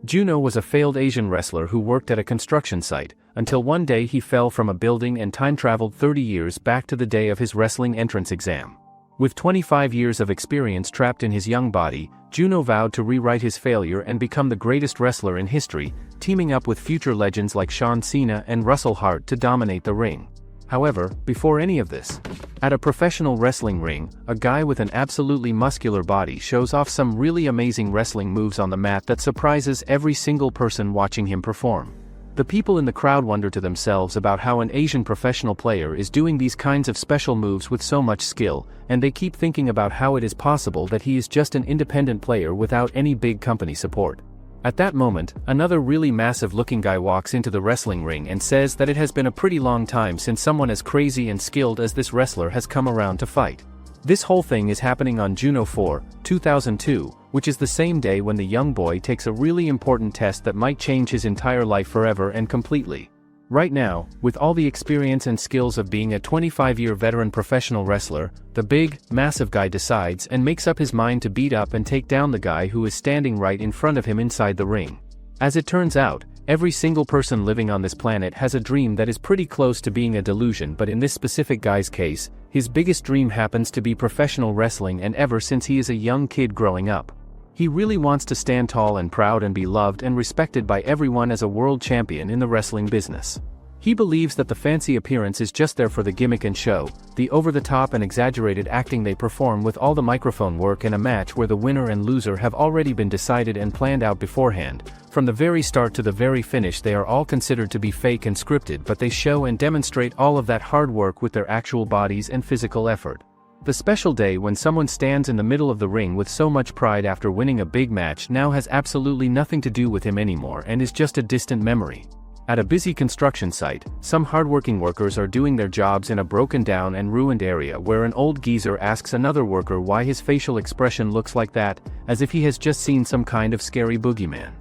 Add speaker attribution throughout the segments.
Speaker 1: Juno was a failed Asian wrestler who worked at a construction site, until one day he fell from a building and time-traveled 30 years back to the day of his wrestling entrance exam. With 25 years of experience trapped in his young body, Juno vowed to rewrite his failure and become the greatest wrestler in history, teaming up with future legends like Sha Cena and Hart to dominate the ring. However, before any of this, at a professional wrestling ring, a guy with an absolutely muscular body shows off some really amazing wrestling moves on the mat that surprises every single person watching him perform. The people in the crowd wonder to themselves about how an Asian professional player is doing these kinds of special moves with so much skill, and they keep thinking about how it is possible that he is just an independent player without any big company support. At that moment, another really massive-looking guy walks into the wrestling ring and says that it has been a pretty long time since someone as crazy and skilled as this wrestler has come around to fight. This whole thing is happening on June 4, 2002, which is the same day when the young boy takes a really important test that might change his entire life forever and completely. Right now, with all the experience and skills of being a 25-year veteran professional wrestler, the big, massive guy decides and makes up his mind to beat up and take down the guy who is standing right in front of him inside the ring. As it turns out, every single person living on this planet has a dream that is pretty close to being a delusion, but in this specific guy's case, his biggest dream happens to be professional wrestling, and ever since he is a young kid growing up. He really wants to stand tall and proud and be loved and respected by everyone as a world champion in the wrestling business. He believes that the fancy appearance is just there for the gimmick and show, the over-the-top and exaggerated acting they perform with all the microphone work in a match where the winner and loser have already been decided and planned out beforehand. From the very start to the very finish, they are all considered to be fake and scripted, but they show and demonstrate all of that hard work with their actual bodies and physical effort. The special day when someone stands in the middle of the ring with so much pride after winning a big match now has absolutely nothing to do with him anymore and is just a distant memory. At a busy construction site, some hardworking workers are doing their jobs in a broken down and ruined area where an old geezer asks another worker why his facial expression looks like that, as if he has just seen some kind of scary boogeyman.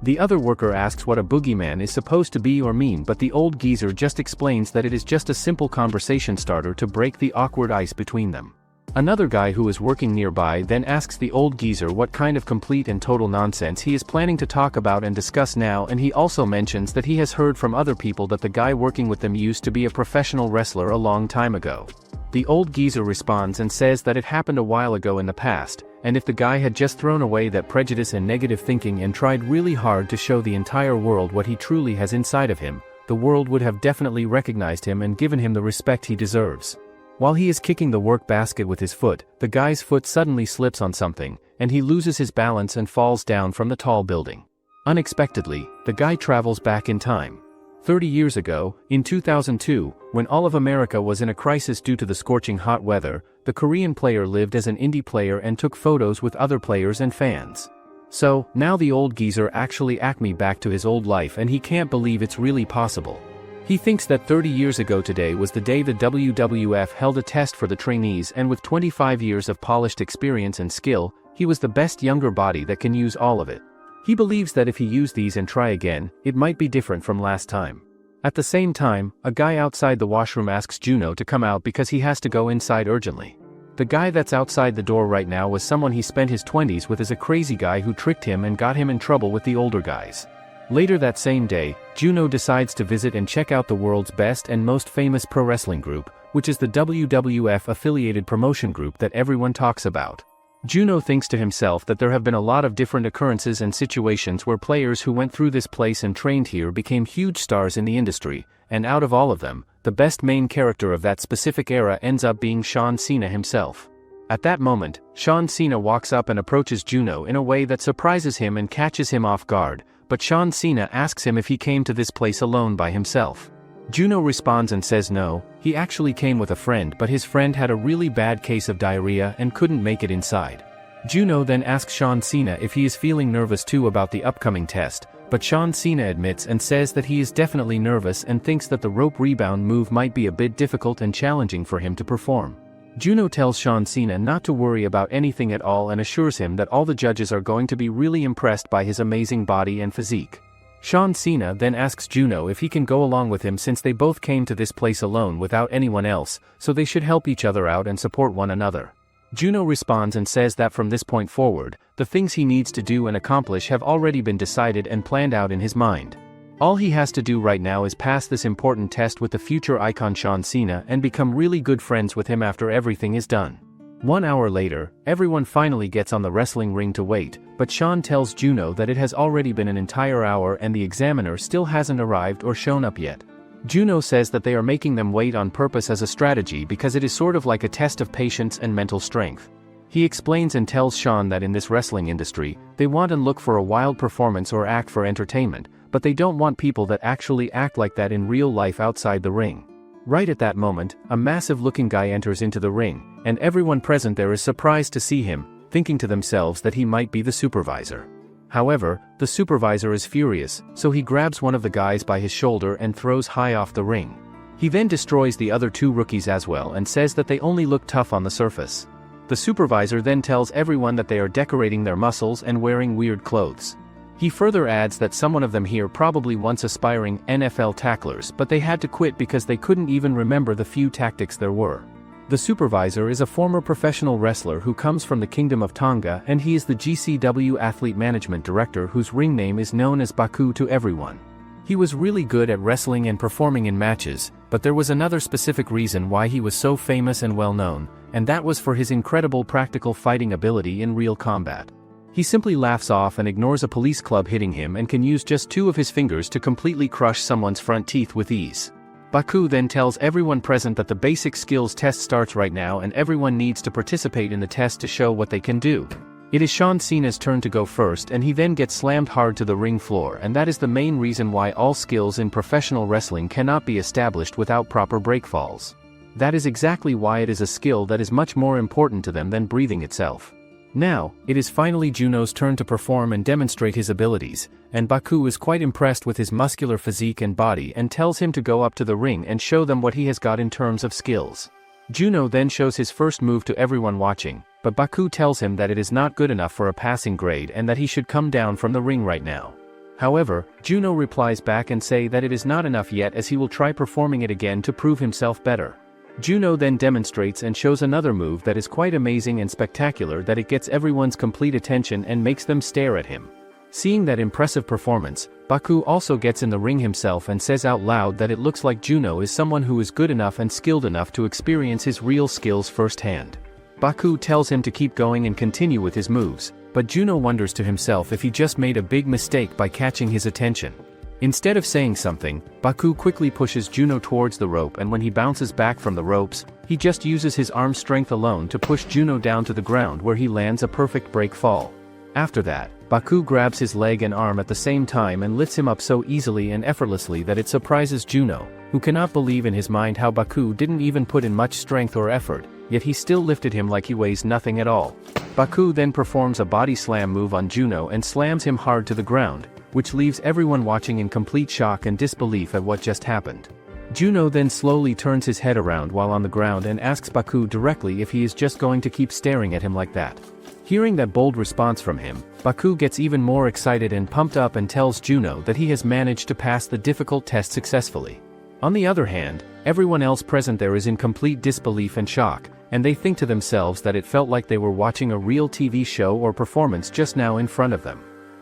Speaker 1: The other worker asks what a boogeyman is supposed to be or mean, but the old geezer just explains that it is just a simple conversation starter to break the awkward ice between them. Another guy who is working nearby then asks the old geezer what kind of complete and total nonsense he is planning to talk about and discuss now, and he also mentions that he has heard from other people that the guy working with them used to be a professional wrestler a long time ago. The old geezer responds and says that it happened a while ago in the past, and if the guy had just thrown away that prejudice and negative thinking and tried really hard to show the entire world what he truly has inside of him, the world would have definitely recognized him and given him the respect he deserves. While he is kicking the work basket with his foot, the guy's foot suddenly slips on something, and he loses his balance and falls down from the tall building. Unexpectedly, the guy travels back in time. 30 years ago, in 2002, when all of America was in a crisis due to the scorching hot weather, the Korean player lived as an indie player and took photos with other players and fans. So, now the old geezer actually acme back to his old life, and he can't believe it's really possible. He thinks that 30 years ago today was the day the WWF held a test for the trainees, and with 25 years of polished experience and skill, he was the best younger body that can use all of it. He believes that if he used these and try again, it might be different from last time. At the same time, a guy outside the washroom asks Juno to come out because he has to go inside urgently. The guy that's outside the door right now was someone he spent his 20s with as a crazy guy who tricked him and got him in trouble with the older guys. Later that same day, Juno decides to visit and check out the world's best and most famous pro wrestling group, which is the WWF-affiliated promotion group that everyone talks about. Juno thinks to himself that there have been a lot of different occurrences and situations where players who went through this place and trained here became huge stars in the industry, and out of all of them, the best main character of that specific era ends up being Sha Cena himself. At that moment, Sha Cena walks up and approaches Juno in a way that surprises him and catches him off guard, but Sha Cena asks him if he came to this place alone by himself. Juno responds and says no, he actually came with a friend, but his friend had a really bad case of diarrhea and couldn't make it inside. Juno then asks Sha Cena if he is feeling nervous too about the upcoming test, but Sha Cena admits and says that he is definitely nervous and thinks that the rope rebound move might be a bit difficult and challenging for him to perform. Juno tells Sha Cena not to worry about anything at all and assures him that all the judges are going to be really impressed by his amazing body and physique. Sha Cena then asks Juno if he can go along with him since they both came to this place alone without anyone else, so they should help each other out and support one another. Juno responds and says that from this point forward, the things he needs to do and accomplish have already been decided and planned out in his mind. All he has to do right now is pass this important test with the future icon Sha Cena and become really good friends with him after everything is done. 1 hour later, everyone finally gets on the wrestling ring to wait, but Sha tells Juno that it has already been an entire hour and the examiner still hasn't arrived or shown up yet. Juno says that they are making them wait on purpose as a strategy because it is sort of like a test of patience and mental strength. He explains and tells Sha that in this wrestling industry, they want and look for a wild performance or act for entertainment, but they don't want people that actually act like that in real life outside the ring. Right at that moment, a massive-looking guy enters into the ring, and everyone present there is surprised to see him, thinking to themselves that he might be the supervisor. However, the supervisor is furious, so he grabs one of the guys by his shoulder and throws high off the ring. He then destroys the other 2 rookies as well and says that they only look tough on the surface. The supervisor then tells everyone that they are decorating their muscles and wearing weird clothes. He further adds that some of them here probably once aspiring NFL tacklers, but they had to quit because they couldn't even remember the few tactics there were. The supervisor is a former professional wrestler who comes from the Kingdom of Tonga, and he is the GCW Athlete Management Director whose ring name is known as Baku to everyone. He was really good at wrestling and performing in matches, but there was another specific reason why he was so famous and well known, and that was for his incredible practical fighting ability in real combat. He simply laughs off and ignores a police club hitting him and can use just 2 of his fingers to completely crush someone's front teeth with ease. Baku then tells everyone present that the basic skills test starts right now and everyone needs to participate in the test to show what they can do. It is Sha Cena's turn to go first, and he then gets slammed hard to the ring floor, and that is the main reason why all skills in professional wrestling cannot be established without proper breakfalls. That is exactly why it is a skill that is much more important to them than breathing itself. Now, it is finally Juno's turn to perform and demonstrate his abilities, and Baku is quite impressed with his muscular physique and body and tells him to go up to the ring and show them what he has got in terms of skills. Juno then shows his first move to everyone watching, but Baku tells him that it is not good enough for a passing grade and that he should come down from the ring right now. However, Juno replies back and say that it is not enough yet as he will try performing it again to prove himself better. Juno then demonstrates and shows another move that is quite amazing and spectacular that it gets everyone's complete attention and makes them stare at him. Seeing that impressive performance, Baku also gets in the ring himself and says out loud that it looks like Juno is someone who is good enough and skilled enough to experience his real skills firsthand. Baku tells him to keep going and continue with his moves, but Juno wonders to himself if he just made a big mistake by catching his attention. Instead of saying something, Baku quickly pushes Juno towards the rope, and when he bounces back from the ropes, he just uses his arm strength alone to push Juno down to the ground where he lands a perfect break fall. After that, Baku grabs his leg and arm at the same time and lifts him up so easily and effortlessly that it surprises Juno, who cannot believe in his mind how Baku didn't even put in much strength or effort, yet he still lifted him like he weighs nothing at all. Baku then performs a body slam move on Juno and slams him hard to the ground, which leaves everyone watching in complete shock and disbelief at what just happened. Juno then slowly turns his head around while on the ground and asks Baku directly if he is just going to keep staring at him like that. Hearing that bold response from him, Baku gets even more excited and pumped up and tells Juno that he has managed to pass the difficult test successfully. On the other hand, everyone else present there is in complete disbelief and shock, and they think to themselves that it felt like they were watching a real TV show or performance just now in front of them.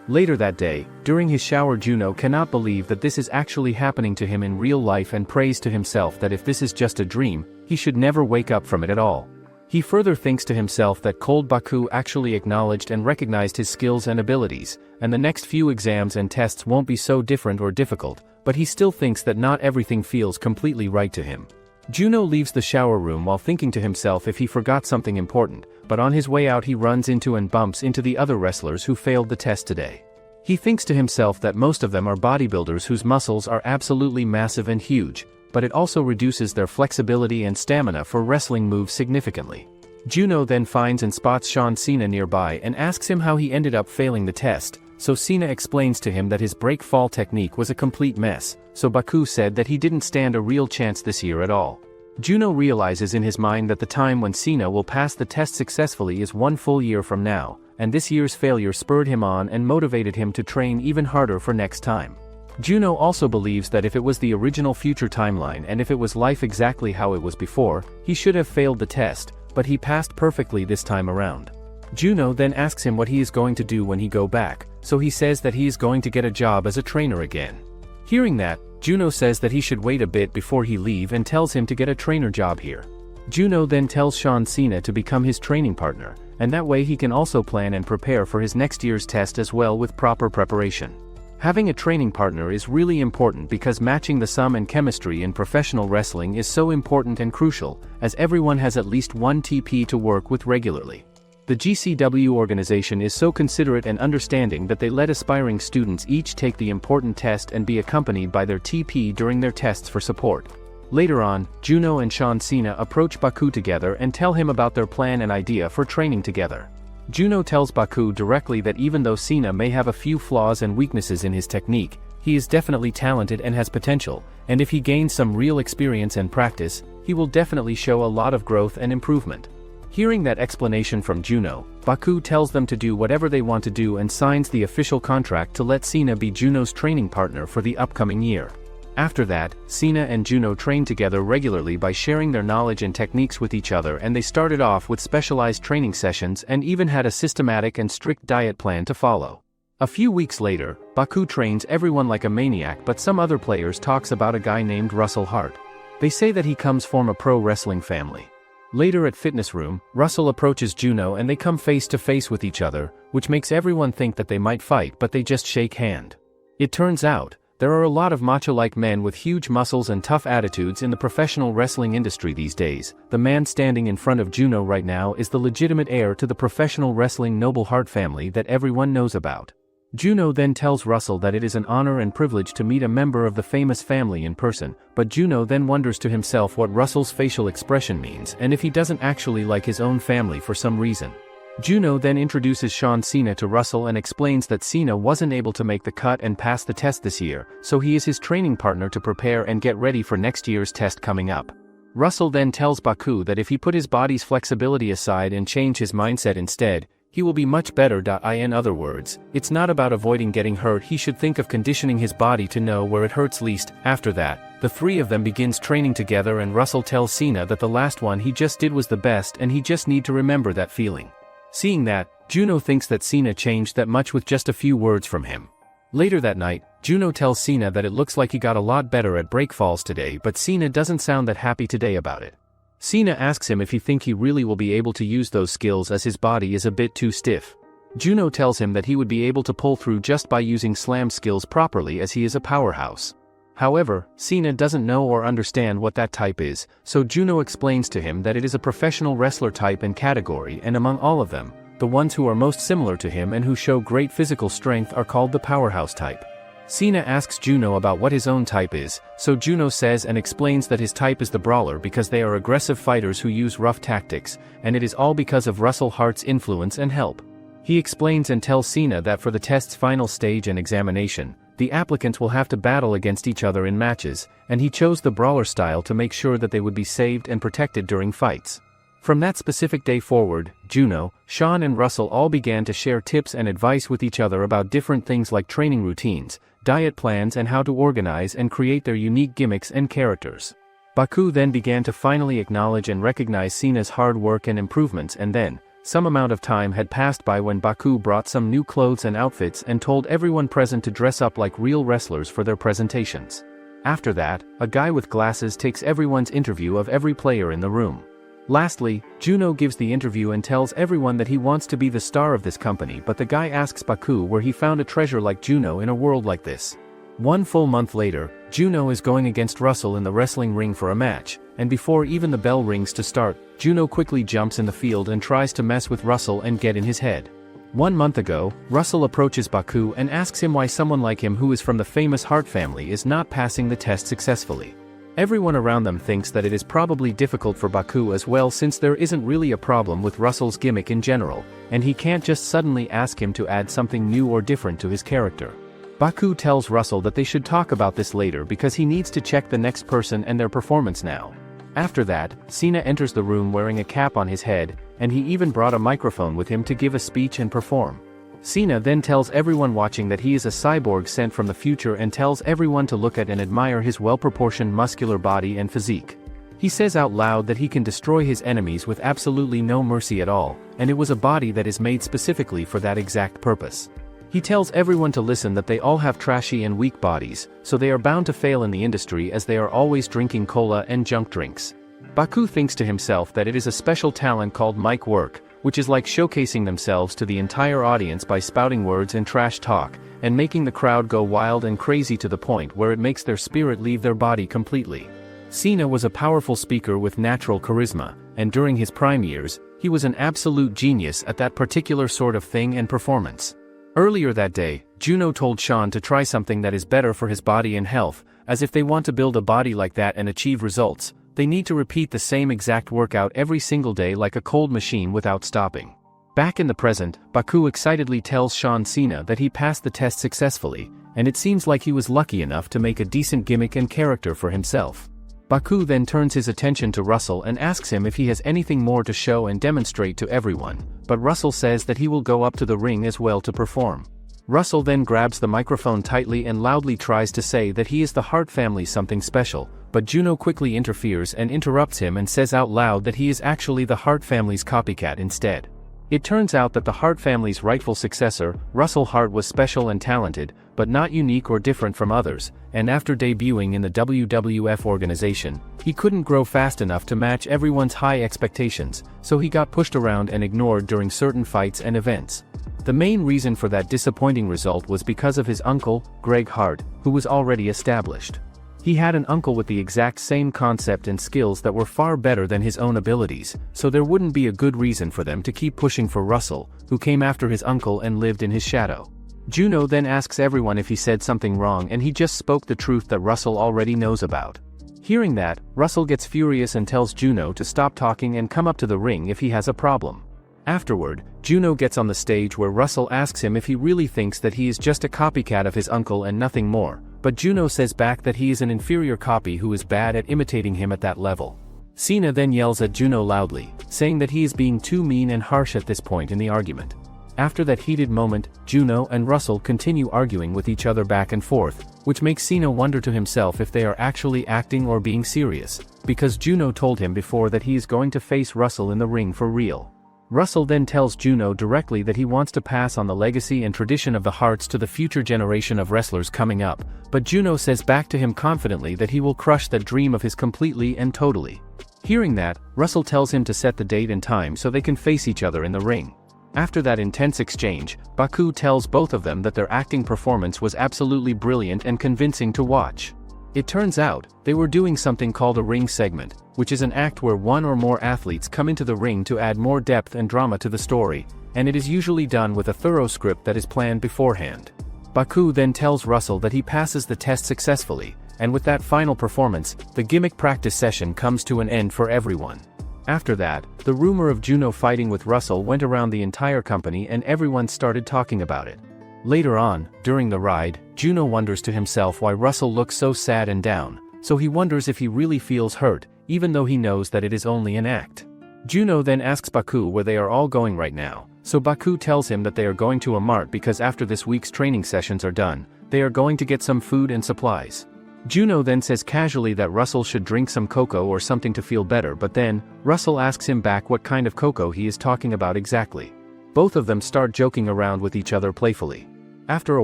Speaker 1: Later that day, during his shower, Juno cannot believe that this is actually happening to him in real life and prays to himself that if this is just a dream, he should never wake up from it at all. He further thinks to himself that cold Baku actually acknowledged and recognized his skills and abilities, and the next few exams and tests won't be so different or difficult, but he still thinks that not everything feels completely right to him. Juno leaves the shower room while thinking to himself if he forgot something important, but on his way out he runs into and bumps into the other wrestlers who failed the test today. He thinks to himself that most of them are bodybuilders whose muscles are absolutely massive and huge, but it also reduces their flexibility and stamina for wrestling moves significantly. Juno then finds and spots Sha Cena nearby and asks him how he ended up failing the test, so Cena explains to him that his break fall technique was a complete mess, so Baku said that he didn't stand a real chance this year at all. Juno realizes in his mind that the time when Cena will pass the test successfully is 1 full year from now, and this year's failure spurred him on and motivated him to train even harder for next time. Juno also believes that if it was the original future timeline and if it was life exactly how it was before, he should have failed the test, but he passed perfectly this time around. Juno then asks him what he is going to do when he go back, so he says that he is going to get a job as a trainer again. Hearing that, Juno says that he should wait a bit before he leave and tells him to get a trainer job here. Juno then tells Sha Cena to become his training partner, and that way he can also plan and prepare for his next year's test as well with proper preparation. Having a training partner is really important because matching the sum and chemistry in professional wrestling is so important and crucial, as everyone has at least one TP to work with regularly. The GCW organization is so considerate and understanding that they let aspiring students each take the important test and be accompanied by their TP during their tests for support. Later on, Juno and Sha Cena approach Baku together and tell him about their plan and idea for training together. Juno tells Baku directly that even though Cena may have a few flaws and weaknesses in his technique, he is definitely talented and has potential, and if he gains some real experience and practice, he will definitely show a lot of growth and improvement. Hearing that explanation from Juno, Baku tells them to do whatever they want to do and signs the official contract to let Cena be Juno's training partner for the upcoming year. After that, Cena and Juno trained together regularly by sharing their knowledge and techniques with each other, and they started off with specialized training sessions and even had a systematic and strict diet plan to follow. A few weeks later, Baku trains everyone like a maniac, but some other players talks about a guy named Russell Hart. They say that he comes from a pro wrestling family. Later at Fitness Room, Russell approaches Juno and they come face to face with each other, which makes everyone think that they might fight, but they just shake hand. It turns out, there are a lot of macho-like men with huge muscles and tough attitudes in the professional wrestling industry these days. The man standing in front of Juno right now is the legitimate heir to the professional wrestling noble Hart family that everyone knows about. Juno then tells Russell that it is an honor and privilege to meet a member of the famous family in person, but Juno then wonders to himself what Russell's facial expression means and if he doesn't actually like his own family for some reason. Juno then introduces Sha Cena to Russell and explains that Cena wasn't able to make the cut and pass the test this year, so he is his training partner to prepare and get ready for next year's test coming up. Russell then tells Baku that if he put his body's flexibility aside and change his mindset instead, he will be much better. In other words, it's not about avoiding getting hurt, he should think of conditioning his body to know where it hurts least. After that, the three of them begins training together and Russell tells Cena that the last one he just did was the best and he just need to remember that feeling. Seeing that, Juno thinks that Cena changed that much with just a few words from him. Later that night, Juno tells Cena that it looks like he got a lot better at breakfalls today, but Cena doesn't sound that happy today about it. Cena asks him if he thinks he really will be able to use those skills as his body is a bit too stiff. Juno tells him that he would be able to pull through just by using slam skills properly as he is a powerhouse. However, Cena doesn't know or understand what that type is, so Juno explains to him that it is a professional wrestler type and category, and among all of them, the ones who are most similar to him and who show great physical strength are called the powerhouse type. Cena asks Juno about what his own type is, so Juno says and explains that his type is the brawler because they are aggressive fighters who use rough tactics, and it is all because of Russell Hart's influence and help. He explains and tells Cena that for the test's final stage and examination, the applicants will have to battle against each other in matches, and he chose the brawler style to make sure that they would be saved and protected during fights. From that specific day forward, Juno, Sha and Russell all began to share tips and advice with each other about different things like training routines, diet plans and how to organize and create their unique gimmicks and characters. Baku then began to finally acknowledge and recognize Cena's hard work and improvements, and then, some amount of time had passed by when Baku brought some new clothes and outfits and told everyone present to dress up like real wrestlers for their presentations. After that, a guy with glasses takes everyone's interview of every player in the room. Lastly, Juno gives the interview and tells everyone that he wants to be the star of this company, but the guy asks Baku where he found a treasure like Juno in a world like this. 1 full month later, Juno is going against Russell in the wrestling ring for a match, and before even the bell rings to start, Juno quickly jumps in the field and tries to mess with Russell and get in his head. 1 month ago, Russell approaches Baku and asks him why someone like him who is from the famous Hart family is not passing the test successfully. Everyone around them thinks that it is probably difficult for Baku as well, since there isn't really a problem with Russell's gimmick in general, and he can't just suddenly ask him to add something new or different to his character. Baku tells Russell that they should talk about this later because he needs to check the next person and their performance now. After that, Cena enters the room wearing a cap on his head, and he even brought a microphone with him to give a speech and perform. Cena then tells everyone watching that he is a cyborg sent from the future and tells everyone to look at and admire his well-proportioned muscular body and physique. He says out loud that he can destroy his enemies with absolutely no mercy at all, and it was a body that is made specifically for that exact purpose. He tells everyone to listen that they all have trashy and weak bodies, so they are bound to fail in the industry as they are always drinking cola and junk drinks. Baku thinks to himself that it is a special talent called mic work, which is like showcasing themselves to the entire audience by spouting words and trash talk, and making the crowd go wild and crazy to the point where it makes their spirit leave their body completely. Cena was a powerful speaker with natural charisma, and during his prime years, he was an absolute genius at that particular sort of thing and performance. Earlier that day, Juno told Sean to try something that is better for his body and health, as if they want to build a body like that and achieve results, they need to repeat the same exact workout every single day like a cold machine without stopping. Back in the present, Baku excitedly tells Sha Cena that he passed the test successfully, and it seems like he was lucky enough to make a decent gimmick and character for himself. Baku then turns his attention to Russell and asks him if he has anything more to show and demonstrate to everyone, but Russell says that he will go up to the ring as well to perform. Russell then grabs the microphone tightly and loudly tries to say that he is the Hart family something special, but Juno quickly interferes and interrupts him and says out loud that he is actually the Hart family's copycat instead. It turns out that the Hart family's rightful successor, Russell Hart, was special and talented, but not unique or different from others, and after debuting in the WWF organization, he couldn't grow fast enough to match everyone's high expectations, so he got pushed around and ignored during certain fights and events. The main reason for that disappointing result was because of his uncle, Greg Hart, who was already established. He had an uncle with the exact same concept and skills that were far better than his own abilities, so there wouldn't be a good reason for them to keep pushing for Russell, who came after his uncle and lived in his shadow. Juno then asks everyone if he said something wrong, and he just spoke the truth that Russell already knows about. Hearing that, Russell gets furious and tells Juno to stop talking and come up to the ring if he has a problem. Afterward, Juno gets on the stage where Russell asks him if he really thinks that he is just a copycat of his uncle and nothing more, but Juno says back that he is an inferior copy who is bad at imitating him at that level. Cena then yells at Juno loudly, saying that he is being too mean and harsh at this point in the argument. After that heated moment, Juno and Russell continue arguing with each other back and forth, which makes Cena wonder to himself if they are actually acting or being serious, because Juno told him before that he is going to face Russell in the ring for real. Russell then tells Juno directly that he wants to pass on the legacy and tradition of the Harts to the future generation of wrestlers coming up, but Juno says back to him confidently that he will crush that dream of his completely and totally. Hearing that, Russell tells him to set the date and time so they can face each other in the ring. After that intense exchange, Baku tells both of them that their acting performance was absolutely brilliant and convincing to watch. It turns out, they were doing something called a ring segment, which is an act where one or more athletes come into the ring to add more depth and drama to the story, and it is usually done with a thorough script that is planned beforehand. Baku then tells Russell that he passes the test successfully, and with that final performance, the gimmick practice session comes to an end for everyone. After that, the rumor of Juno fighting with Russell went around the entire company and everyone started talking about it. Later on, during the ride, Juno wonders to himself why Russell looks so sad and down, so he wonders if he really feels hurt, even though he knows that it is only an act. Juno then asks Baku where they are all going right now, so Baku tells him that they are going to a mart because after this week's training sessions are done, they are going to get some food and supplies. Juno then says casually that Russell should drink some cocoa or something to feel better, but then, Russell asks him back what kind of cocoa he is talking about exactly. Both of them start joking around with each other playfully. After a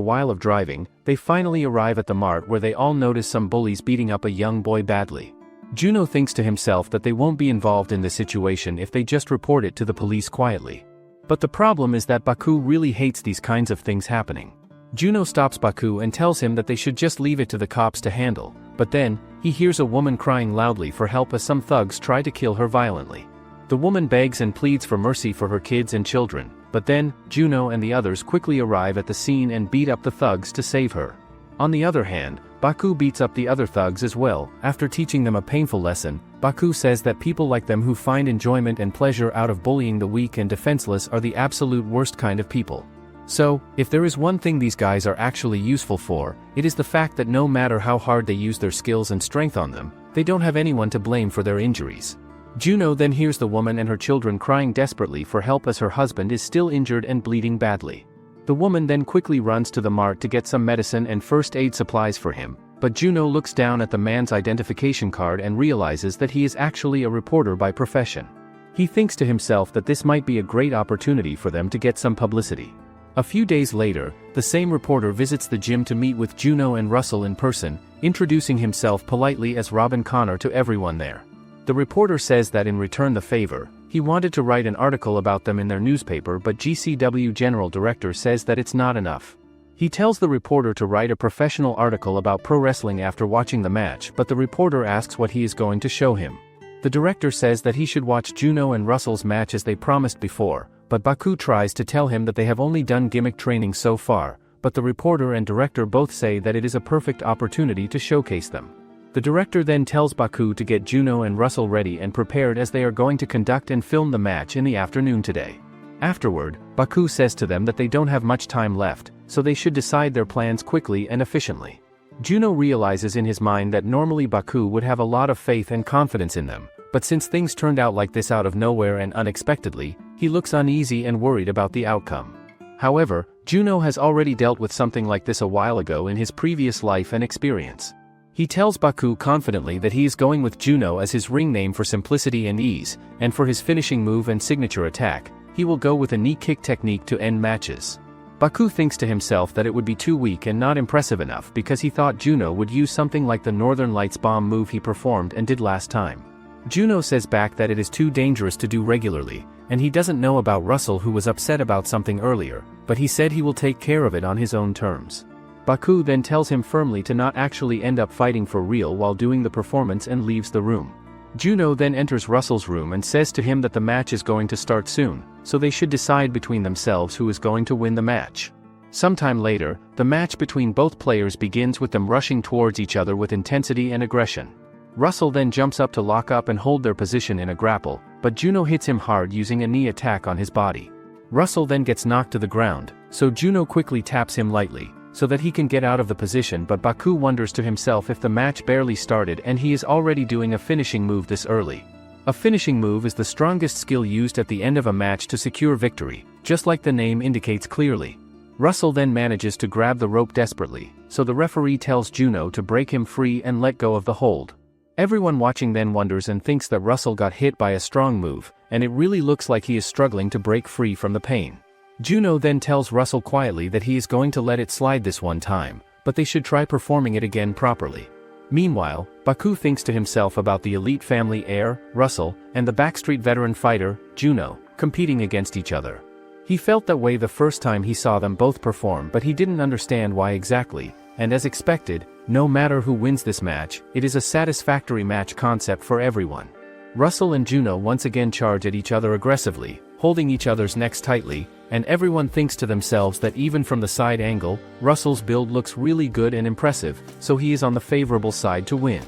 Speaker 1: while of driving, they finally arrive at the mart where they all notice some bullies beating up a young boy badly. Juno thinks to himself that they won't be involved in this situation if they just report it to the police quietly. But the problem is that Baku really hates these kinds of things happening. Juno stops Baku and tells him that they should just leave it to the cops to handle, but then, he hears a woman crying loudly for help as some thugs try to kill her violently. The woman begs and pleads for mercy for her kids and children, but then, Juno and the others quickly arrive at the scene and beat up the thugs to save her. On the other hand, Baku beats up the other thugs as well. After teaching them a painful lesson, Baku says that people like them who find enjoyment and pleasure out of bullying the weak and defenseless are the absolute worst kind of people. So, if there is one thing these guys are actually useful for, it is the fact that no matter how hard they use their skills and strength on them, they don't have anyone to blame for their injuries. Juno then hears the woman and her children crying desperately for help as her husband is still injured and bleeding badly. The woman then quickly runs to the mart to get some medicine and first aid supplies for him, but Juno looks down at the man's identification card and realizes that he is actually a reporter by profession. He thinks to himself that this might be a great opportunity for them to get some publicity. A few days later, the same reporter visits the gym to meet with Juno and Russell in person, introducing himself politely as Robin Connor to everyone there. The reporter says that in return the favor, he wanted to write an article about them in their newspaper, but GCW General Director says that it's not enough. He tells the reporter to write a professional article about pro wrestling after watching the match, but the reporter asks what he is going to show him. The director says that he should watch Juno and Russell's match as they promised before, but Baku tries to tell him that they have only done gimmick training so far, but the reporter and director both say that it is a perfect opportunity to showcase them. The director then tells Baku to get Juno and Russell ready and prepared as they are going to conduct and film the match in the afternoon today. Afterward, Baku says to them that they don't have much time left, so they should decide their plans quickly and efficiently. Juno realizes in his mind that normally Baku would have a lot of faith and confidence in them, but since things turned out like this out of nowhere and unexpectedly, he looks uneasy and worried about the outcome. However, Juno has already dealt with something like this a while ago in his previous life and experience. He tells Baku confidently that he is going with Juno as his ring name for simplicity and ease, and for his finishing move and signature attack, he will go with a knee kick technique to end matches. Baku thinks to himself that it would be too weak and not impressive enough because he thought Juno would use something like the Northern Lights bomb move he performed and did last time. Juno says back that it is too dangerous to do regularly, and he doesn't know about Russell, who was upset about something earlier, but he said he will take care of it on his own terms. Baku then tells him firmly to not actually end up fighting for real while doing the performance and leaves the room. Juno then enters Russell's room and says to him that the match is going to start soon, so they should decide between themselves who is going to win the match. Sometime later, the match between both players begins with them rushing towards each other with intensity and aggression. Russell then jumps up to lock up and hold their position in a grapple, but Juno hits him hard using a knee attack on his body. Russell then gets knocked to the ground, so Juno quickly taps him lightly, so that he can get out of the position, but Baku wonders to himself if the match barely started and he is already doing a finishing move this early. A finishing move is the strongest skill used at the end of a match to secure victory, just like the name indicates clearly. Russell then manages to grab the rope desperately, so the referee tells Juno to break him free and let go of the hold. Everyone watching then wonders and thinks that Russell got hit by a strong move, and it really looks like he is struggling to break free from the pain. Juno then tells Russell quietly that he is going to let it slide this one time, but they should try performing it again properly. Meanwhile, Baku thinks to himself about the Elite Family heir, Russell, and the Backstreet veteran fighter, Juno, competing against each other. He felt that way the first time he saw them both perform, but he didn't understand why exactly, and as expected, no matter who wins this match, it is a satisfactory match concept for everyone. Russell and Juno once again charge at each other aggressively, holding each other's necks tightly, and everyone thinks to themselves that even from the side angle, Russell's build looks really good and impressive, so he is on the favorable side to win.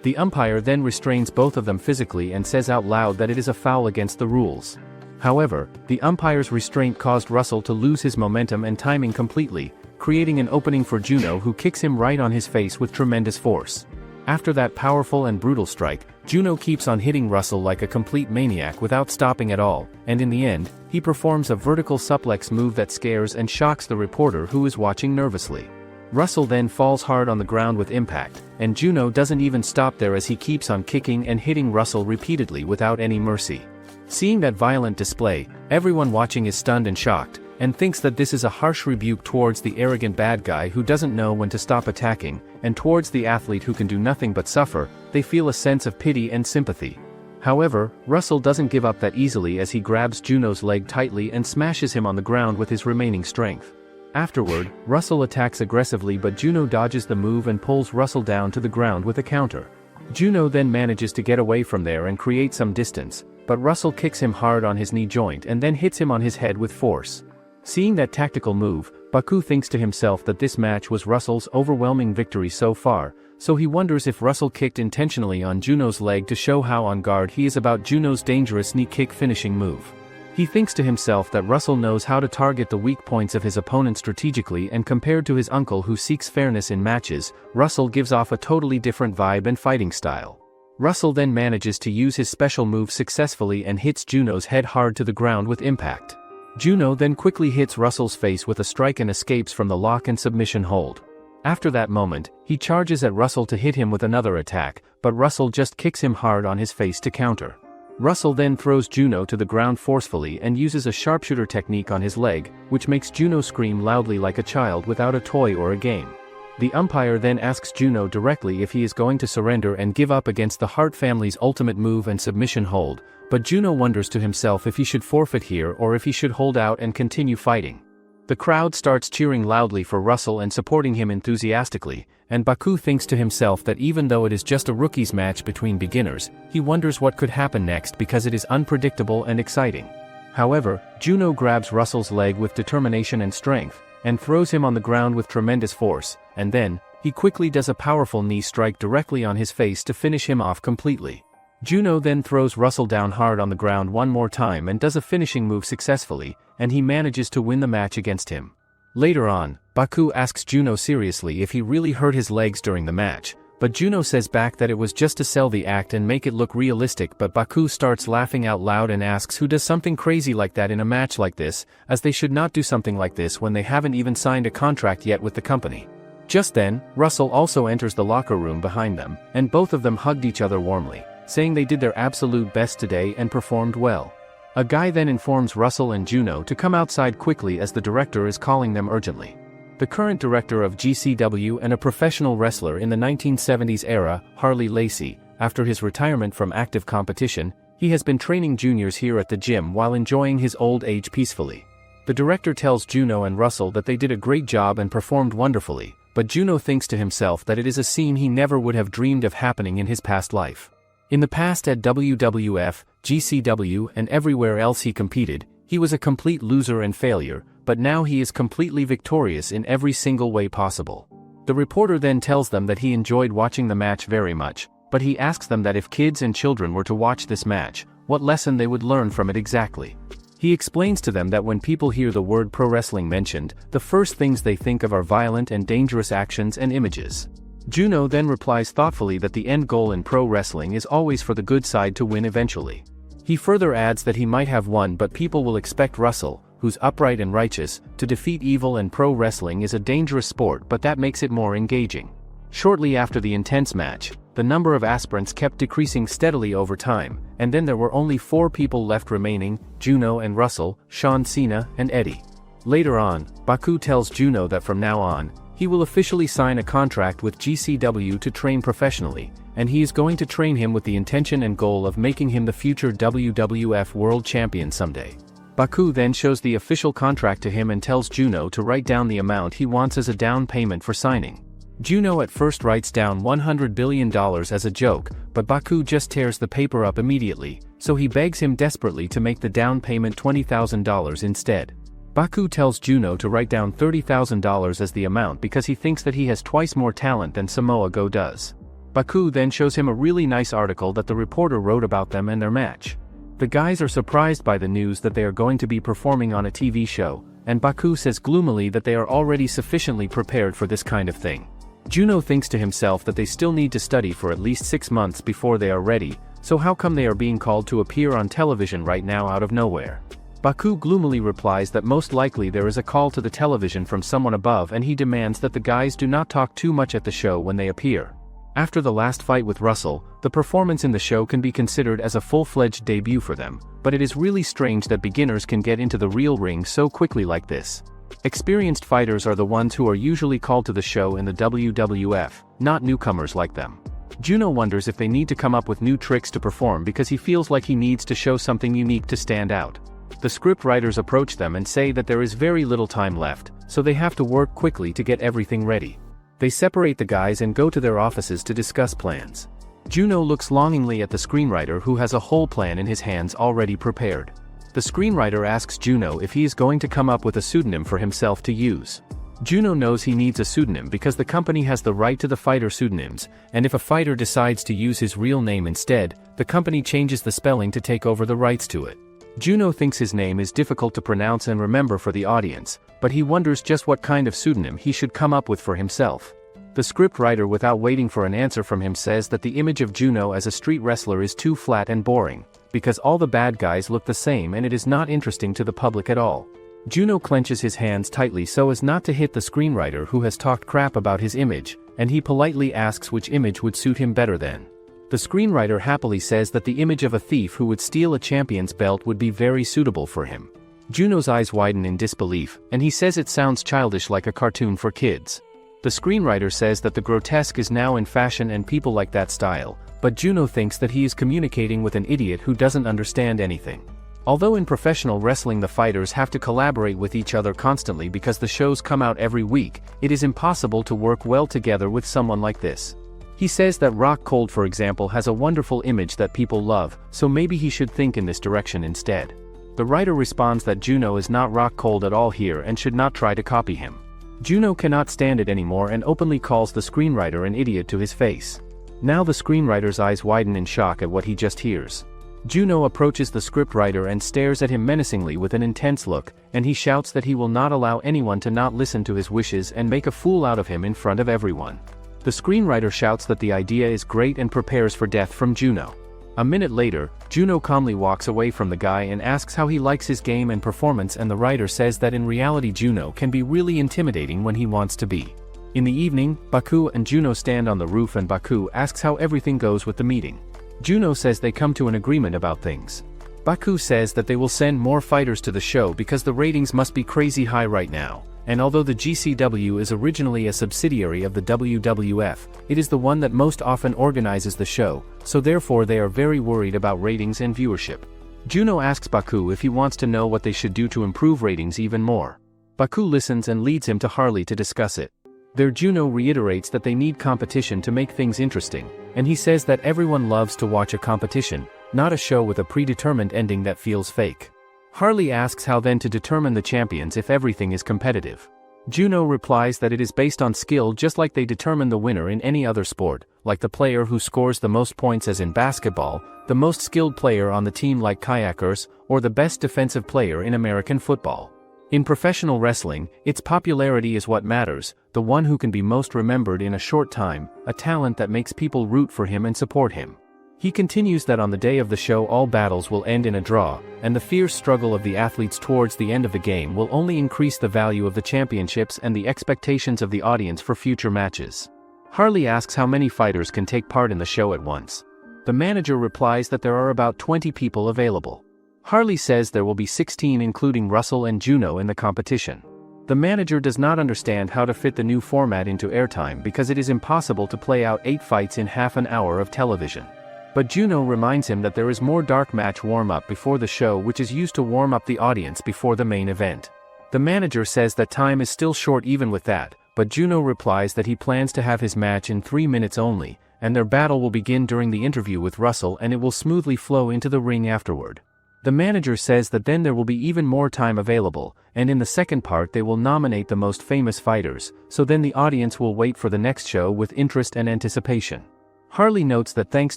Speaker 1: The umpire then restrains both of them physically and says out loud that it is a foul against the rules. However, the umpire's restraint caused Russell to lose his momentum and timing completely, creating an opening for Juno, who kicks him right on his face with tremendous force. After that powerful and brutal strike, Juno keeps on hitting Russell like a complete maniac without stopping at all, and in the end, he performs a vertical suplex move that scares and shocks the reporter, who is watching nervously. Russell then falls hard on the ground with impact, and Juno doesn't even stop there as he keeps on kicking and hitting Russell repeatedly without any mercy. Seeing that violent display, everyone watching is stunned and shocked, and thinks that this is a harsh rebuke towards the arrogant bad guy who doesn't know when to stop attacking, and towards the athlete who can do nothing but suffer. They feel a sense of pity and sympathy. However, Russell doesn't give up that easily as he grabs Juno's leg tightly and smashes him on the ground with his remaining strength. Afterward, Russell attacks aggressively, but Juno dodges the move and pulls Russell down to the ground with a counter. Juno then manages to get away from there and create some distance, but Russell kicks him hard on his knee joint and then hits him on his head with force. Seeing that tactical move, Baku thinks to himself that this match was Russell's overwhelming victory so far, so he wonders if Russell kicked intentionally on Juno's leg to show how on guard he is about Juno's dangerous knee kick finishing move. He thinks to himself that Russell knows how to target the weak points of his opponent strategically, and compared to his uncle who seeks fairness in matches, Russell gives off a totally different vibe and fighting style. Russell then manages to use his special move successfully and hits Juno's head hard to the ground with impact. Juno then quickly hits Russell's face with a strike and escapes from the lock and submission hold. After that moment, he charges at Russell to hit him with another attack, but Russell just kicks him hard on his face to counter. Russell then throws Juno to the ground forcefully and uses a sharpshooter technique on his leg, which makes Juno scream loudly like a child without a toy or a game. The umpire then asks Juno directly if he is going to surrender and give up against the Hart family's ultimate move and submission hold, but Juno wonders to himself if he should forfeit here or if he should hold out and continue fighting. The crowd starts cheering loudly for Russell and supporting him enthusiastically, and Baku thinks to himself that even though it is just a rookies match between beginners, he wonders what could happen next because it is unpredictable and exciting. However, Juno grabs Russell's leg with determination and strength, and throws him on the ground with tremendous force, and then, he quickly does a powerful knee strike directly on his face to finish him off completely. Juno then throws Russell down hard on the ground one more time and does a finishing move successfully, and he manages to win the match against him. Later on, Baku asks Juno seriously if he really hurt his legs during the match, but Juno says back that it was just to sell the act and make it look realistic, but Baku starts laughing out loud and asks who does something crazy like that in a match like this, as they should not do something like this when they haven't even signed a contract yet with the company. Just then, Russell also enters the locker room behind them, and both of them hugged each other warmly, saying they did their absolute best today and performed well. A guy then informs Russell and Juno to come outside quickly as the director is calling them urgently. The current director of GCW and a professional wrestler in the 1970s era, Harley Lacey, after his retirement from active competition, he has been training juniors here at the gym while enjoying his old age peacefully. The director tells Juno and Russell that they did a great job and performed wonderfully, but Juno thinks to himself that it is a scene he never would have dreamed of happening in his past life. In the past at WWF, GCW and everywhere else he competed, he was a complete loser and failure, but now he is completely victorious in every single way possible. The reporter then tells them that he enjoyed watching the match very much, but he asks them that if kids and children were to watch this match, what lesson they would learn from it exactly. He explains to them that when people hear the word pro wrestling mentioned, the first things they think of are violent and dangerous actions and images. Juno then replies thoughtfully that the end goal in pro wrestling is always for the good side to win eventually. He further adds that he might have won, but people will expect Russell, who's upright and righteous, to defeat evil, and pro wrestling is a dangerous sport, but that makes it more engaging. Shortly after the intense match, the number of aspirants kept decreasing steadily over time, and then there were only 4 people left remaining: Juno and Russell, Sha Cena, and Eddie. Later on, Baku tells Juno that from now on, he will officially sign a contract with GCW to train professionally, and he is going to train him with the intention and goal of making him the future WWF World Champion someday. Baku then shows the official contract to him and tells Juno to write down the amount he wants as a down payment for signing. Juno at first writes down $100 billion as a joke, but Baku just tears the paper up immediately, so he begs him desperately to make the down payment $20,000 instead. Baku tells Juno to write down $30,000 as the amount because he thinks that he has twice more talent than Samoa Joe does. Baku then shows him a really nice article that the reporter wrote about them and their match. The guys are surprised by the news that they are going to be performing on a TV show, and Baku says gloomily that they are already sufficiently prepared for this kind of thing. Juno thinks to himself that they still need to study for at least 6 months before they are ready, so how come they are being called to appear on television right now out of nowhere? Baku gloomily replies that most likely there is a call to the television from someone above, and he demands that the guys do not talk too much at the show when they appear. After the last fight with Russell, the performance in the show can be considered as a full-fledged debut for them, but it is really strange that beginners can get into the real ring so quickly like this. Experienced fighters are the ones who are usually called to the show in the WWF, not newcomers like them. Juno wonders if they need to come up with new tricks to perform because he feels like he needs to show something unique to stand out. The script writers approach them and say that there is very little time left, so they have to work quickly to get everything ready. They separate the guys and go to their offices to discuss plans. Juno looks longingly at the screenwriter, who has a whole plan in his hands already prepared. The screenwriter asks Juno if he is going to come up with a pseudonym for himself to use. Juno knows he needs a pseudonym because the company has the right to the fighter pseudonyms, and if a fighter decides to use his real name instead, the company changes the spelling to take over the rights to it. Juno thinks his name is difficult to pronounce and remember for the audience, but he wonders just what kind of pseudonym he should come up with for himself. The scriptwriter, without waiting for an answer from him, says that the image of Juno as a street wrestler is too flat and boring, because all the bad guys look the same and it is not interesting to the public at all. Juno clenches his hands tightly so as not to hit the screenwriter who has talked crap about his image, and he politely asks which image would suit him better then. The screenwriter happily says that the image of a thief who would steal a champion's belt would be very suitable for him. Juno's eyes widen in disbelief, and he says it sounds childish like a cartoon for kids. The screenwriter says that the grotesque is now in fashion and people like that style, but Juno thinks that he is communicating with an idiot who doesn't understand anything. Although in professional wrestling the fighters have to collaborate with each other constantly because the shows come out every week, it is impossible to work well together with someone like this. He says that Rock Cold, for example, has a wonderful image that people love, so maybe he should think in this direction instead. The writer responds that Juno is not Rock Cold at all here and should not try to copy him. Juno cannot stand it anymore and openly calls the screenwriter an idiot to his face. Now the screenwriter's eyes widen in shock at what he just hears. Juno approaches the scriptwriter and stares at him menacingly with an intense look, and he shouts that he will not allow anyone to not listen to his wishes and make a fool out of him in front of everyone. The screenwriter shouts that the idea is great and prepares for death from Juno. A minute later, Juno calmly walks away from the guy and asks how he likes his game and performance, and the writer says that in reality Juno can be really intimidating when he wants to be. In the evening, Baku and Juno stand on the roof and Baku asks how everything goes with the meeting. Juno says they come to an agreement about things. Baku says that they will send more fighters to the show because the ratings must be crazy high right now, and although the GCW is originally a subsidiary of the WWF, it is the one that most often organizes the show, so therefore they are very worried about ratings and viewership. Juno asks Baku if he wants to know what they should do to improve ratings even more. Baku listens and leads him to Harley to discuss it. There Juno reiterates that they need competition to make things interesting, and he says that everyone loves to watch a competition, not a show with a predetermined ending that feels fake. Harley asks how then to determine the champions if everything is competitive. Juno replies that it is based on skill just like they determine the winner in any other sport, like the player who scores the most points as in basketball, the most skilled player on the team like kayakers, or the best defensive player in American football. In professional wrestling, its popularity is what matters, the one who can be most remembered in a short time, a talent that makes people root for him and support him. He continues that on the day of the show all battles will end in a draw, and the fierce struggle of the athletes towards the end of the game will only increase the value of the championships and the expectations of the audience for future matches. Harley asks how many fighters can take part in the show at once. The manager replies that there are about 20 people available. Harley says there will be 16 including Russell and Juno in the competition. The manager does not understand how to fit the new format into airtime because it is impossible to play out 8 fights in half an hour of television. But Juno reminds him that there is more dark match warm-up before the show which is used to warm up the audience before the main event. The manager says that time is still short even with that, but Juno replies that he plans to have his match in 3 minutes only, and their battle will begin during the interview with Russell and it will smoothly flow into the ring afterward. The manager says that then there will be even more time available, and in the second part they will nominate the most famous fighters, so then the audience will wait for the next show with interest and anticipation. Harley notes that thanks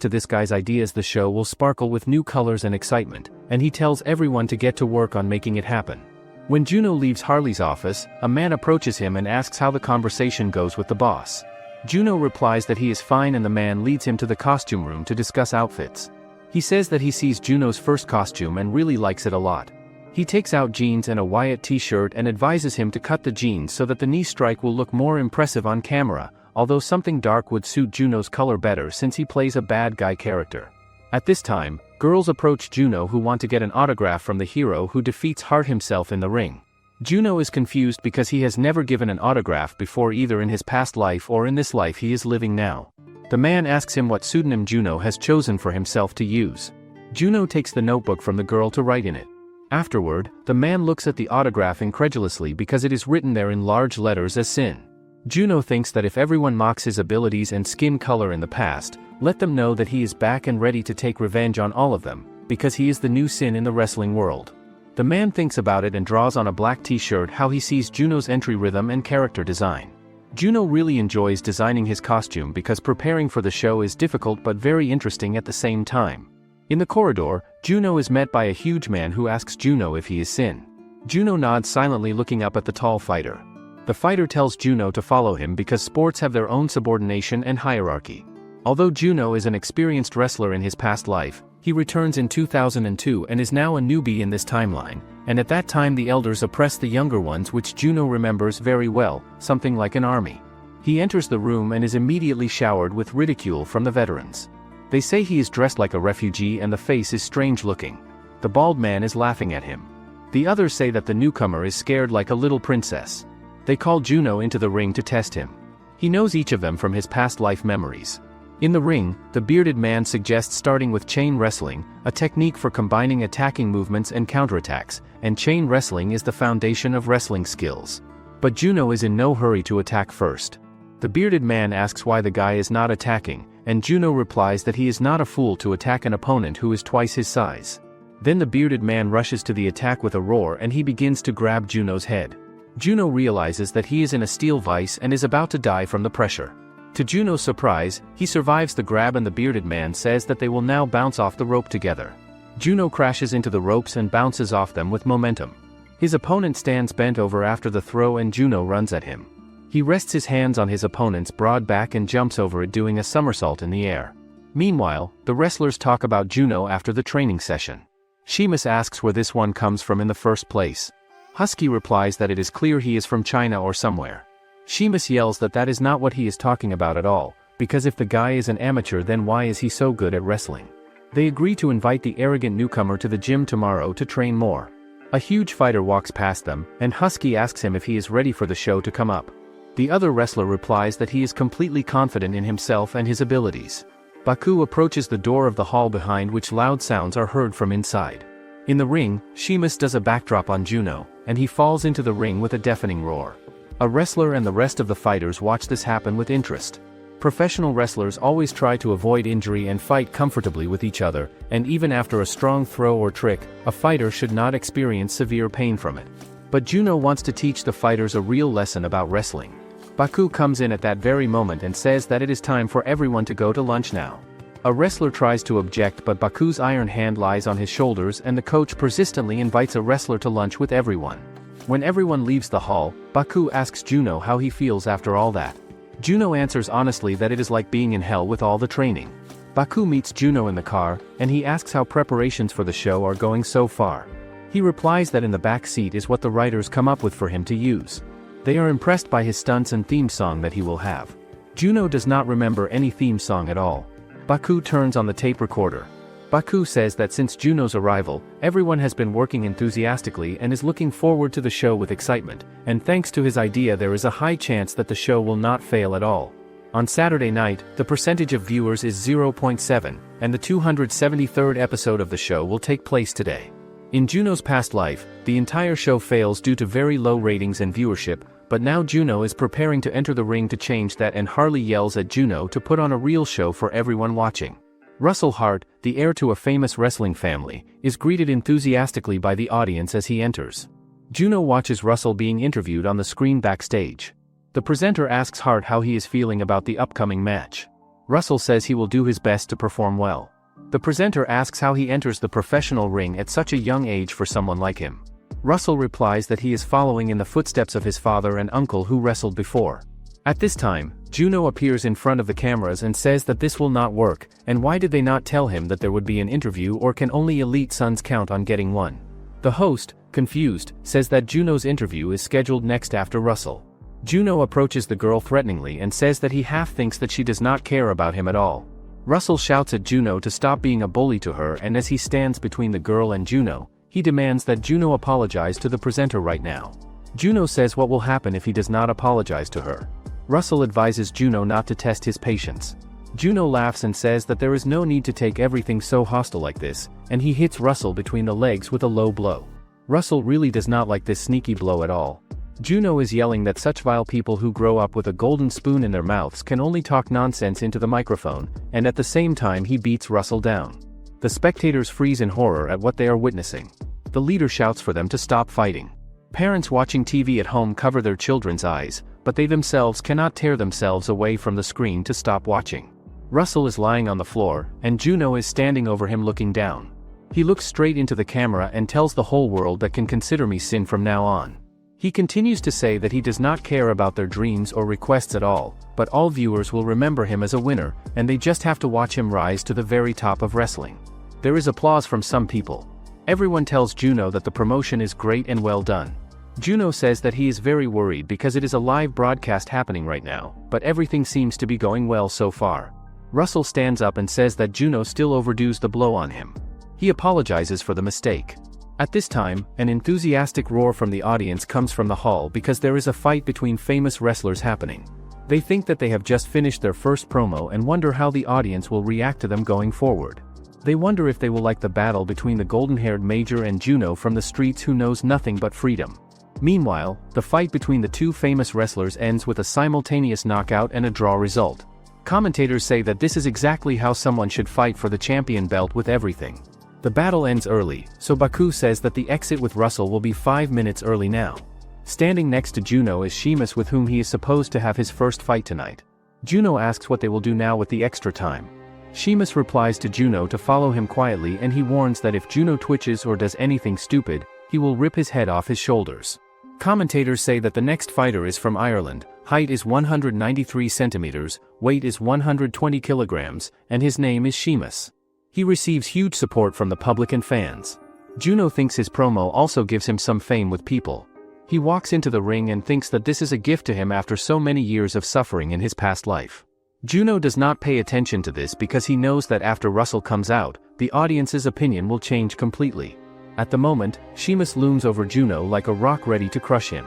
Speaker 1: to this guy's ideas the show will sparkle with new colors and excitement, and he tells everyone to get to work on making it happen. When Juno leaves Harley's office, a man approaches him and asks how the conversation goes with the boss. Juno replies that he is fine and the man leads him to the costume room to discuss outfits. He says that he sees Juno's first costume and really likes it a lot. He takes out jeans and a Wyatt t-shirt and advises him to cut the jeans so that the knee strike will look more impressive on camera, although something dark would suit Juno's color better since he plays a bad guy character. At this time, girls approach Juno who want to get an autograph from the hero who defeats Hart himself in the ring. Juno is confused because he has never given an autograph before either in his past life or in this life he is living now. The man asks him what pseudonym Juno has chosen for himself to use. Juno takes the notebook from the girl to write in it. Afterward, the man looks at the autograph incredulously because it is written there in large letters as Sin. Juno thinks that if everyone mocks his abilities and skin color in the past, let them know that he is back and ready to take revenge on all of them, because he is the new Sin in the wrestling world. The man thinks about it and draws on a black t-shirt how he sees Juno's entry rhythm and character design. Juno really enjoys designing his costume because preparing for the show is difficult but very interesting at the same time. In the corridor, Juno is met by a huge man who asks Juno if he is Sin. Juno nods silently looking up at the tall fighter. The fighter tells Juno to follow him because sports have their own subordination and hierarchy. Although Juno is an experienced wrestler in his past life, he returns in 2002 and is now a newbie in this timeline, And at that time the elders oppress the younger ones, which Juno remembers very well, something like an army. He enters the room and is immediately showered with ridicule from the veterans. They say he is dressed like a refugee and the face is strange looking. The bald man is laughing at him. The others say that the newcomer is scared like a little princess. They call Juno into the ring to test him. He knows each of them from his past life memories. In the ring, the bearded man suggests starting with chain wrestling, a technique for combining attacking movements and counterattacks, and chain wrestling is the foundation of wrestling skills. But Juno is in no hurry to attack first. The bearded man asks why the guy is not attacking, and Juno replies that he is not a fool to attack an opponent who is twice his size. Then the bearded man rushes to the attack with a roar and he begins to grab Juno's head. Juno realizes that he is in a steel vise and is about to die from the pressure. To Juno's surprise, he survives the grab and the bearded man says that they will now bounce off the rope together. Juno crashes into the ropes and bounces off them with momentum. His opponent stands bent over after the throw and Juno runs at him. He rests his hands on his opponent's broad back and jumps over it, doing a somersault in the air. Meanwhile, the wrestlers talk about Juno after the training session. Sheamus asks where this one comes from in the first place. Husky replies that it is clear he is from China or somewhere. Sheamus yells that that is not what he is talking about at all, because if the guy is an amateur then why is he so good at wrestling? They agree to invite the arrogant newcomer to the gym tomorrow to train more. A huge fighter walks past them, and Husky asks him if he is ready for the show to come up. The other wrestler replies that he is completely confident in himself and his abilities. Baku approaches the door of the hall behind which loud sounds are heard from inside. In the ring, Sheamus does a backdrop on Juno, and he falls into the ring with a deafening roar. A wrestler and the rest of the fighters watch this happen with interest. Professional wrestlers always try to avoid injury and fight comfortably with each other, and even after a strong throw or trick, a fighter should not experience severe pain from it. But Juno wants to teach the fighters a real lesson about wrestling. Baku comes in at that very moment and says that it is time for everyone to go to lunch now. A wrestler tries to object, but Baku's iron hand lies on his shoulders and the coach persistently invites a wrestler to lunch with everyone. When everyone leaves the hall, Baku asks Juno how he feels after all that. Juno answers honestly that it is like being in hell with all the training. Baku meets Juno in the car, and he asks how preparations for the show are going so far. He replies that in the back seat is what the writers come up with for him to use. They are impressed by his stunts and theme song that he will have. Juno does not remember any theme song at all. Baku turns on the tape recorder. Baku says that since Juno's arrival, everyone has been working enthusiastically and is looking forward to the show with excitement, and thanks to his idea there is a high chance that the show will not fail at all. On Saturday night, the percentage of viewers is 0.7, and the 273rd episode of the show will take place today. In Juno's past life, the entire show fails due to very low ratings and viewership, but now Juno is preparing to enter the ring to change that, and Harley yells at Juno to put on a real show for everyone watching. Russell Hart, the heir to a famous wrestling family, is greeted enthusiastically by the audience as he enters. Juno watches Russell being interviewed on the screen backstage. The presenter asks Hart how he is feeling about the upcoming match. Russell says he will do his best to perform well. The presenter asks how he enters the professional ring at such a young age for someone like him. Russell replies that he is following in the footsteps of his father and uncle who wrestled before. At this time, Juno appears in front of the cameras and says that this will not work, and why did they not tell him that there would be an interview, or can only elite sons count on getting one? The host, confused, says that Juno's interview is scheduled next after Russell. Juno approaches the girl threateningly and says that he half thinks that she does not care about him at all. Russell shouts at Juno to stop being a bully to her, and as he stands between the girl and Juno, he demands that Juno apologize to the presenter right now. Juno says what will happen if he does not apologize to her. Russell advises Juno not to test his patience. Juno laughs and says that there is no need to take everything so hostile like this, and he hits Russell between the legs with a low blow. Russell really does not like this sneaky blow at all. Juno is yelling that such vile people who grow up with a golden spoon in their mouths can only talk nonsense into the microphone, and at the same time he beats Russell down. The spectators freeze in horror at what they are witnessing. The leader shouts for them to stop fighting. Parents watching TV at home cover their children's eyes, but they themselves cannot tear themselves away from the screen to stop watching. Russell is lying on the floor, and Juno is standing over him looking down. He looks straight into the camera and tells the whole world that can consider me sin from now on. He continues to say that he does not care about their dreams or requests at all, but all viewers will remember him as a winner, and they just have to watch him rise to the very top of wrestling. There is applause from some people. Everyone tells Juno that the promotion is great and well done. Juno says that he is very worried because it is a live broadcast happening right now, but everything seems to be going well so far. Russell stands up and says that Juno still overdoes the blow on him. He apologizes for the mistake. At this time, an enthusiastic roar from the audience comes from the hall because there is a fight between famous wrestlers happening. They think that they have just finished their first promo and wonder how the audience will react to them going forward. They wonder if they will like the battle between the golden-haired Major and Juno from the streets who knows nothing but freedom. Meanwhile, the fight between the two famous wrestlers ends with a simultaneous knockout and a draw result. Commentators say that this is exactly how someone should fight for the champion belt with everything. The battle ends early, so Baku says that the exit with Russell will be 5 minutes early now. Standing next to Juno is Sheamus, with whom he is supposed to have his first fight tonight. Juno asks what they will do now with the extra time. Sheamus replies to Juno to follow him quietly, and he warns that if Juno twitches or does anything stupid, he will rip his head off his shoulders. Commentators say that the next fighter is from Ireland, height is 193 centimeters, weight is 120 kilograms, and his name is Sheamus. He receives huge support from the public and fans. Juno thinks his promo also gives him some fame with people. He walks into the ring and thinks that this is a gift to him after so many years of suffering in his past life. Juno does not pay attention to this because he knows that after Russell comes out, the audience's opinion will change completely. At the moment, Sheamus looms over Juno like a rock ready to crush him.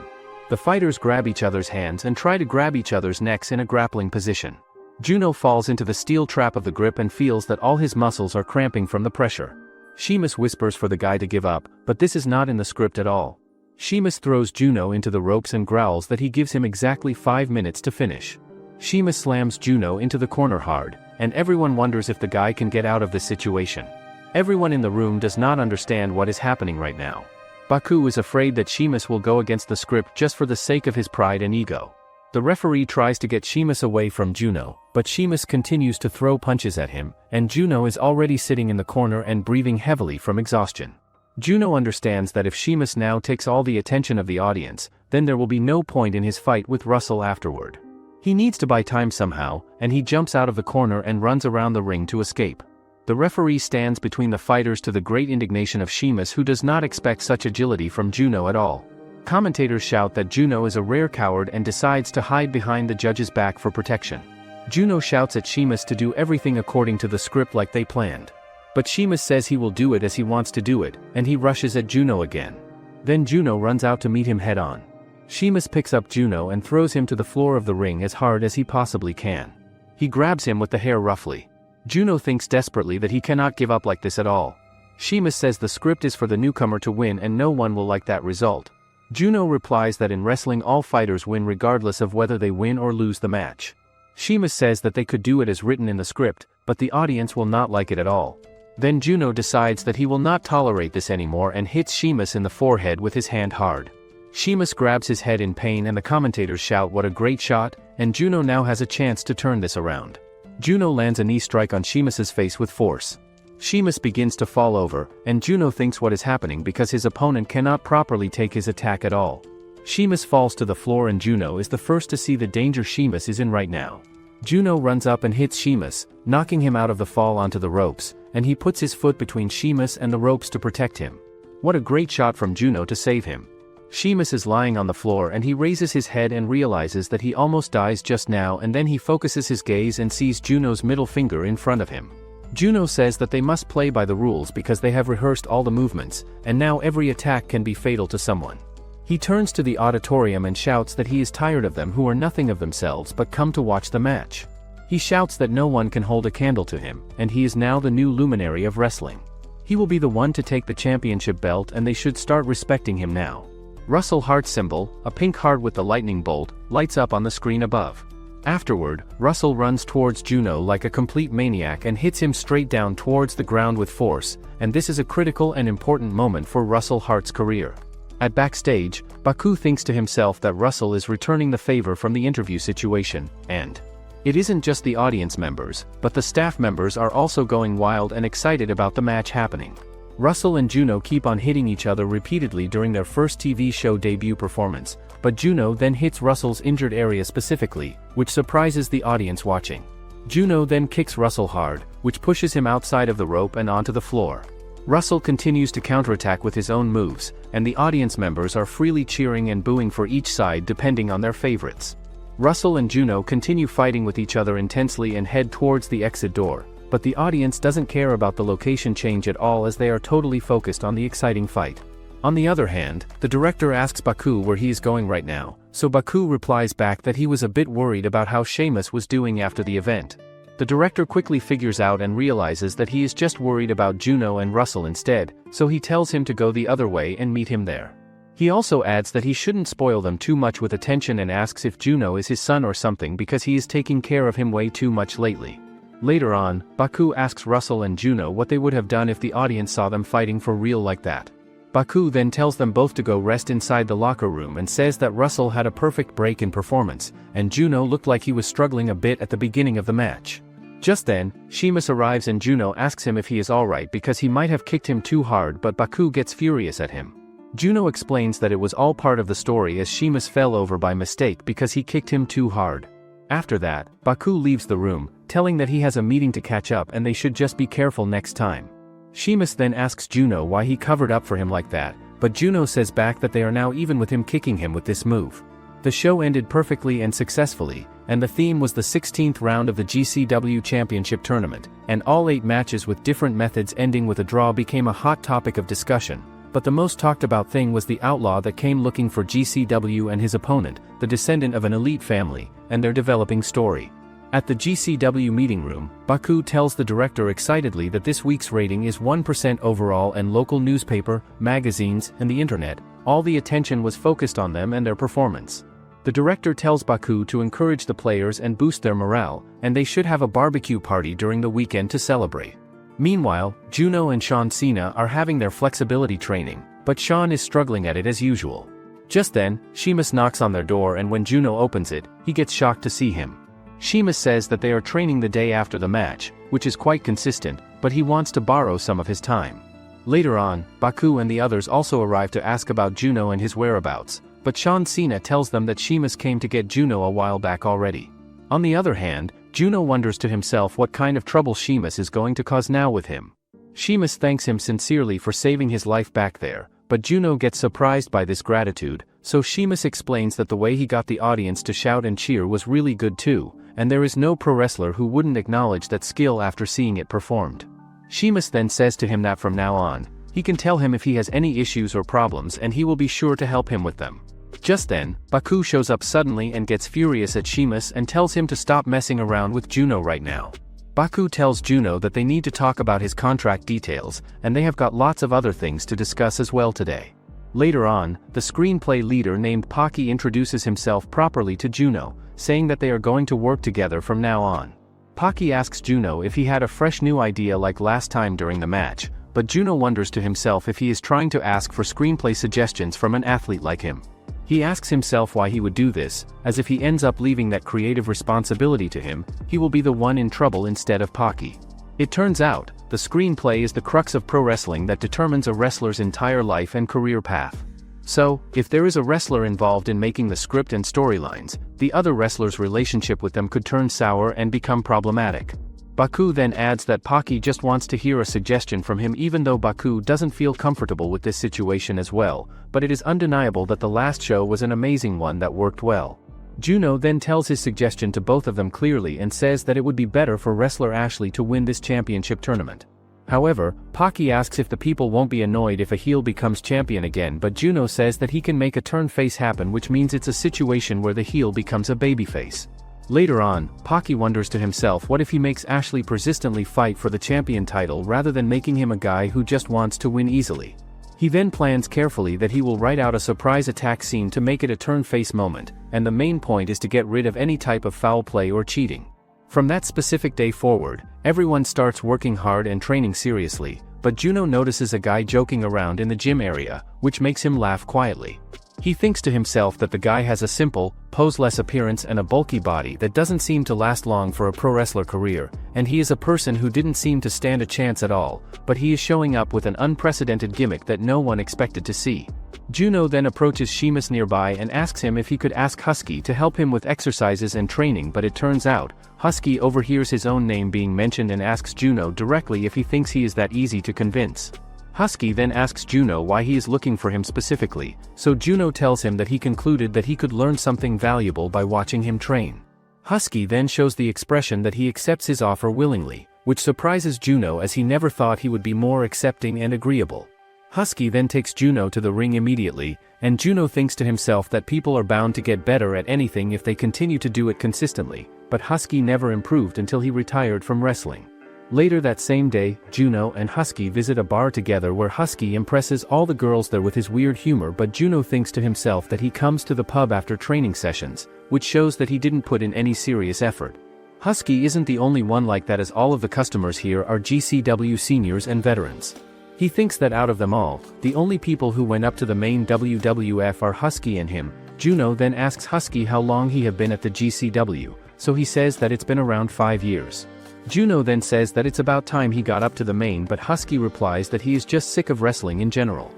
Speaker 1: The fighters grab each other's hands and try to grab each other's necks in a grappling position. Juno falls into the steel trap of the grip and feels that all his muscles are cramping from the pressure. Sheamus whispers for the guy to give up, but this is not in the script at all. Sheamus throws Juno into the ropes and growls that he gives him exactly 5 minutes to finish. Sheamus slams Juno into the corner hard, and everyone wonders if the guy can get out of this situation. Everyone in the room does not understand what is happening right now. Baku is afraid that Sheamus will go against the script just for the sake of his pride and ego. The referee tries to get Sheamus away from Juno, but Sheamus continues to throw punches at him, and Juno is already sitting in the corner and breathing heavily from exhaustion. Juno understands that if Sheamus now takes all the attention of the audience, then there will be no point in his fight with Russell afterward. He needs to buy time somehow, and he jumps out of the corner and runs around the ring to escape. The referee stands between the fighters to the great indignation of Sheamus, who does not expect such agility from Juno at all. Commentators shout that Juno is a rare coward and decides to hide behind the judge's back for protection. Juno shouts at Sheamus to do everything according to the script like they planned. But Sheamus says he will do it as he wants to do it, and he rushes at Juno again. Then Juno runs out to meet him head-on. Sheamus picks up Juno and throws him to the floor of the ring as hard as he possibly can. He grabs him with the hair roughly. Juno thinks desperately that he cannot give up like this at all. Sheamus says the script is for the newcomer to win and no one will like that result. Juno replies that in wrestling all fighters win regardless of whether they win or lose the match. Sheamus says that they could do it as written in the script, but the audience will not like it at all. Then Juno decides that he will not tolerate this anymore and hits Sheamus in the forehead with his hand hard. Sheamus grabs his head in pain and the commentators shout what a great shot, and Juno now has a chance to turn this around. Juno lands a knee strike on Sheamus's face with force. Sheamus begins to fall over, and Juno thinks what is happening because his opponent cannot properly take his attack at all. Sheamus falls to the floor and Juno is the first to see the danger Sheamus is in right now. Juno runs up and hits Sheamus, knocking him out of the fall onto the ropes, and he puts his foot between Sheamus and the ropes to protect him. What a great shot from Juno to save him. Sheamus is lying on the floor and he raises his head and realizes that he almost dies just now, and then he focuses his gaze and sees Juno's middle finger in front of him. Juno says that they must play by the rules because they have rehearsed all the movements, and now every attack can be fatal to someone. He turns to the auditorium and shouts that he is tired of them who are nothing of themselves but come to watch the match. He shouts that no one can hold a candle to him, and he is now the new luminary of wrestling. He will be the one to take the championship belt and they should start respecting him now. Russell Hart's symbol, a pink heart with the lightning bolt, lights up on the screen above. Afterward, Russell runs towards Juno like a complete maniac and hits him straight down towards the ground with force, and this is a critical and important moment for Russell Hart's career. At backstage, Baku thinks to himself that Russell is returning the favor from the interview situation, and it isn't just the audience members, but the staff members are also going wild and excited about the match happening. Russell and Juno keep on hitting each other repeatedly during their first TV show debut performance, but Juno then hits Russell's injured area specifically, which surprises the audience watching. Juno then kicks Russell hard, which pushes him outside of the rope and onto the floor. Russell continues to counterattack with his own moves, and the audience members are freely cheering and booing for each side depending on their favorites. Russell and Juno continue fighting with each other intensely and head towards the exit door, but the audience doesn't care about the location change at all as they are totally focused on the exciting fight. On the other hand, the director asks Baku where he is going right now, so Baku replies back that he was a bit worried about how Sheamus was doing after the event. The director quickly figures out and realizes that he is just worried about Juno and Russell instead, so he tells him to go the other way and meet him there. He also adds that he shouldn't spoil them too much with attention and asks if Juno is his son or something because he is taking care of him way too much lately. Later on, Baku asks Russell and Juno what they would have done if the audience saw them fighting for real like that. Baku then tells them both to go rest inside the locker room and says that Russell had a perfect break in performance, and Juno looked like he was struggling a bit at the beginning of the match. Just then, Sheamus arrives and Juno asks him if he is alright because he might have kicked him too hard, but Baku gets furious at him. Juno explains that it was all part of the story as Sheamus fell over by mistake because he kicked him too hard. After that, Baku leaves the room, telling that he has a meeting to catch up and they should just be careful next time. Sheamus then asks Juno why he covered up for him like that, but Juno says back that they are now even with him kicking him with this move. The show ended perfectly and successfully, and the theme was the 16th round of the GCW Championship Tournament, and all 8 matches with different methods ending with a draw became a hot topic of discussion. But the most talked about thing was the outlaw that came looking for GCW and his opponent, the descendant of an elite family, and their developing story. At the GCW meeting room, Baku tells the director excitedly that this week's rating is 1% overall and local newspaper, magazines, and the internet, all the attention was focused on them and their performance. The director tells Baku to encourage the players and boost their morale, and they should have a barbecue party during the weekend to celebrate. Meanwhile, Juno and Sha Cena are having their flexibility training, but Sean is struggling at it as usual. Just then, Sheamus knocks on their door and when Juno opens it, he gets shocked to see him. Sheamus says that they are training the day after the match, which is quite consistent, but he wants to borrow some of his time. Later on, Baku and the others also arrive to ask about Juno and his whereabouts, but Sha Cena tells them that Sheamus came to get Juno a while back already. On the other hand, Juno wonders to himself what kind of trouble Sheamus is going to cause now with him. Sheamus thanks him sincerely for saving his life back there, but Juno gets surprised by this gratitude, so Sheamus explains that the way he got the audience to shout and cheer was really good too, and there is no pro wrestler who wouldn't acknowledge that skill after seeing it performed. Sheamus then says to him that from now on, he can tell him if he has any issues or problems and he will be sure to help him with them. Just then, Baku shows up suddenly and gets furious at Sheamus and tells him to stop messing around with Juno right now. Baku tells Juno that they need to talk about his contract details, and they have got lots of other things to discuss as well today. Later on, the screenplay leader named Pocky introduces himself properly to Juno, saying that they are going to work together from now on. Pocky asks Juno if he had a fresh new idea like last time during the match, but Juno wonders to himself if he is trying to ask for screenplay suggestions from an athlete like him. He asks himself why he would do this, as if he ends up leaving that creative responsibility to him, he will be the one in trouble instead of Pocky. It turns out, the screenplay is the crux of pro wrestling that determines a wrestler's entire life and career path. So, if there is a wrestler involved in making the script and storylines, the other wrestler's relationship with them could turn sour and become problematic. Baku then adds that Pocky just wants to hear a suggestion from him even though Baku doesn't feel comfortable with this situation as well, but it is undeniable that the last show was an amazing one that worked well. Juno then tells his suggestion to both of them clearly and says that it would be better for wrestler Ashley to win this championship tournament. However, Pocky asks if the people won't be annoyed if a heel becomes champion again, but Juno says that he can make a turn face happen, which means it's a situation where the heel becomes a babyface. Later on, Pocky wonders to himself what if he makes Ashley persistently fight for the champion title rather than making him a guy who just wants to win easily. He then plans carefully that he will write out a surprise attack scene to make it a turn face moment, and the main point is to get rid of any type of foul play or cheating. From that specific day forward, everyone starts working hard and training seriously, but Juno notices a guy joking around in the gym area, which makes him laugh quietly. He thinks to himself that the guy has a simple, poseless appearance and a bulky body that doesn't seem to last long for a pro wrestler career, and he is a person who didn't seem to stand a chance at all, but he is showing up with an unprecedented gimmick that no one expected to see. Juno then approaches Sheamus nearby and asks him if he could ask Husky to help him with exercises and training, but it turns out, Husky overhears his own name being mentioned and asks Juno directly if he thinks he is that easy to convince. Husky then asks Juno why he is looking for him specifically, so Juno tells him that he concluded that he could learn something valuable by watching him train. Husky then shows the expression that he accepts his offer willingly, which surprises Juno as he never thought he would be more accepting and agreeable. Husky then takes Juno to the ring immediately, and Juno thinks to himself that people are bound to get better at anything if they continue to do it consistently, but Husky never improved until he retired from wrestling. Later that same day, Juno and Husky visit a bar together where Husky impresses all the girls there with his weird humor, but Juno thinks to himself that he comes to the pub after training sessions, which shows that he didn't put in any serious effort. Husky isn't the only one like that, as all of the customers here are GCW seniors and veterans. He thinks that out of them all, the only people who went up to the main WWF are Husky and him. Juno then asks Husky how long he have been at the GCW, so he says that it's been around 5 years. Juno then says that it's about time he got up to the main, but Husky replies that he is just sick of wrestling in general.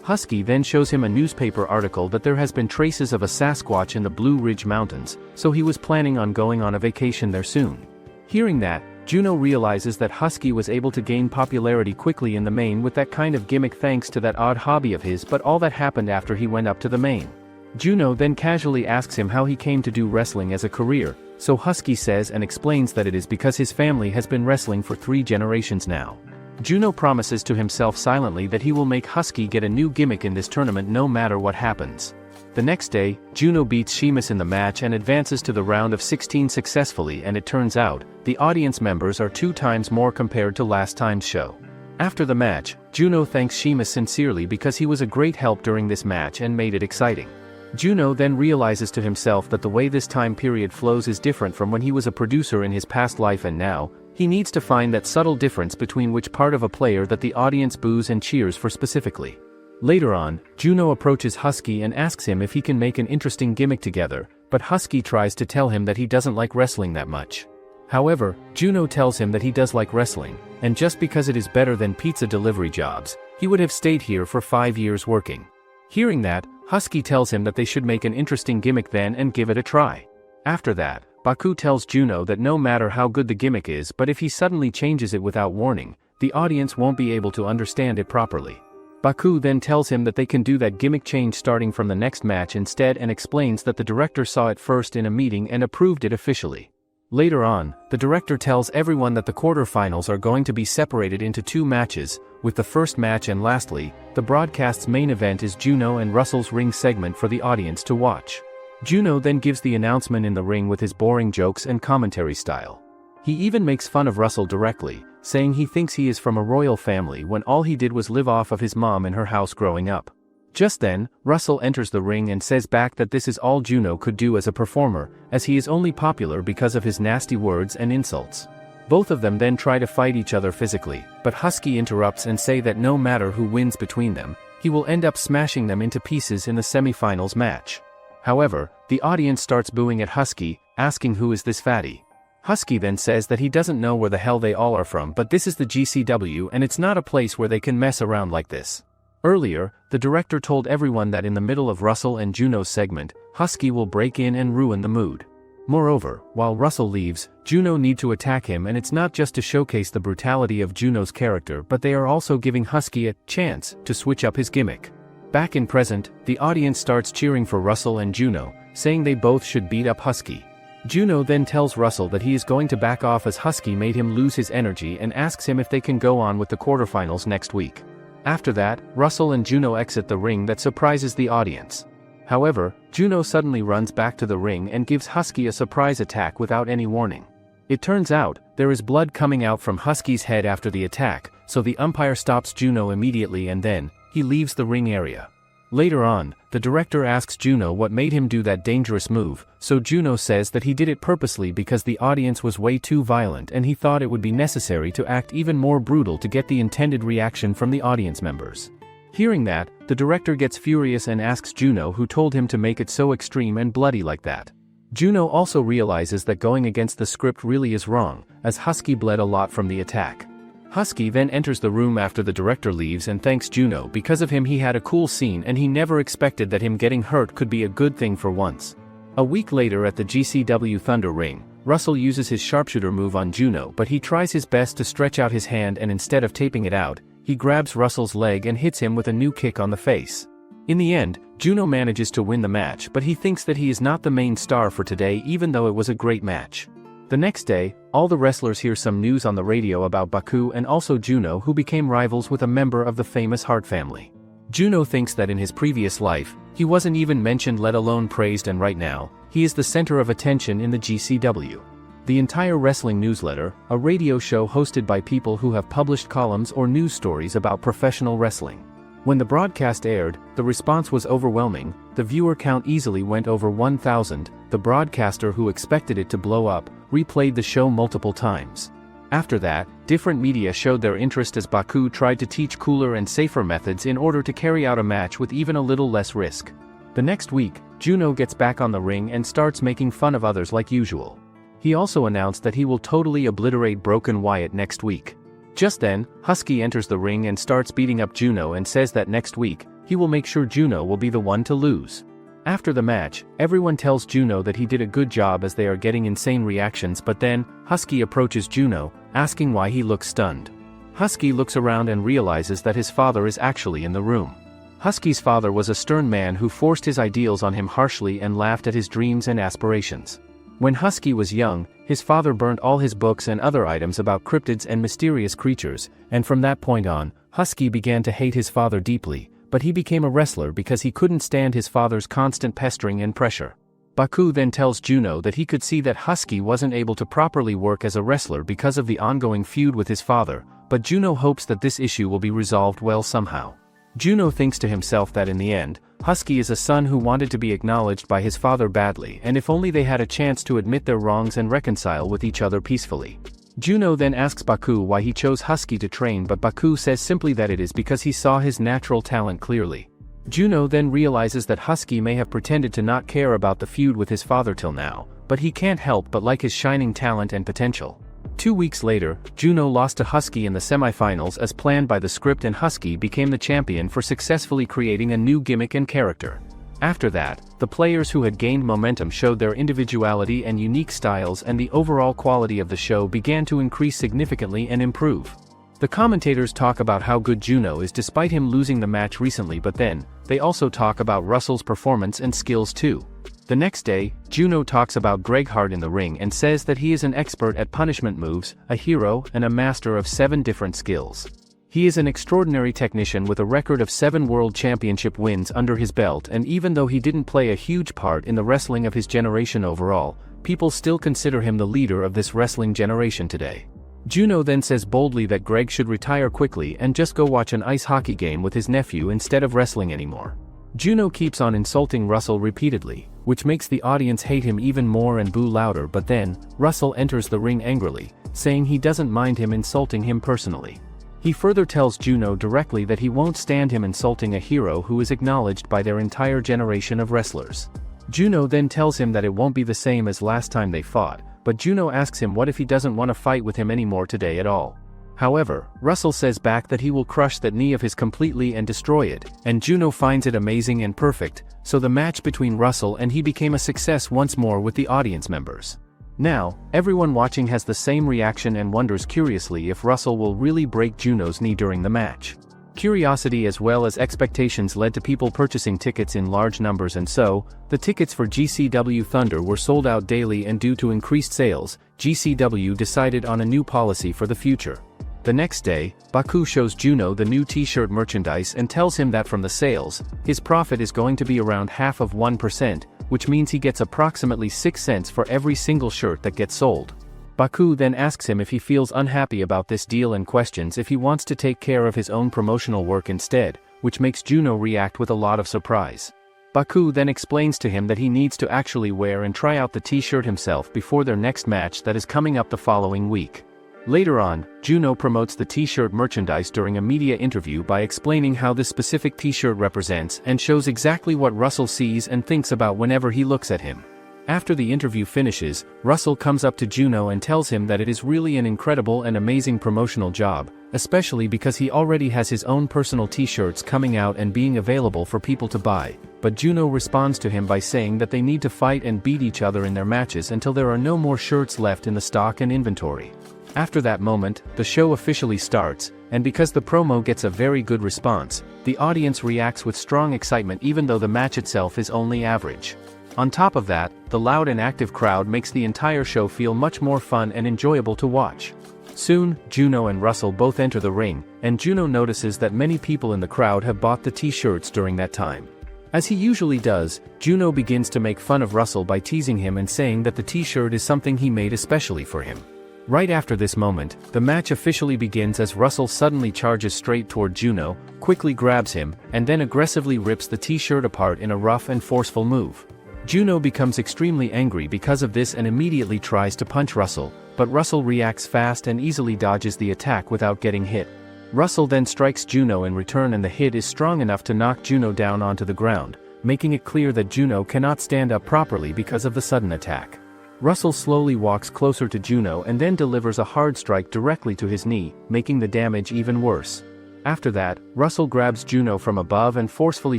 Speaker 1: Husky then shows him a newspaper article that there has been traces of a Sasquatch in the Blue Ridge Mountains, so he was planning on going on a vacation there soon. Hearing that, Juno realizes that Husky was able to gain popularity quickly in the main with that kind of gimmick thanks to that odd hobby of his, but all that happened after he went up to the main. Juno then casually asks him how he came to do wrestling as a career, so Husky says and explains that it is because his family has been wrestling for 3 generations now. Juno promises to himself silently that he will make Husky get a new gimmick in this tournament no matter what happens. The next day, Juno beats Sheamus in the match and advances to the round of 16 successfully, and it turns out, the audience members are 2 times more compared to last time's show. After the match, Juno thanks Sheamus sincerely because he was a great help during this match and made it exciting. Juno then realizes to himself that the way this time period flows is different from when he was a producer in his past life, and now, he needs to find that subtle difference between which part of a player that the audience boos and cheers for specifically. Later on, Juno approaches Husky and asks him if he can make an interesting gimmick together, but Husky tries to tell him that he doesn't like wrestling that much. However, Juno tells him that he does like wrestling, and just because it is better than pizza delivery jobs, he would have stayed here for 5 years working. Hearing that, Husky tells him that they should make an interesting gimmick then and give it a try. After that, Baku tells Juno that no matter how good the gimmick is, but if he suddenly changes it without warning, the audience won't be able to understand it properly. Baku then tells him that they can do that gimmick change starting from the next match instead, and explains that the director saw it first in a meeting and approved it officially. Later on, the director tells everyone that the quarterfinals are going to be separated into 2 matches, with the first match and lastly, the broadcast's main event is Juno and Russell's ring segment for the audience to watch. Juno then gives the announcement in the ring with his boring jokes and commentary style. He even makes fun of Russell directly, saying he thinks he is from a royal family when all he did was live off of his mom in her house growing up. Just then, Russell enters the ring and says back that this is all Juno could do as a performer, as he is only popular because of his nasty words and insults. Both of them then try to fight each other physically, but Husky interrupts and say that no matter who wins between them, he will end up smashing them into pieces in the semifinals match. However, the audience starts booing at Husky, asking who is this fatty. Husky then says that he doesn't know where the hell they all are from, but this is the GCW and it's not a place where they can mess around like this. Earlier, the director told everyone that in the middle of Russell and Juno's segment, Husky will break in and ruin the mood. Moreover, while Russell leaves, Juno need to attack him, and it's not just to showcase the brutality of Juno's character, but they are also giving Husky a chance to switch up his gimmick. Back in present, the audience starts cheering for Russell and Juno, saying they both should beat up Husky. Juno then tells Russell that he is going to back off as Husky made him lose his energy, and asks him if they can go on with the quarterfinals next week. After that, Russell and Juno exit the ring. That surprises the audience. However, Juno suddenly runs back to the ring and gives Husky a surprise attack without any warning. It turns out, there is blood coming out from Husky's head after the attack, so the umpire stops Juno immediately and then, he leaves the ring area. Later on, the director asks Juno what made him do that dangerous move, so Juno says that he did it purposely because the audience was way too violent and he thought it would be necessary to act even more brutal to get the intended reaction from the audience members. Hearing that, the director gets furious and asks Juno who told him to make it so extreme and bloody like that. Juno also realizes that going against the script really is wrong, as Husky bled a lot from the attack. Husky then enters the room after the director leaves and thanks Juno because of him he had a cool scene and he never expected that him getting hurt could be a good thing for once. A week later at the GCW Thunder Ring, Russell uses his sharpshooter move on Juno, but he tries his best to stretch out his hand and instead of taping it out, he grabs Russell's leg and hits him with a new kick on the face. In the end, Juno manages to win the match, but he thinks that he is not the main star for today even though it was a great match. The next day, all the wrestlers hear some news on the radio about Baku and also Juno, who became rivals with a member of the famous Hart family. Juno thinks that in his previous life, he wasn't even mentioned let alone praised, and right now, he is the center of attention in the GCW. The entire wrestling newsletter, a radio show hosted by people who have published columns or news stories about professional wrestling. When the broadcast aired, the response was overwhelming. The viewer count easily went over 1,000. The broadcaster, who expected it to blow up, replayed the show multiple times. After that, different media showed their interest as Baku tried to teach cooler and safer methods in order to carry out a match with even a little less risk. The next week, Juno gets back on the ring and starts making fun of others like usual. He also announced that he will totally obliterate Broken Wyatt next week. Just then, Husky enters the ring and starts beating up Juno and says that next week, he will make sure Juno will be the one to lose. After the match, everyone tells Juno that he did a good job as they are getting insane reactions, but then, Husky approaches Juno, asking why he looks stunned. Husky looks around and realizes that his father is actually in the room. Husky's father was a stern man who forced his ideals on him harshly and laughed at his dreams and aspirations. When Husky was young, his father burned all his books and other items about cryptids and mysterious creatures, and from that point on, Husky began to hate his father deeply, but he became a wrestler because he couldn't stand his father's constant pestering and pressure. Baku then tells Juno that he could see that Husky wasn't able to properly work as a wrestler because of the ongoing feud with his father, but Juno hopes that this issue will be resolved well somehow. Juno thinks to himself that in the end, Husky is a son who wanted to be acknowledged by his father badly, and if only they had a chance to admit their wrongs and reconcile with each other peacefully. Juno then asks Baku why he chose Husky to train, but Baku says simply that it is because he saw his natural talent clearly. Juno then realizes that Husky may have pretended to not care about the feud with his father till now, but he can't help but like his shining talent and potential. 2 weeks later, Juno lost to Husky in the semifinals as planned by the script, and Husky became the champion for successfully creating a new gimmick and character. After that, the players who had gained momentum showed their individuality and unique styles, and the overall quality of the show began to increase significantly and improve. The commentators talk about how good Juno is despite him losing the match recently, but then, they also talk about Russell's performance and skills too. The next day, Juno talks about Greg Hart in the ring and says that he is an expert at punishment moves, a hero, and a master of 7 different skills. He is an extraordinary technician with a record of 7 world championship wins under his belt, and even though he didn't play a huge part in the wrestling of his generation overall, people still consider him the leader of this wrestling generation today. Juno then says boldly that Greg should retire quickly and just go watch an ice hockey game with his nephew instead of wrestling anymore. Juno keeps on insulting Russell repeatedly, which makes the audience hate him even more and boo louder, but then, Russell enters the ring angrily, saying he doesn't mind him insulting him personally. He further tells Juno directly that he won't stand him insulting a hero who is acknowledged by their entire generation of wrestlers. Juno then tells him that it won't be the same as last time they fought, but Juno asks him what if he doesn't want to fight with him anymore today at all. However, Russell says back that he will crush that knee of his completely and destroy it, and Juno finds it amazing and perfect, so the match between Russell and he became a success once more with the audience members. Now, everyone watching has the same reaction and wonders curiously if Russell will really break Juno's knee during the match. Curiosity as well as expectations led to people purchasing tickets in large numbers, and so, the tickets for GCW Thunder were sold out daily, and due to increased sales, GCW decided on a new policy for the future. The next day, Baku shows Juno the new t-shirt merchandise and tells him that from the sales, his profit is going to be around half of 1%, which means he gets approximately 6 cents for every single shirt that gets sold. Baku then asks him if he feels unhappy about this deal and questions if he wants to take care of his own promotional work instead, which makes Juno react with a lot of surprise. Baku then explains to him that he needs to actually wear and try out the t-shirt himself before their next match that is coming up the following week. Later on, Juno promotes the t-shirt merchandise during a media interview by explaining how this specific t-shirt represents and shows exactly what Russell sees and thinks about whenever he looks at him. After the interview finishes, Russell comes up to Juno and tells him that it is really an incredible and amazing promotional job, especially because he already has his own personal t-shirts coming out and being available for people to buy, but Juno responds to him by saying that they need to fight and beat each other in their matches until there are no more shirts left in the stock and inventory. After that moment, the show officially starts, and because the promo gets a very good response, the audience reacts with strong excitement even though the match itself is only average. On top of that, the loud and active crowd makes the entire show feel much more fun and enjoyable to watch. Soon, Juno and Russell both enter the ring, and Juno notices that many people in the crowd have bought the t-shirts during that time. As he usually does, Juno begins to make fun of Russell by teasing him and saying that the t-shirt is something he made especially for him. Right after this moment, the match officially begins as Russell suddenly charges straight toward Juno, quickly grabs him, and then aggressively rips the t-shirt apart in a rough and forceful move. Juno becomes extremely angry because of this and immediately tries to punch Russell, but Russell reacts fast and easily dodges the attack without getting hit. Russell then strikes Juno in return and the hit is strong enough to knock Juno down onto the ground, making it clear that Juno cannot stand up properly because of the sudden attack. Russell slowly walks closer to Juno and then delivers a hard strike directly to his knee, making the damage even worse. After that, Russell grabs Juno from above and forcefully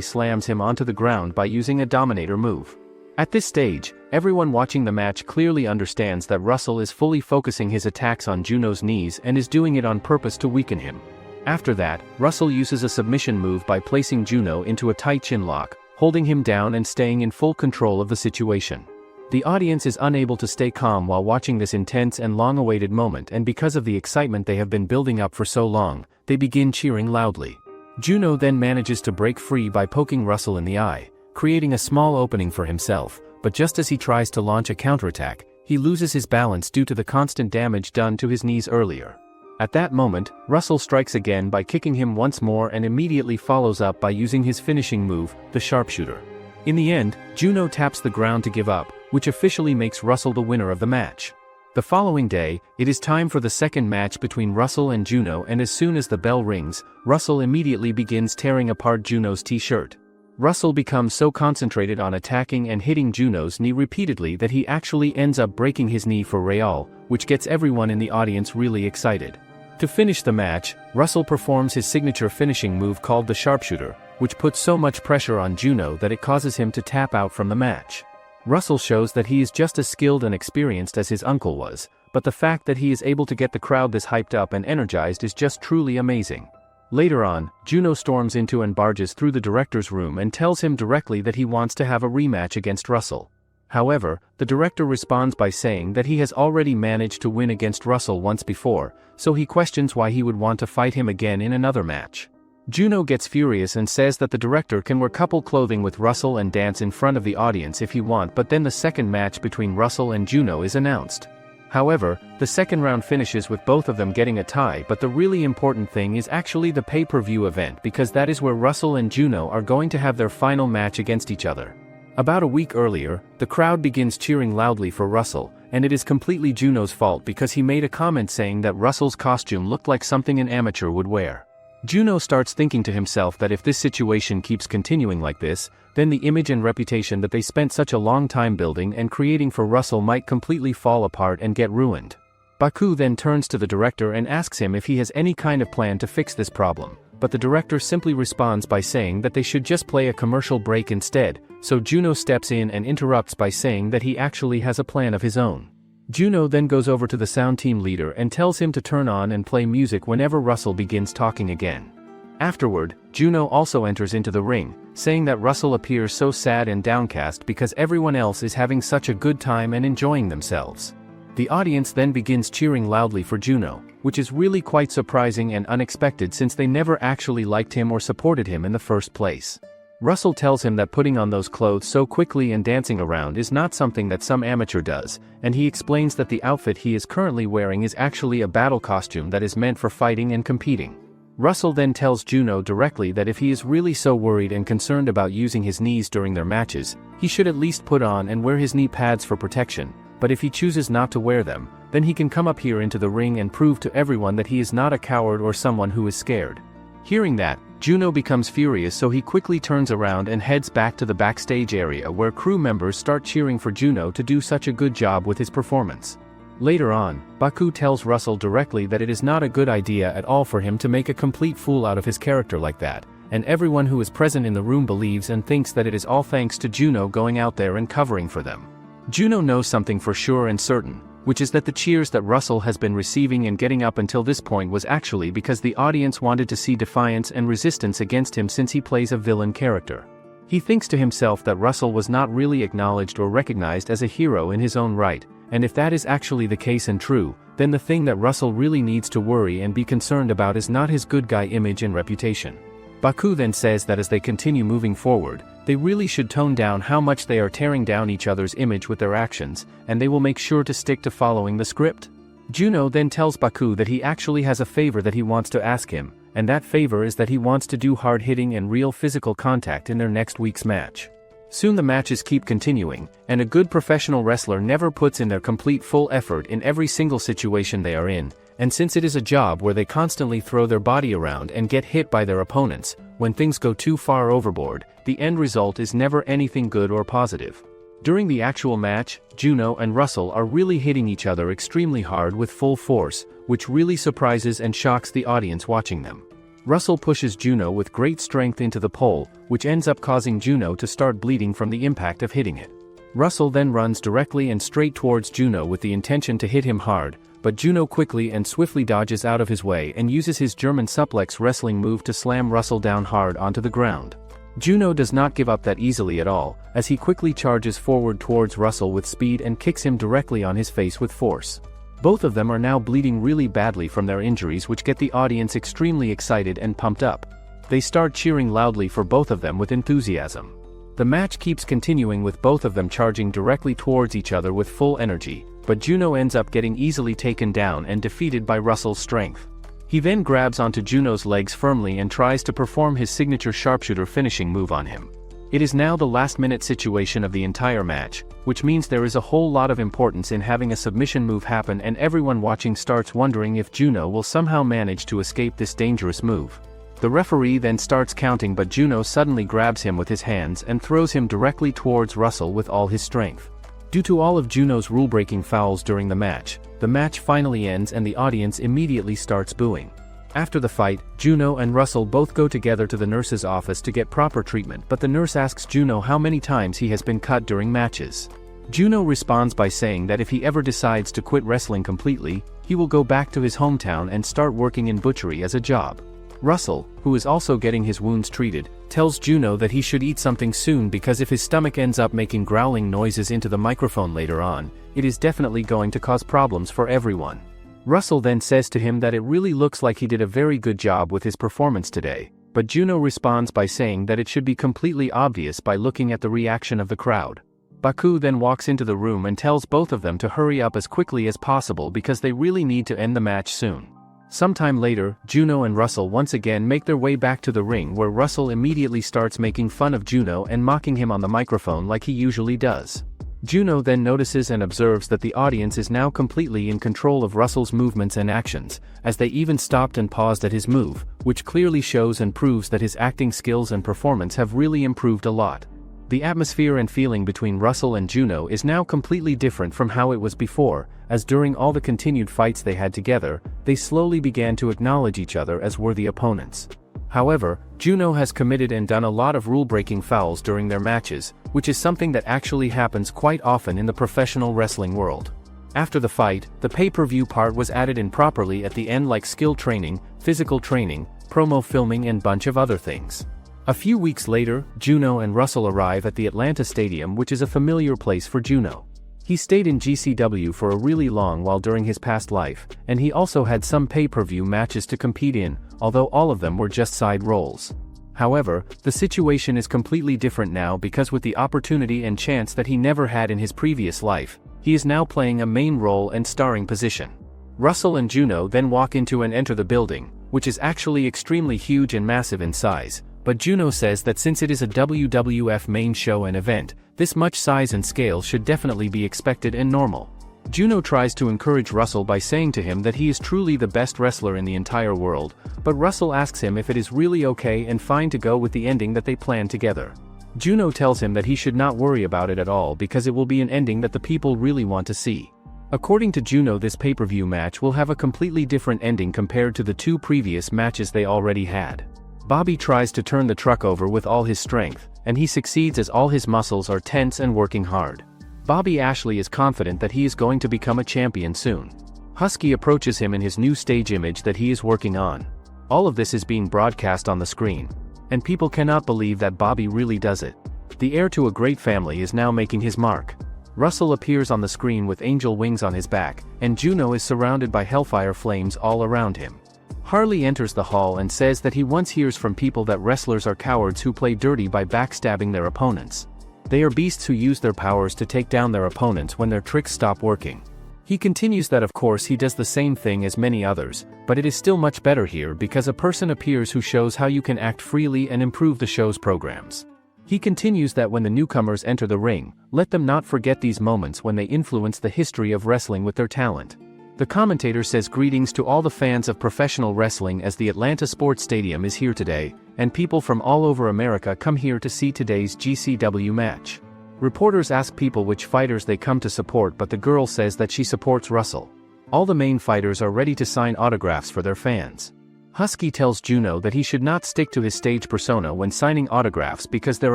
Speaker 1: slams him onto the ground by using a Dominator move. At this stage, everyone watching the match clearly understands that Russell is fully focusing his attacks on Juno's knees and is doing it on purpose to weaken him. After that, Russell uses a submission move by placing Juno into a tight chin lock, holding him down and staying in full control of the situation. The audience is unable to stay calm while watching this intense and long-awaited moment, and because of the excitement they have been building up for so long, they begin cheering loudly. Juno then manages to break free by poking Russell in the eye, creating a small opening for himself, but just as he tries to launch a counterattack, he loses his balance due to the constant damage done to his knees earlier. At that moment, Russell strikes again by kicking him once more and immediately follows up by using his finishing move, the sharpshooter. In the end, Juno taps the ground to give up, which officially makes Russell the winner of the match. The following day, it is time for the second match between Russell and Juno, and as soon as the bell rings, Russell immediately begins tearing apart Juno's t-shirt. Russell becomes so concentrated on attacking and hitting Juno's knee repeatedly that he actually ends up breaking his knee for real, which gets everyone in the audience really excited. To finish the match, Russell performs his signature finishing move called the sharpshooter, which puts so much pressure on Juno that it causes him to tap out from the match. Russell shows that he is just as skilled and experienced as his uncle was, but the fact that he is able to get the crowd this hyped up and energized is just truly amazing. Later on, Juno storms into and barges through the director's room and tells him directly that he wants to have a rematch against Russell. However, the director responds by saying that he has already managed to win against Russell once before, so he questions why he would want to fight him again in another match. Juno gets furious and says that the director can wear couple clothing with Russell and dance in front of the audience if he wants, but then the second match between Russell and Juno is announced. However, the second round finishes with both of them getting a tie, but the really important thing is actually the pay-per-view event, because that is where Russell and Juno are going to have their final match against each other. About a week earlier, the crowd begins cheering loudly for Russell, and it is completely Juno's fault because he made a comment saying that Russell's costume looked like something an amateur would wear. Juno starts thinking to himself that if this situation keeps continuing like this, then the image and reputation that they spent such a long time building and creating for Russell might completely fall apart and get ruined. Baku then turns to the director and asks him if he has any kind of plan to fix this problem, but the director simply responds by saying that they should just play a commercial break instead, so Juno steps in and interrupts by saying that he actually has a plan of his own. Juno then goes over to the sound team leader and tells him to turn on and play music whenever Russell begins talking again. Afterward, Juno also enters into the ring, saying that Russell appears so sad and downcast because everyone else is having such a good time and enjoying themselves. The audience then begins cheering loudly for Juno, which is really quite surprising and unexpected since they never actually liked him or supported him in the first place. Russell tells him that putting on those clothes so quickly and dancing around is not something that some amateur does, and he explains that the outfit he is currently wearing is actually a battle costume that is meant for fighting and competing. Russell then tells Juno directly that if he is really so worried and concerned about using his knees during their matches, he should at least put on and wear his knee pads for protection, but if he chooses not to wear them, then he can come up here into the ring and prove to everyone that he is not a coward or someone who is scared. Hearing that, Juno becomes furious, so he quickly turns around and heads back to the backstage area where crew members start cheering for Juno to do such a good job with his performance. Later on, Baku tells Russell directly that it is not a good idea at all for him to make a complete fool out of his character like that, and everyone who is present in the room believes and thinks that it is all thanks to Juno going out there and covering for them. Juno knows something for sure and certain, which is that the cheers that Russell has been receiving and getting up until this point was actually because the audience wanted to see defiance and resistance against him since he plays a villain character. He thinks to himself that Russell was not really acknowledged or recognized as a hero in his own right, and if that is actually the case and true, then the thing that Russell really needs to worry and be concerned about is not his good guy image and reputation. Baku then says that as they continue moving forward, they really should tone down how much they are tearing down each other's image with their actions, and they will make sure to stick to following the script. Juno then tells Baku that he actually has a favor that he wants to ask him, and that favor is that he wants to do hard-hitting and real physical contact in their next week's match. Soon the matches keep continuing, and a good professional wrestler never puts in their complete full effort in every single situation they are in, and since it is a job where they constantly throw their body around and get hit by their opponents, when things go too far overboard, the end result is never anything good or positive. During the actual match, Juno and Russell are really hitting each other extremely hard with full force, which really surprises and shocks the audience watching them. Russell pushes Juno with great strength into the pole, which ends up causing Juno to start bleeding from the impact of hitting it. Russell then runs directly and straight towards Juno with the intention to hit him hard, but Juno quickly and swiftly dodges out of his way and uses his German suplex wrestling move to slam Russell down hard onto the ground. Juno does not give up that easily at all, as he quickly charges forward towards Russell with speed and kicks him directly on his face with force. Both of them are now bleeding really badly from their injuries, which get the audience extremely excited and pumped up. They start cheering loudly for both of them with enthusiasm. The match keeps continuing with both of them charging directly towards each other with full energy, but Juno ends up getting easily taken down and defeated by Russell's strength. He then grabs onto Juno's legs firmly and tries to perform his signature sharpshooter finishing move on him. It is now the last-minute situation of the entire match, which means there is a whole lot of importance in having a submission move happen, and everyone watching starts wondering if Juno will somehow manage to escape this dangerous move. The referee then starts counting, but Juno suddenly grabs him with his hands and throws him directly towards Russell with all his strength. Due to all of Juno's rule-breaking fouls during the match finally ends and the audience immediately starts booing. After the fight, Juno and Russell both go together to the nurse's office to get proper treatment, but the nurse asks Juno how many times he has been cut during matches. Juno responds by saying that if he ever decides to quit wrestling completely, he will go back to his hometown and start working in butchery as a job. Russell, who is also getting his wounds treated, tells Juno that he should eat something soon because if his stomach ends up making growling noises into the microphone later on, it is definitely going to cause problems for everyone. Russell then says to him that it really looks like he did a very good job with his performance today, but Juno responds by saying that it should be completely obvious by looking at the reaction of the crowd. Baku then walks into the room and tells both of them to hurry up as quickly as possible because they really need to end the match soon. Sometime later, Juno and Russell once again make their way back to the ring, where Russell immediately starts making fun of Juno and mocking him on the microphone like he usually does. Juno then notices and observes that the audience is now completely in control of Russell's movements and actions, as they even stopped and paused at his move, which clearly shows and proves that his acting skills and performance have really improved a lot. The atmosphere and feeling between Russell and Juno is now completely different from how it was before, as during all the continued fights they had together, they slowly began to acknowledge each other as worthy opponents. However, Juno has committed and done a lot of rule-breaking fouls during their matches, which is something that actually happens quite often in the professional wrestling world. After the fight, the pay-per-view part was added in properly at the end, like skill training, physical training, promo filming and bunch of other things. A few weeks later, Juno and Russell arrive at the Atlanta Stadium, which is a familiar place for Juno. He stayed in GCW for a really long while during his past life, and he also had some pay-per-view matches to compete in, although all of them were just side roles. However, the situation is completely different now because with the opportunity and chance that he never had in his previous life, he is now playing a main role and starring position. Russell and Juno then walk into and enter the building, which is actually extremely huge and massive in size, but Juno says that since it is a WWF main show and event, this much size and scale should definitely be expected and normal. Juno tries to encourage Russell by saying to him that he is truly the best wrestler in the entire world, but Russell asks him if it is really okay and fine to go with the ending that they planned together. Juno tells him that he should not worry about it at all because it will be an ending that the people really want to see. According to Juno, this pay-per-view match will have a completely different ending compared to the two previous matches they already had. Bobby tries to turn the truck over with all his strength, and he succeeds as all his muscles are tense and working hard. Bobby Lashley is confident that he is going to become a champion soon. Husky approaches him in his new stage image that he is working on. All of this is being broadcast on the screen. And people cannot believe that Bobby really does it. The heir to a great family is now making his mark. Russell appears on the screen with angel wings on his back, and Juno is surrounded by hellfire flames all around him. Harley enters the hall and says that he once hears from people that wrestlers are cowards who play dirty by backstabbing their opponents. They are beasts who use their powers to take down their opponents when their tricks stop working. He continues that of course he does the same thing as many others, but it is still much better here because a person appears who shows how you can act freely and improve the show's programs. He continues that when the newcomers enter the ring, let them not forget these moments when they influence the history of wrestling with their talent. The commentator says greetings to all the fans of professional wrestling as the Atlanta Sports Stadium is here today, and people from all over America come here to see today's GCW match. Reporters ask people which fighters they come to support, but the girl says that she supports Russell. All the main fighters are ready to sign autographs for their fans. Husky tells Juno that he should not stick to his stage persona when signing autographs because there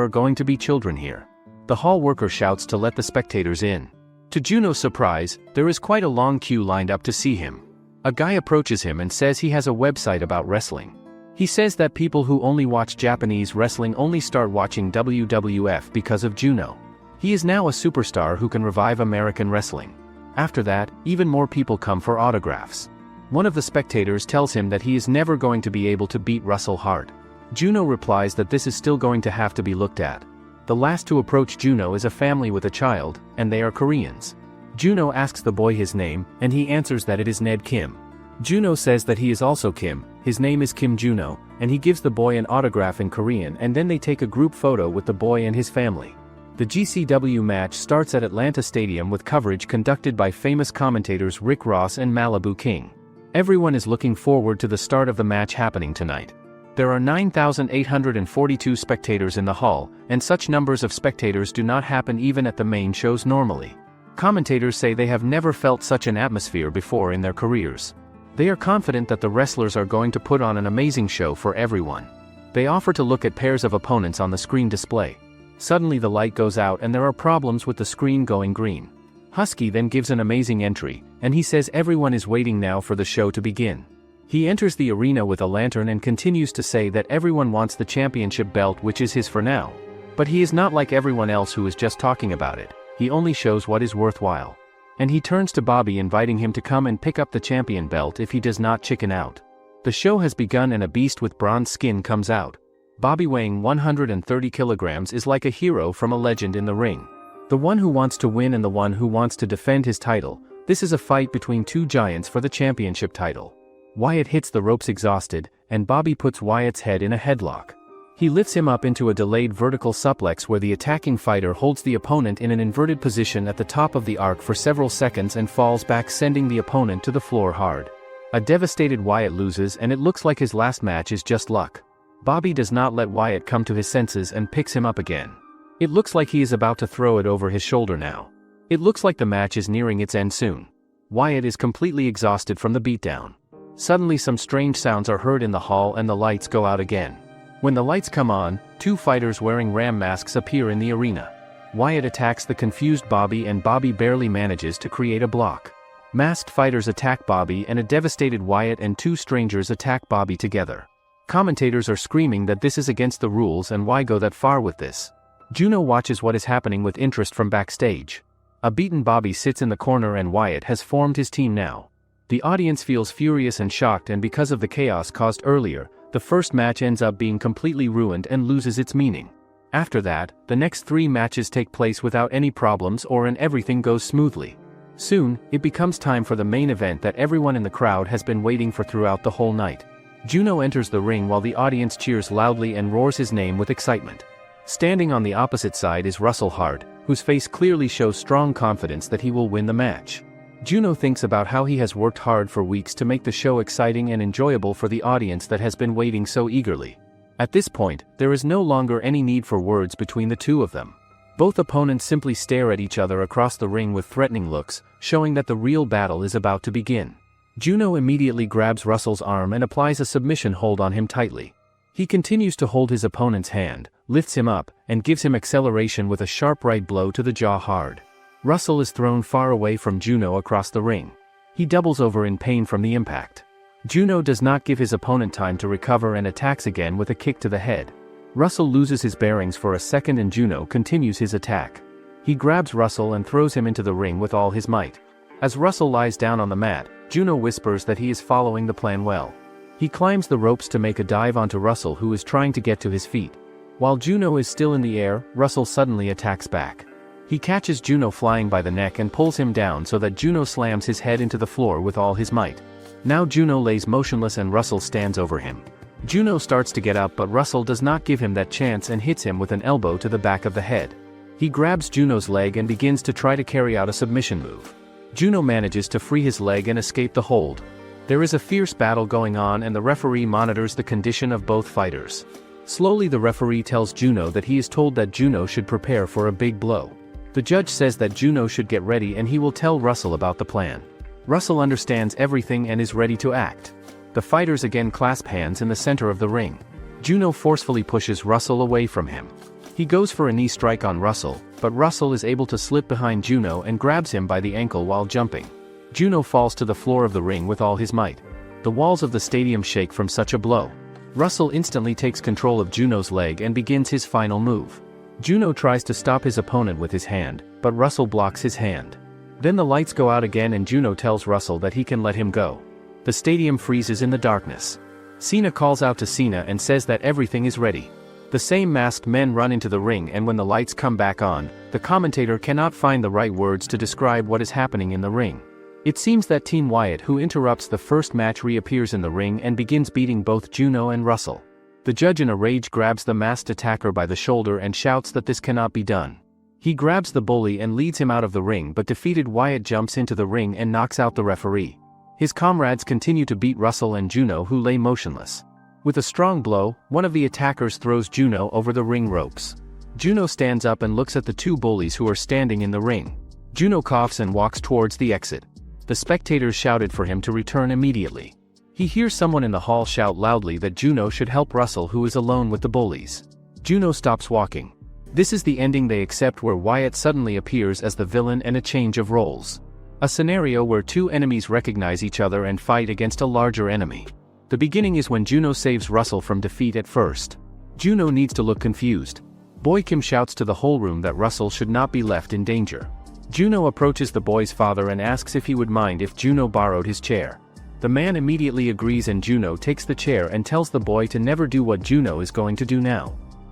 Speaker 1: are going to be children here. The hall worker shouts to let the spectators in. To Juno's surprise, there is quite a long queue lined up to see him. A guy approaches him and says he has a website about wrestling. He says that people who only watch Japanese wrestling only start watching WWF because of Juno. He is now a superstar who can revive American wrestling. After that, even more people come for autographs. One of the spectators tells him that he is never going to be able to beat Russell Hart. Juno replies that this is still going to have to be looked at. The last to approach Juno is a family with a child, and they are Koreans. Juno asks the boy his name, and he answers that it is Ned Kim. Juno says that he is also Kim, his name is Kim Juno, and he gives the boy an autograph in Korean, and then they take a group photo with the boy and his family. The GCW match starts at Atlanta Stadium with coverage conducted by famous commentators Rick Ross and Malibu King. Everyone is looking forward to the start of the match happening tonight. There are 9,842 spectators in the hall, and such numbers of spectators do not happen even at the main shows normally. Commentators say they have never felt such an atmosphere before in their careers. They are confident that the wrestlers are going to put on an amazing show for everyone. They offer to look at pairs of opponents on the screen display. Suddenly the light goes out and there are problems with the screen going green. Husky then gives an amazing entry, and he says everyone is waiting now for the show to begin. He enters the arena with a lantern and continues to say that everyone wants the championship belt, which is his for now. But he is not like everyone else who is just talking about it. He only shows what is worthwhile. And he turns to Bobby, inviting him to come and pick up the champion belt if he does not chicken out. The show has begun and a beast with bronze skin comes out. Bobby, weighing 130 kilograms, is like a hero from a legend in the ring. The one who wants to win and the one who wants to defend his title. This is a fight between two giants for the championship title. Wyatt hits the ropes exhausted, and Bobby puts Wyatt's head in a headlock. He lifts him up into a delayed vertical suplex where the attacking fighter holds the opponent in an inverted position at the top of the arc for several seconds and falls back, sending the opponent to the floor hard. A devastated Wyatt loses, and it looks like his last match is just luck. Bobby does not let Wyatt come to his senses and picks him up again. It looks like he is about to throw it over his shoulder now. It looks like the match is nearing its end soon. Wyatt is completely exhausted from the beatdown. Suddenly some strange sounds are heard in the hall and the lights go out again. When the lights come on, two fighters wearing ram masks appear in the arena. Wyatt attacks the confused Bobby and Bobby barely manages to create a block. Masked fighters attack Bobby and a devastated Wyatt and two strangers attack Bobby together. Commentators are screaming that this is against the rules and why go that far with this. Juno watches what is happening with interest from backstage. A beaten Bobby sits in the corner and Wyatt has formed his team now. The audience feels furious and shocked, and because of the chaos caused earlier, the first match ends up being completely ruined and loses its meaning. After that, the next 3 matches take place without any problems and everything goes smoothly. Soon, it becomes time for the main event that everyone in the crowd has been waiting for throughout the whole night. Juno enters the ring while the audience cheers loudly and roars his name with excitement. Standing on the opposite side is Russell Hart, whose face clearly shows strong confidence that he will win the match. Juno thinks about how he has worked hard for weeks to make the show exciting and enjoyable for the audience that has been waiting so eagerly. At this point, there is no longer any need for words between the two of them. Both opponents simply stare at each other across the ring with threatening looks, showing that the real battle is about to begin. Juno immediately grabs Russell's arm and applies a submission hold on him tightly. He continues to hold his opponent's hand, lifts him up, and gives him acceleration with a sharp right blow to the jaw hard. Russell is thrown far away from Juno across the ring. He doubles over in pain from the impact. Juno does not give his opponent time to recover and attacks again with a kick to the head. Russell loses his bearings for a second and Juno continues his attack. He grabs Russell and throws him into the ring with all his might. As Russell lies down on the mat, Juno whispers that he is following the plan well. He climbs the ropes to make a dive onto Russell, who is trying to get to his feet. While Juno is still in the air, Russell suddenly attacks back. He catches Juno flying by the neck and pulls him down so that Juno slams his head into the floor with all his might. Now Juno lays motionless and Russell stands over him. Juno starts to get up, but Russell does not give him that chance and hits him with an elbow to the back of the head. He grabs Juno's leg and begins to try to carry out a submission move. Juno manages to free his leg and escape the hold. There is a fierce battle going on and the referee monitors the condition of both fighters. Slowly the referee tells Juno that he is told that Juno should prepare for a big blow. The judge says that Juno should get ready and he will tell Russell about the plan. Russell understands everything and is ready to act. The fighters again clasp hands in the center of the ring. Juno forcefully pushes Russell away from him. He goes for a knee strike on Russell, but Russell is able to slip behind Juno and grabs him by the ankle while jumping. Juno falls to the floor of the ring with all his might. The walls of the stadium shake from such a blow. Russell instantly takes control of Juno's leg and begins his final move. Juno tries to stop his opponent with his hand, but Russell blocks his hand. Then the lights go out again and Juno tells Russell that he can let him go. The stadium freezes in the darkness. Cena calls out to Cena and says that everything is ready. The same masked men run into the ring, and when the lights come back on, the commentator cannot find the right words to describe what is happening in the ring. It seems that Team Wyatt, who interrupts the first match, reappears in the ring and begins beating both Juno and Russell. The judge in a rage grabs the masked attacker by the shoulder and shouts that this cannot be done. He grabs the bully and leads him out of the ring, but defeated Wyatt jumps into the ring and knocks out the referee. His comrades continue to beat Russell and Juno, who lay motionless. With a strong blow, one of the attackers throws Juno over the ring ropes. Juno stands up and looks at the two bullies who are standing in the ring. Juno coughs and walks towards the exit. The spectators shouted for him to return immediately. He hears someone in the hall shout loudly that Juno should help Russell, who is alone with the bullies. Juno stops walking. This is the ending they accept, where Wyatt suddenly appears as the villain and a change of roles. A scenario where two enemies recognize each other and fight against a larger enemy. The beginning is when Juno saves Russell from defeat at first. Juno needs to look confused. Boy Kim shouts to the whole room that Russell should not be left in danger. Juno approaches the boy's father and asks if he would mind if Juno borrowed his chair. The man immediately agrees and Juno takes the chair and tells the boy to never do what Juno is going to do now.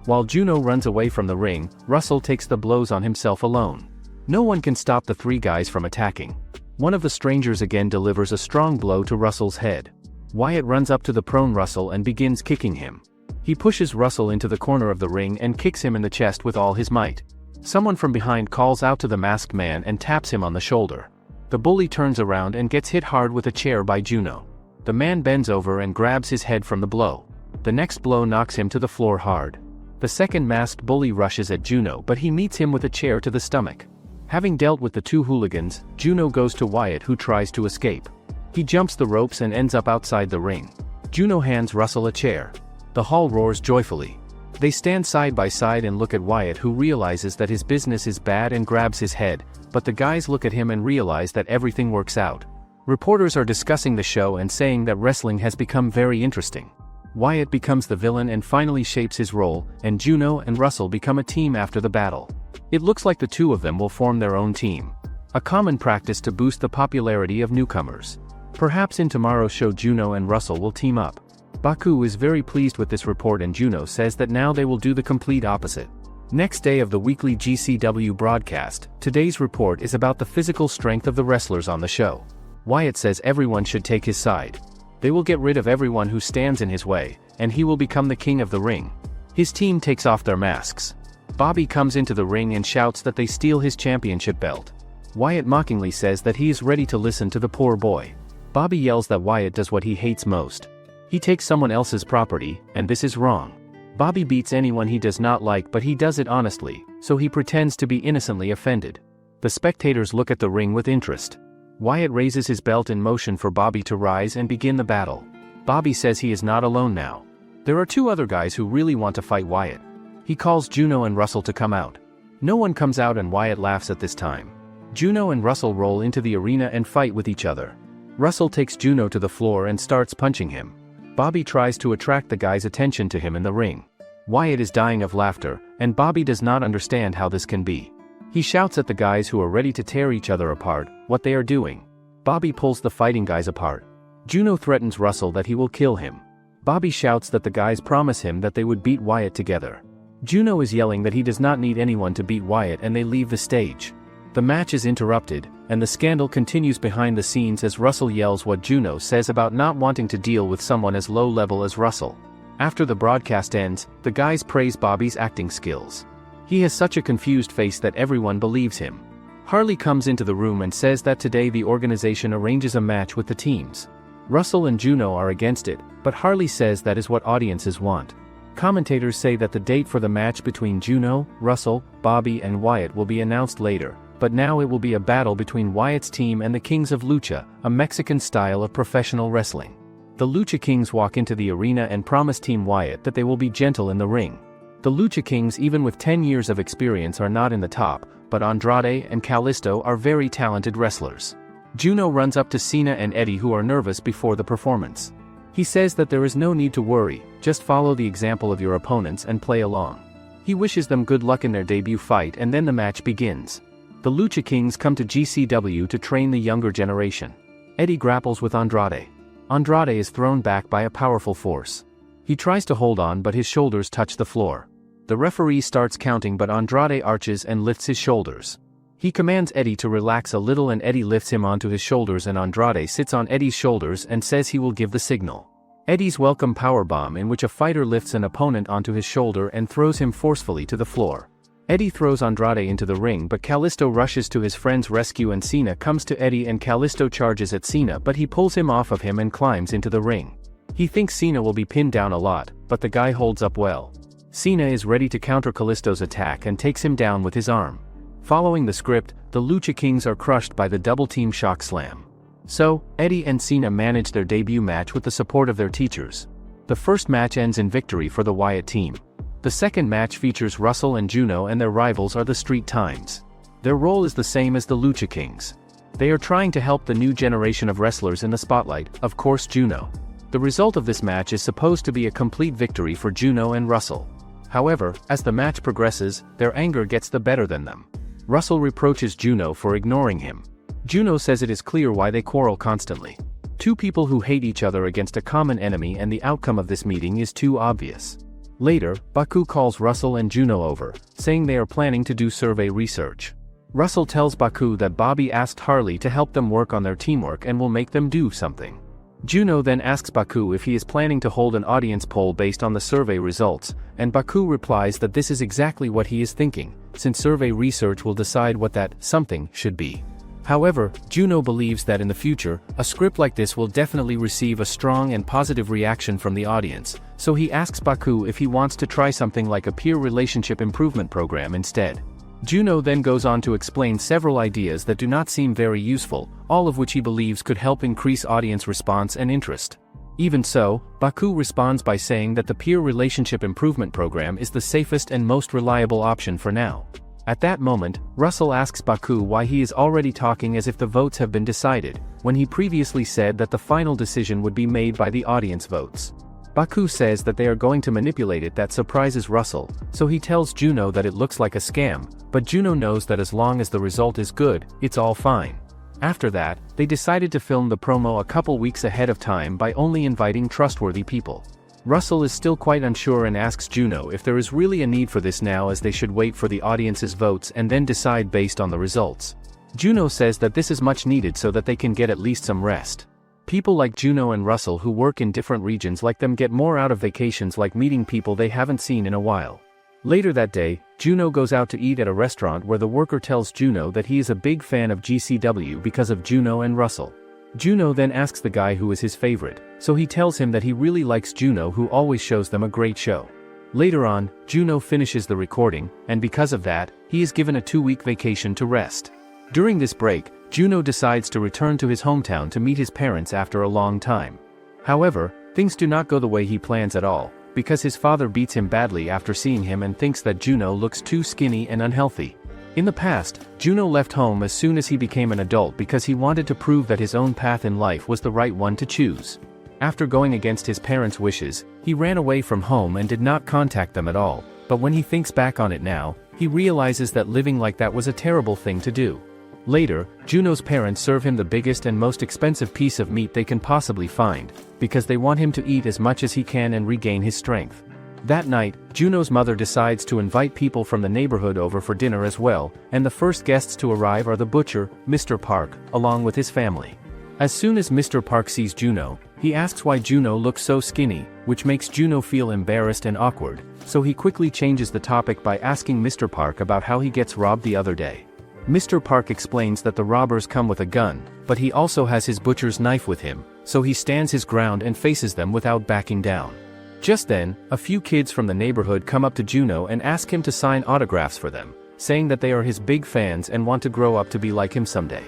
Speaker 1: While Juno runs away from the ring, Russell takes the blows on himself alone. No one can stop the three guys from attacking. One of the strangers again delivers a strong blow to Russell's head. Wyatt runs up to the prone Russell and begins kicking him. He pushes Russell into the corner of the ring and kicks him in the chest with all his might. Someone from behind calls out to the masked man and taps him on the shoulder. The bully turns around and gets hit hard with a chair by Juno. The man bends over and grabs his head from the blow. The next blow knocks him to the floor hard. The second masked bully rushes at Juno, but he meets him with a chair to the stomach. Having dealt with the two hooligans, Juno goes to Wyatt, who tries to escape. He jumps the ropes and ends up outside the ring. Juno hands Russell a chair. The hall roars joyfully. They stand side by side and look at Wyatt, who realizes that his business is bad and grabs his head, but the guys look at him and realize that everything works out. Reporters are discussing the show and saying that wrestling has become very interesting. Wyatt becomes the villain and finally shapes his role, and Juno and Russell become a team after the battle. It looks like the two of them will form their own team. A common practice to boost the popularity of newcomers. Perhaps in tomorrow's show Juno and Russell will team up. Baku is very pleased with this report and Juno says that now they will do the complete opposite. Next day of the weekly GCW broadcast, today's report is about the physical strength of the wrestlers on the show. Wyatt says everyone should take his side. They will get rid of everyone who stands in his way, and he will become the king of the ring. His team takes off their masks. Bobby comes into the ring and shouts that they steal his championship belt. Wyatt mockingly says that he is ready to listen to the poor boy. Bobby yells that Wyatt does what he hates most. He takes someone else's property, and this is wrong. Bobby beats anyone he does not like, but he does it honestly, so he pretends to be innocently offended. The spectators look at the ring with interest. Wyatt raises his belt in motion for Bobby to rise and begin the battle. Bobby says he is not alone now. There are two other guys who really want to fight Wyatt. He calls Juno and Russell to come out. No one comes out and Wyatt laughs at this time. Juno and Russell roll into the arena and fight with each other. Russell takes Juno to the floor and starts punching him. Bobby tries to attract the guy's attention to him in the ring. Wyatt is dying of laughter, and Bobby does not understand how this can be. He shouts at the guys who are ready to tear each other apart what they are doing. Bobby pulls the fighting guys apart. Juno threatens Russell that he will kill him. Bobby shouts that the guys promise him that they would beat Wyatt together. Juno is yelling that he does not need anyone to beat Wyatt, and they leave the stage. The match is interrupted, and the scandal continues behind the scenes as Russell yells what Juno says about not wanting to deal with someone as low level as Russell. After the broadcast ends, the guys praise Bobby's acting skills. He has such a confused face that everyone believes him. Harley comes into the room and says that today the organization arranges a match with the teams. Russell and Juno are against it, but Harley says that is what audiences want. Commentators say that the date for the match between Juno, Russell, Bobby and Wyatt will be announced later, but now it will be a battle between Wyatt's team and the Kings of Lucha, a Mexican style of professional wrestling. The Lucha Kings walk into the arena and promise Team Wyatt that they will be gentle in the ring. The Lucha Kings, even with 10 years of experience, are not in the top, but Andrade and Kalisto are very talented wrestlers. Juno runs up to Cena and Eddie, who are nervous before the performance. He says that there is no need to worry, just follow the example of your opponents and play along. He wishes them good luck in their debut fight, and then the match begins. The Lucha Kings come to GCW to train the younger generation. Eddie grapples with Andrade. Andrade is thrown back by a powerful force. He tries to hold on, but his shoulders touch the floor. The referee starts counting, but Andrade arches and lifts his shoulders. He commands Eddie to relax a little, and Eddie lifts him onto his shoulders, and Andrade sits on Eddie's shoulders and says he will give the signal. Eddie's welcome powerbomb, in which a fighter lifts an opponent onto his shoulder and throws him forcefully to the floor. Eddie throws Andrade into the ring, but Kalisto rushes to his friend's rescue, and Cena comes to Eddie, and Kalisto charges at Cena, but he pulls him off of him and climbs into the ring. He thinks Cena will be pinned down a lot, but the guy holds up well. Cena is ready to counter Kalisto's attack and takes him down with his arm. Following the script, the Lucha Kings are crushed by the double-team shock slam. So, Eddie and Cena manage their debut match with the support of their teachers. The first match ends in victory for the Wyatt team. The second match features Russell and Juno, and their rivals are the Street Times. Their role is the same as the Lucha Kings. They are trying to help the new generation of wrestlers in the spotlight, of course Juno. The result of this match is supposed to be a complete victory for Juno and Russell. However, as the match progresses, their anger gets the better than them. Russell reproaches Juno for ignoring him. Juno says it is clear why they quarrel constantly. Two people who hate each other against a common enemy, and the outcome of this meeting is too obvious. Later, Baku calls Russell and Juno over, saying they are planning to do survey research. Russell tells Baku that Bobby asked Harley to help them work on their teamwork and will make them do something. Juno then asks Baku if he is planning to hold an audience poll based on the survey results, and Baku replies that this is exactly what he is thinking, since survey research will decide what that something should be. However, Juno believes that in the future, a script like this will definitely receive a strong and positive reaction from the audience, so he asks Baku if he wants to try something like a peer relationship improvement program instead. Juno then goes on to explain several ideas that do not seem very useful, all of which he believes could help increase audience response and interest. Even so, Baku responds by saying that the peer relationship improvement program is the safest and most reliable option for now. At that moment, Russell asks Baku why he is already talking as if the votes have been decided, when he previously said that the final decision would be made by the audience votes. Baku says that they are going to manipulate it. That surprises Russell, so he tells Juno that it looks like a scam, but Juno knows that as long as the result is good, it's all fine. After that, they decided to film the promo a couple weeks ahead of time by only inviting trustworthy people. Russell is still quite unsure and asks Juno if there is really a need for this now, as they should wait for the audience's votes and then decide based on the results. Juno says that this is much needed so that they can get at least some rest. People like Juno and Russell who work in different regions like them get more out of vacations, like meeting people they haven't seen in a while. Later that day, Juno goes out to eat at a restaurant where the worker tells Juno that he is a big fan of GCW because of Juno and Russell. Juno then asks the guy who is his favorite, so he tells him that he really likes Juno, who always shows them a great show. Later on, Juno finishes the recording, and because of that, he is given a 2-week vacation to rest. During this break, Juno decides to return to his hometown to meet his parents after a long time. However, things do not go the way he plans at all, because his father beats him badly after seeing him and thinks that Juno looks too skinny and unhealthy. In the past, Juno left home as soon as he became an adult because he wanted to prove that his own path in life was the right one to choose. After going against his parents' wishes, he ran away from home and did not contact them at all, but when he thinks back on it now, he realizes that living like that was a terrible thing to do. Later, Juno's parents serve him the biggest and most expensive piece of meat they can possibly find, because they want him to eat as much as he can and regain his strength. That night, Juno's mother decides to invite people from the neighborhood over for dinner as well, and the first guests to arrive are the butcher, Mr. Park, along with his family. As soon as Mr. Park sees Juno, he asks why Juno looks so skinny, which makes Juno feel embarrassed and awkward, so he quickly changes the topic by asking Mr. Park about how he gets robbed the other day. Mr. Park explains that the robbers come with a gun, but he also has his butcher's knife with him, so he stands his ground and faces them without backing down. Just then, a few kids from the neighborhood come up to Juno and ask him to sign autographs for them, saying that they are his big fans and want to grow up to be like him someday.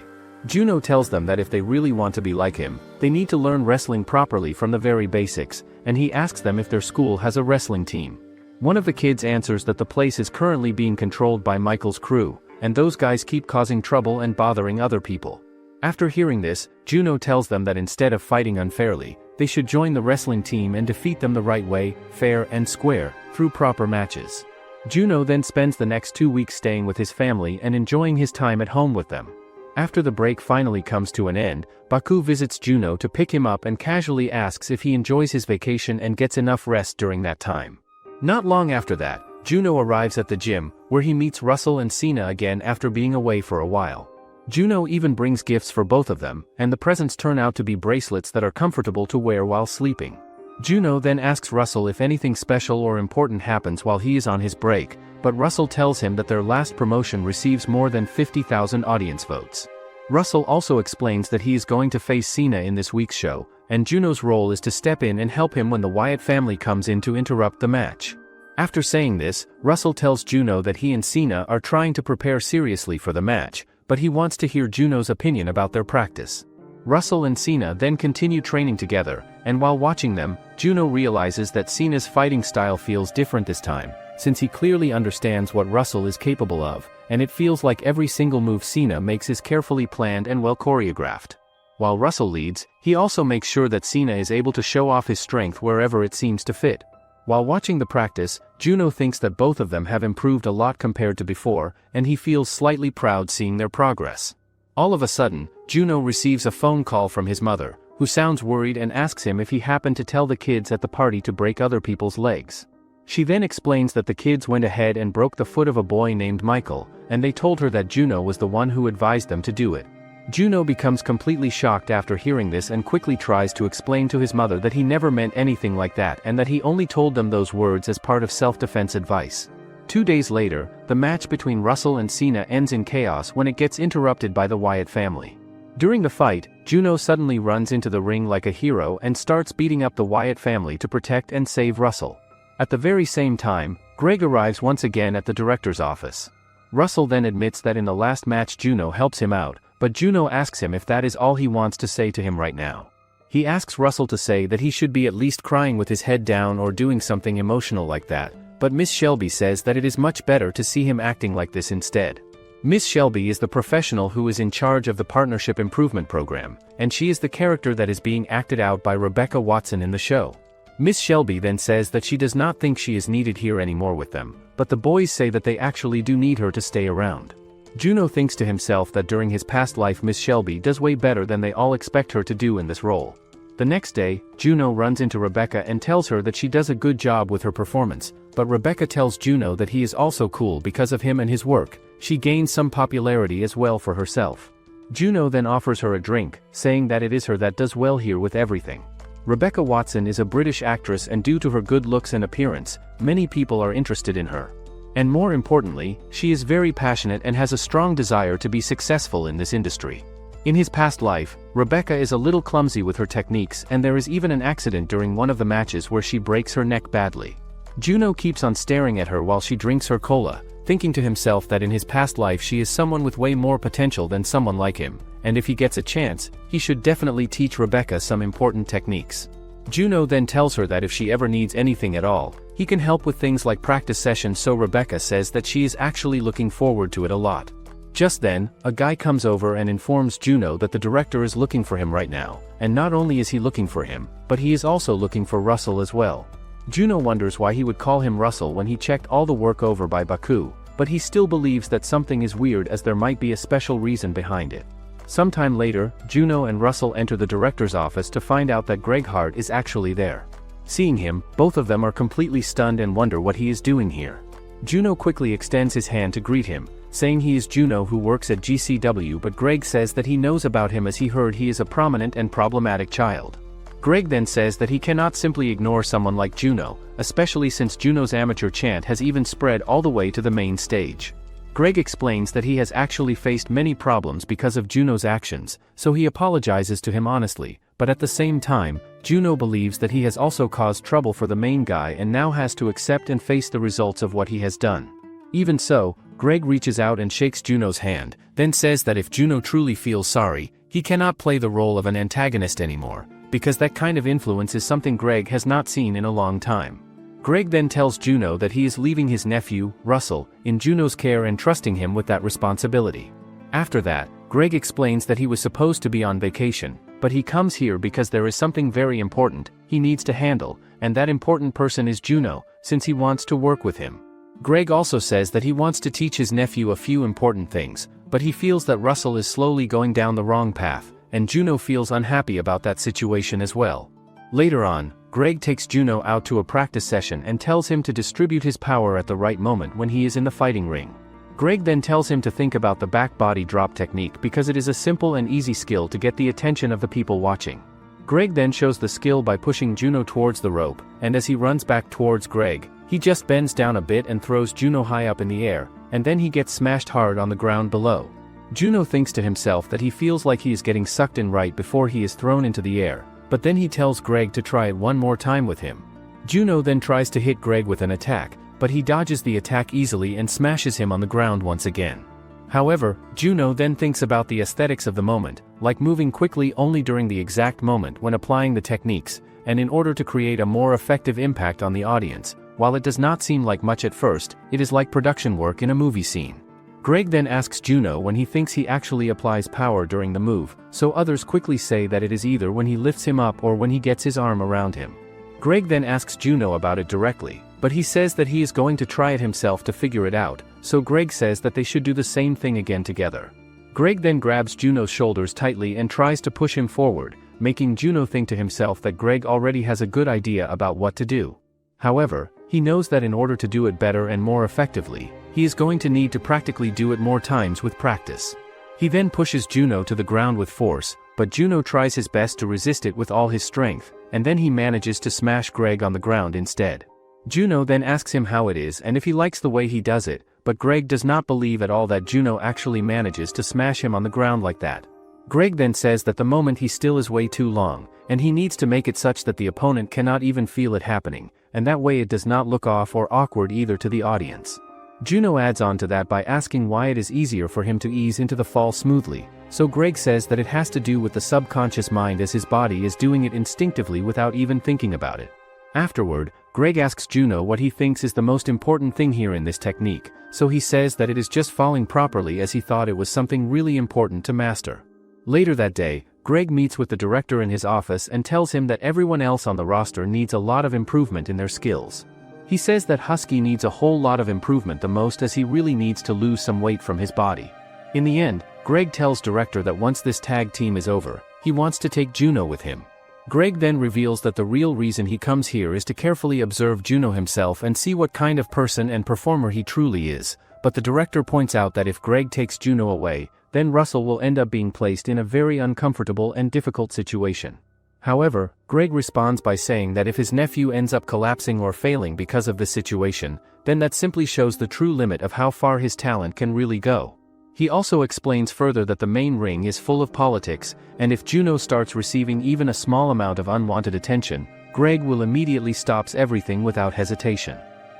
Speaker 1: Juno tells them that if they really want to be like him, they need to learn wrestling properly from the very basics, and he asks them if their school has a wrestling team. One of the kids answers that the place is currently being controlled by Michael's crew, and those guys keep causing trouble and bothering other people. After hearing this, Juno tells them that instead of fighting unfairly, they should join the wrestling team and defeat them the right way, fair and square, through proper matches. Juno then spends the next 2 weeks staying with his family and enjoying his time at home with them. After the break finally comes to an end, Baku visits Juno to pick him up and casually asks if he enjoys his vacation and gets enough rest during that time. Not long after that, Juno arrives at the gym, where he meets Russell and Cena again after being away for a while. Juno even brings gifts for both of them, and the presents turn out to be bracelets that are comfortable to wear while sleeping. Juno then asks Russell if anything special or important happens while he is on his break, but Russell tells him that their last promotion receives more than 50,000 audience votes. Russell also explains that he is going to face Cena in this week's show, and Juno's role is to step in and help him when the Wyatt family comes in to interrupt the match. After saying this, Russell tells Juno that he and Cena are trying to prepare seriously for the match, but he wants to hear Juno's opinion about their practice. Russell and Cena then continue training together, and while watching them, Juno realizes that Cena's fighting style feels different this time, since he clearly understands what Russell is capable of, and it feels like every single move Cena makes is carefully planned and well choreographed. While Russell leads, he also makes sure that Cena is able to show off his strength wherever it seems to fit. While watching the practice, Juno thinks that both of them have improved a lot compared to before, and he feels slightly proud seeing their progress. All of a sudden, Juno receives a phone call from his mother, who sounds worried and asks him if he happened to tell the kids at the party to break other people's legs. She then explains that the kids went ahead and broke the foot of a boy named Michael, and they told her that Juno was the one who advised them to do it. Juno becomes completely shocked after hearing this and quickly tries to explain to his mother that he never meant anything like that and that he only told them those words as part of self-defense advice. 2 days later, the match between Russell and Cena ends in chaos when it gets interrupted by the Wyatt family. During the fight, Juno suddenly runs into the ring like a hero and starts beating up the Wyatt family to protect and save Russell. At the very same time, Greg arrives once again at the director's office. Russell then admits that in the last match Juno helps him out, but Juno asks him if that is all he wants to say to him right now. He asks Russell to say that he should be at least crying with his head down or doing something emotional like that, but Miss Shelby says that it is much better to see him acting like this instead. Miss Shelby is the professional who is in charge of the Partnership Improvement Program, and she is the character that is being acted out by Rebecca Watson in the show. Miss Shelby then says that she does not think she is needed here anymore with them, but the boys say that they actually do need her to stay around. Juno thinks to himself that during his past life Miss Shelby does way better than they all expect her to do in this role. The next day, Juno runs into Rebecca and tells her that she does a good job with her performance, but Rebecca tells Juno that he is also cool because of him and his work. She gains some popularity as well for herself. Juno then offers her a drink, saying that it is her that does well here with everything. Rebecca Watson is a British actress, and due to her good looks and appearance, many people are interested in her. And more importantly, she is very passionate and has a strong desire to be successful in this industry. In his past life, Rebecca is a little clumsy with her techniques, and there is even an accident during one of the matches where she breaks her neck badly. Juno keeps on staring at her while she drinks her cola, thinking to himself that in his past life she is someone with way more potential than someone like him, and if he gets a chance, he should definitely teach Rebecca some important techniques. Juno then tells her that if she ever needs anything at all, He can help with things like practice sessions, so Rebecca says that she is actually looking forward to it a lot. Just then, a guy comes over and informs Juno that the director is looking for him right now, and not only is he looking for him, but he is also looking for Russell as well. Juno wonders why he would call him Russell when he checked all the work over by Baku, but he still believes that something is weird, as there might be a special reason behind it. Sometime later, Juno and Russell enter the director's office to find out that Greg Hart is actually there. Seeing him, both of them are completely stunned and wonder what he is doing here. Juno quickly extends his hand to greet him, saying he is Juno who works at GCW, but Greg says that he knows about him as he heard he is a prominent and problematic child. Greg then says that he cannot simply ignore someone like Juno, especially since Juno's amateur chant has even spread all the way to the main stage. Greg explains that he has actually faced many problems because of Juno's actions, so he apologizes to him honestly, but at the same time, Juno believes that he has also caused trouble for the main guy and now has to accept and face the results of what he has done. Even so, Greg reaches out and shakes Juno's hand, then says that if Juno truly feels sorry, he cannot play the role of an antagonist anymore, because that kind of influence is something Greg has not seen in a long time. Greg then tells Juno that he is leaving his nephew, Russell, in Juno's care and trusting him with that responsibility. After that, Greg explains that he was supposed to be on vacation, but he comes here because there is something very important he needs to handle, and that important person is Juno, since he wants to work with him. Greg also says that he wants to teach his nephew a few important things, but he feels that Russell is slowly going down the wrong path, and Juno feels unhappy about that situation as well. Later on, Greg takes Juno out to a practice session and tells him to distribute his power at the right moment when he is in the fighting ring. Greg then tells him to think about the back body drop technique because it is a simple and easy skill to get the attention of the people watching. Greg then shows the skill by pushing Juno towards the rope, and as he runs back towards Greg, he just bends down a bit and throws Juno high up in the air, and then he gets smashed hard on the ground below. Juno thinks to himself that he feels like he is getting sucked in right before he is thrown into the air, but then he tells Greg to try it one more time with him. Juno then tries to hit Greg with an attack, but he dodges the attack easily and smashes him on the ground once again. However, Juno then thinks about the aesthetics of the moment, like moving quickly only during the exact moment when applying the techniques, and in order to create a more effective impact on the audience. While it does not seem like much at first, it is like production work in a movie scene. Greg then asks Juno when he thinks he actually applies power during the move, so others quickly say that it is either when he lifts him up or when he gets his arm around him. Greg then asks Juno about it directly, but he says that he is going to try it himself to figure it out, so Greg says that they should do the same thing again together. Greg then grabs Juno's shoulders tightly and tries to push him forward, making Juno think to himself that Greg already has a good idea about what to do. However, he knows that in order to do it better and more effectively, he is going to need to practically do it more times with practice. He then pushes Juno to the ground with force, but Juno tries his best to resist it with all his strength, and then he manages to smash Greg on the ground instead. Juno then asks him how it is and if he likes the way he does it, but Greg does not believe at all that Juno actually manages to smash him on the ground like that. Greg then says that the moment he still is way too long, and he needs to make it such that the opponent cannot even feel it happening, and that way it does not look off or awkward either to the audience. Juno adds on to that by asking why it is easier for him to ease into the fall smoothly, so Greg says that it has to do with the subconscious mind as his body is doing it instinctively without even thinking about it. Afterward, Greg asks Juno what he thinks is the most important thing here in this technique, so he says that it is just falling properly as he thought it was something really important to master. Later that day, Greg meets with the director in his office and tells him that everyone else on the roster needs a lot of improvement in their skills. He says that Husky needs a whole lot of improvement the most as he really needs to lose some weight from his body. In the end, Greg tells director that once this tag team is over, he wants to take Juno with him. Greg then reveals that the real reason he comes here is to carefully observe Juno himself and see what kind of person and performer he truly is, but the director points out that if Greg takes Juno away, then Russell will end up being placed in a very uncomfortable and difficult situation. However, Greg responds by saying that if his nephew ends up collapsing or failing because of this situation, then that simply shows the true limit of how far his talent can really go. He also explains further that the main ring is full of politics, and if Juno starts receiving even a small amount of unwanted attention, Greg will immediately stops everything without hesitation.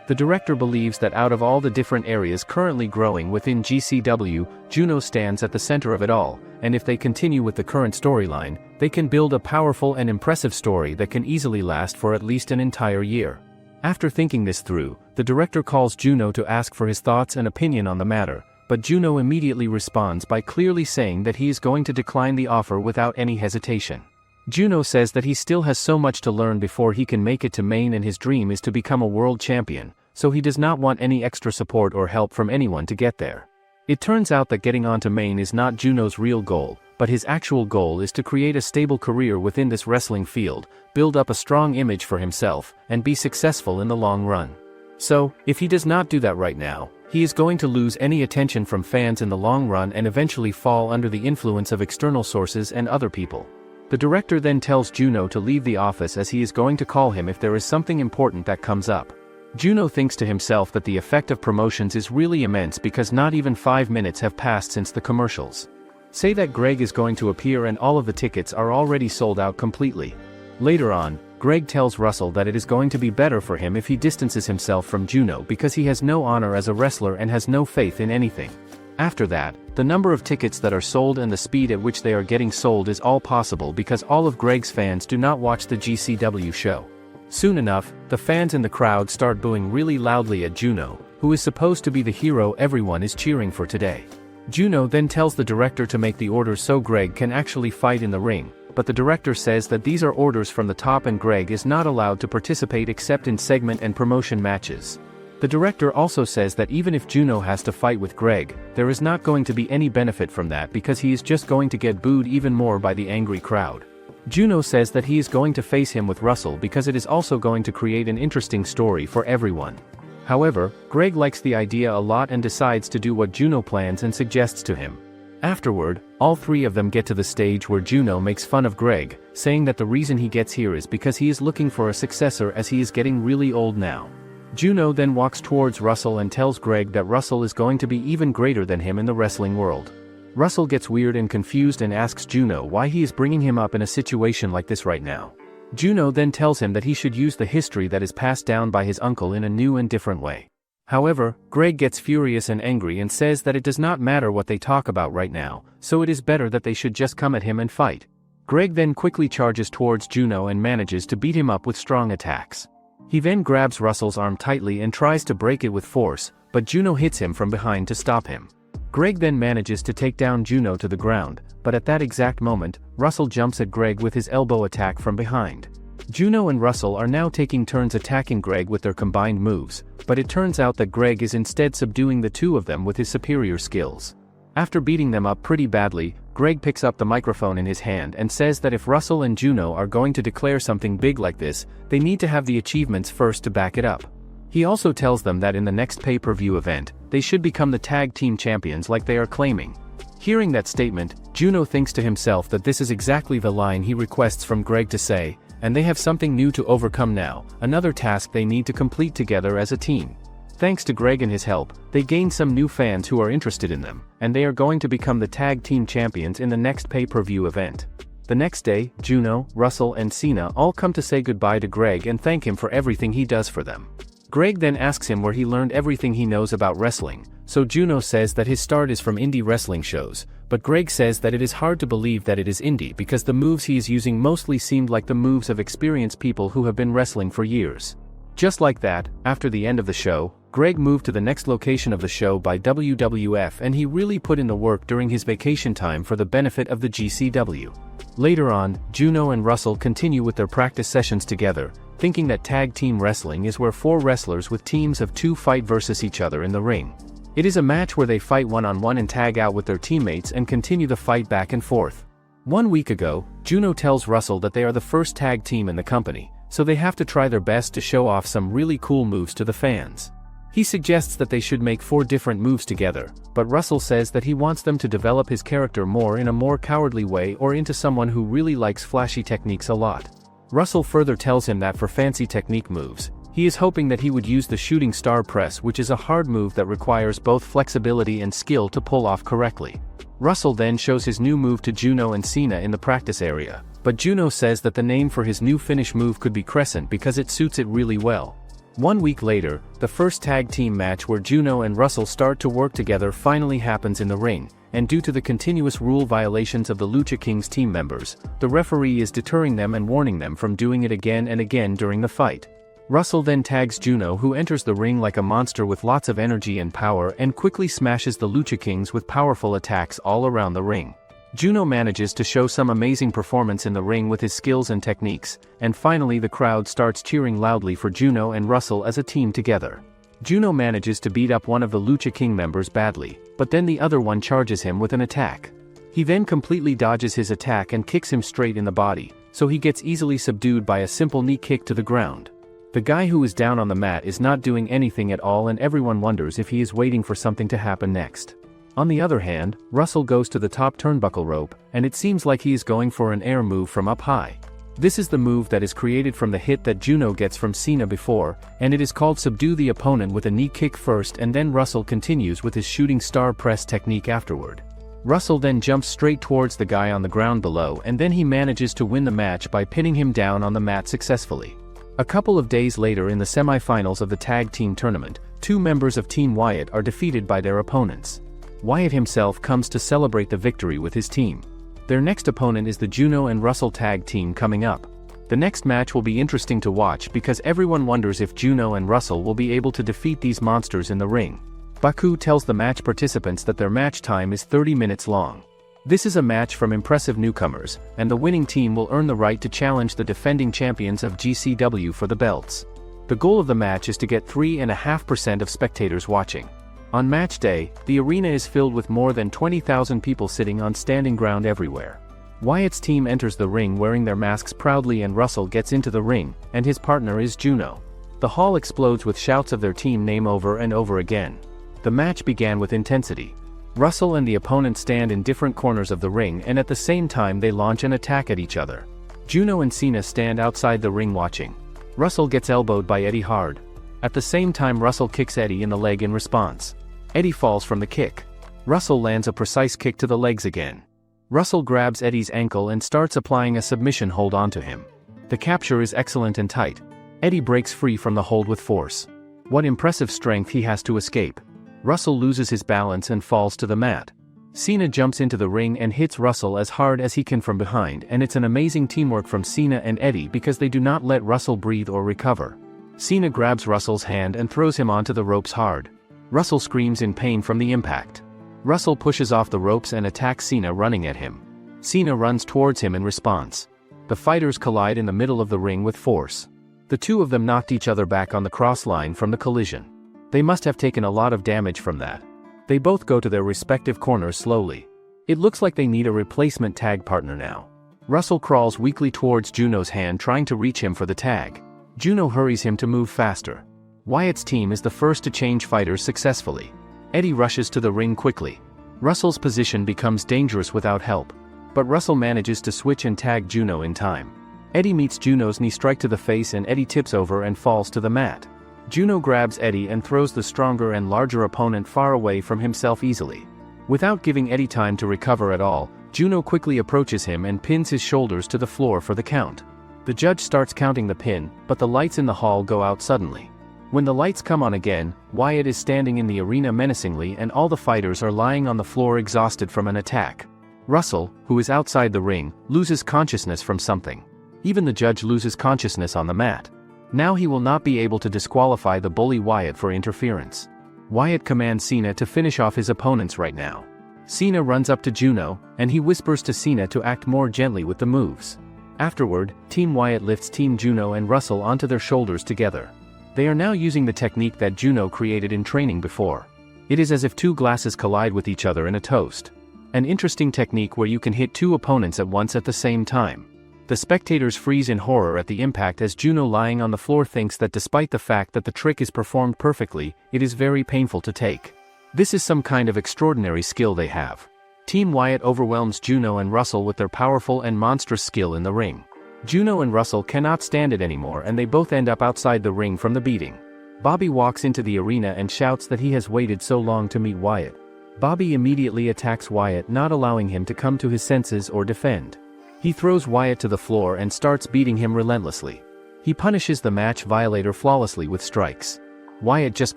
Speaker 1: The director believes that out of all the different areas currently growing within GCW, Juno stands at the center of it all, and if they continue with the current storyline, they can build a powerful and impressive story that can easily last for at least an entire year. After thinking this through, the director calls Juno to ask for his thoughts and opinion on the matter, but Juno immediately responds by clearly saying that he is going to decline the offer without any hesitation. Juno says that he still has so much to learn before he can make it to Maine, and his dream is to become a world champion, so he does not want any extra support or help from anyone to get there. It turns out that getting onto Maine is not Juno's real goal, but his actual goal is to create a stable career within this wrestling field, build up a strong image for himself, and be successful in the long run. So, if he does not do that right now, he is going to lose any attention from fans in the long run and eventually fall under the influence of external sources and other people. The director then tells Juno to leave the office as he is going to call him if there is something important that comes up. Juno thinks to himself that the effect of promotions is really immense because not even 5 minutes have passed since the commercials say that Greg is going to appear and all of the tickets are already sold out completely. Later on, Greg tells Russell that it is going to be better for him if he distances himself from Juno because he has no honor as a wrestler and has no faith in anything. After that, the number of tickets that are sold and the speed at which they are getting sold is all possible because all of Greg's fans do not watch the GCW show. Soon enough, the fans in the crowd start booing really loudly at Juno, who is supposed to be the hero everyone is cheering for today. Juno then tells the director to make the orders so Greg can actually fight in the ring, but the director says that these are orders from the top and Greg is not allowed to participate except in segment and promotion matches. The director also says that even if Juno has to fight with Greg, there is not going to be any benefit from that because he is just going to get booed even more by the angry crowd. Juno says that he is going to face him with Russell because it is also going to create an interesting story for everyone. However, Greg likes the idea a lot and decides to do what Juno plans and suggests to him. Afterward, all three of them get to the stage where Juno makes fun of Greg, saying that the reason he gets here is because he is looking for a successor as he is getting really old now. Juno then walks towards Russell and tells Greg that Russell is going to be even greater than him in the wrestling world. Russell gets weird and confused and asks Juno why he is bringing him up in a situation like this right now. Juno then tells him that he should use the history that is passed down by his uncle in a new and different way. However, Greg gets furious and angry and says that it does not matter what they talk about right now, so it is better that they should just come at him and fight. Greg then quickly charges towards Juno and manages to beat him up with strong attacks. He then grabs Russell's arm tightly and tries to break it with force, but Juno hits him from behind to stop him. Greg then manages to take down Juno to the ground, but at that exact moment, Russell jumps at Greg with his elbow attack from behind. Juno and Russell are now taking turns attacking Greg with their combined moves, but it turns out that Greg is instead subduing the two of them with his superior skills. After beating them up pretty badly, Greg picks up the microphone in his hand and says that if Russell and Juno are going to declare something big like this, they need to have the achievements first to back it up. He also tells them that in the next pay-per-view event, they should become the tag team champions like they are claiming. Hearing that statement, Juno thinks to himself that this is exactly the line he requests from Greg to say, and they have something new to overcome now, another task they need to complete together as a team. Thanks to Greg and his help, they gain some new fans who are interested in them, and they are going to become the tag team champions in the next pay-per-view event. The next day, Juno, Russell and Cena all come to say goodbye to Greg and thank him for everything he does for them. Greg then asks him where he learned everything he knows about wrestling, so Juno says that his start is from indie wrestling shows, but Greg says that it is hard to believe that it is indie because the moves he is using mostly seemed like the moves of experienced people who have been wrestling for years. Just like that, after the end of the show, Greg moved to the next location of the show by WWF and he really put in the work during his vacation time for the benefit of the GCW. Later on, Juno and Russell continue with their practice sessions together, thinking that tag team wrestling is where 4 wrestlers with teams of 2 fight versus each other in the ring. It is a match where they fight one-on-one and tag out with their teammates and continue the fight back and forth. 1 week ago, Juno tells Russell that they are the first tag team in the company, so they have to try their best to show off some really cool moves to the fans. He suggests that they should make 4 different moves together, but Russell says that he wants them to develop his character more in a more cowardly way or into someone who really likes flashy techniques a lot. Russell further tells him that for fancy technique moves, he is hoping that he would use the shooting star press, which is a hard move that requires both flexibility and skill to pull off correctly. Russell then shows his new move to Juno and Cena in the practice area, but Juno says that the name for his new finish move could be Crescent because it suits it really well. 1 week later, the first tag team match where Juno and Russell start to work together finally happens in the ring, and due to the continuous rule violations of the Lucha Kings team members, the referee is deterring them and warning them from doing it again and again during the fight. Russell then tags Juno, who enters the ring like a monster with lots of energy and power and quickly smashes the Lucha Kings with powerful attacks all around the ring. Juno manages to show some amazing performance in the ring with his skills and techniques, and finally the crowd starts cheering loudly for Juno and Russell as a team together. Juno manages to beat up one of the Lucha King members badly, but then the other one charges him with an attack. He then completely dodges his attack and kicks him straight in the body, so he gets easily subdued by a simple knee kick to the ground. The guy who is down on the mat is not doing anything at all, and everyone wonders if he is waiting for something to happen next. On the other hand, Russell goes to the top turnbuckle rope, and it seems like he is going for an air move from up high. This is the move that is created from the hit that Juno gets from Cena before, and it is called subdue the opponent with a knee kick first, and then Russell continues with his shooting star press technique afterward. Russell then jumps straight towards the guy on the ground below, and then he manages to win the match by pinning him down on the mat successfully. A couple of days later, in the semi-finals of the tag team tournament, two members of Team Wyatt are defeated by their opponents. Wyatt himself comes to celebrate the victory with his team. Their next opponent is the Juno and Russell tag team coming up. The next match will be interesting to watch because everyone wonders if Juno and Russell will be able to defeat these monsters in the ring. Baku tells the match participants that their match time is 30 minutes long. This is a match from impressive newcomers, and the winning team will earn the right to challenge the defending champions of GCW for the belts. The goal of the match is to get 3.5% of spectators watching. On match day, the arena is filled with more than 20,000 people sitting on standing ground everywhere. Wyatt's team enters the ring wearing their masks proudly, and Russell gets into the ring, and his partner is Juno. The hall explodes with shouts of their team name over and over again. The match began with intensity. Russell and the opponent stand in different corners of the ring, and at the same time they launch an attack at each other. Juno and Cena stand outside the ring watching. Russell gets elbowed by Eddie hard. At the same time, Russell kicks Eddie in the leg in response. Eddie falls from the kick. Russell lands a precise kick to the legs again. Russell grabs Eddie's ankle and starts applying a submission hold onto him. The capture is excellent and tight. Eddie breaks free from the hold with force. What impressive strength he has to escape. Russell loses his balance and falls to the mat. Cena jumps into the ring and hits Russell as hard as he can from behind, and it's an amazing teamwork from Cena and Eddie because they do not let Russell breathe or recover. Cena grabs Russell's hand and throws him onto the ropes hard. Russell screams in pain from the impact. Russell pushes off the ropes and attacks Cena running at him. Cena runs towards him in response. The fighters collide in the middle of the ring with force. The two of them knocked each other back on the cross line from the collision. They must have taken a lot of damage from that. They both go to their respective corners slowly. It looks like they need a replacement tag partner now. Russell crawls weakly towards Juno's hand, trying to reach him for the tag. Juno hurries him to move faster. Wyatt's team is the first to change fighters successfully. Eddie rushes to the ring quickly. Russell's position becomes dangerous without help. But Russell manages to switch and tag Juno in time. Eddie meets Juno's knee strike to the face, and Eddie tips over and falls to the mat. Juno grabs Eddie and throws the stronger and larger opponent far away from himself easily. Without giving Eddie time to recover at all, Juno quickly approaches him and pins his shoulders to the floor for the count. The judge starts counting the pin, but the lights in the hall go out suddenly. When the lights come on again, Wyatt is standing in the arena menacingly, and all the fighters are lying on the floor exhausted from an attack. Russell, who is outside the ring, loses consciousness from something. Even the judge loses consciousness on the mat. Now he will not be able to disqualify the bully Wyatt for interference. Wyatt commands Cena to finish off his opponents right now. Cena runs up to Juno, and he whispers to Cena to act more gently with the moves. Afterward, Team Wyatt lifts Team Juno and Russell onto their shoulders together. They are now using the technique that Juno created in training before. It is as if two glasses collide with each other in a toast. An interesting technique where you can hit two opponents at once at the same time. The spectators freeze in horror at the impact as Juno, lying on the floor, thinks that despite the fact that the trick is performed perfectly, it is very painful to take. This is some kind of extraordinary skill they have. Team Wyatt overwhelms Juno and Russell with their powerful and monstrous skill in the ring. Juno and Russell cannot stand it anymore, and they both end up outside the ring from the beating. Bobby walks into the arena and shouts that he has waited so long to meet Wyatt. Bobby immediately attacks Wyatt, not allowing him to come to his senses or defend. He throws Wyatt to the floor and starts beating him relentlessly. He punishes the match violator flawlessly with strikes. Wyatt just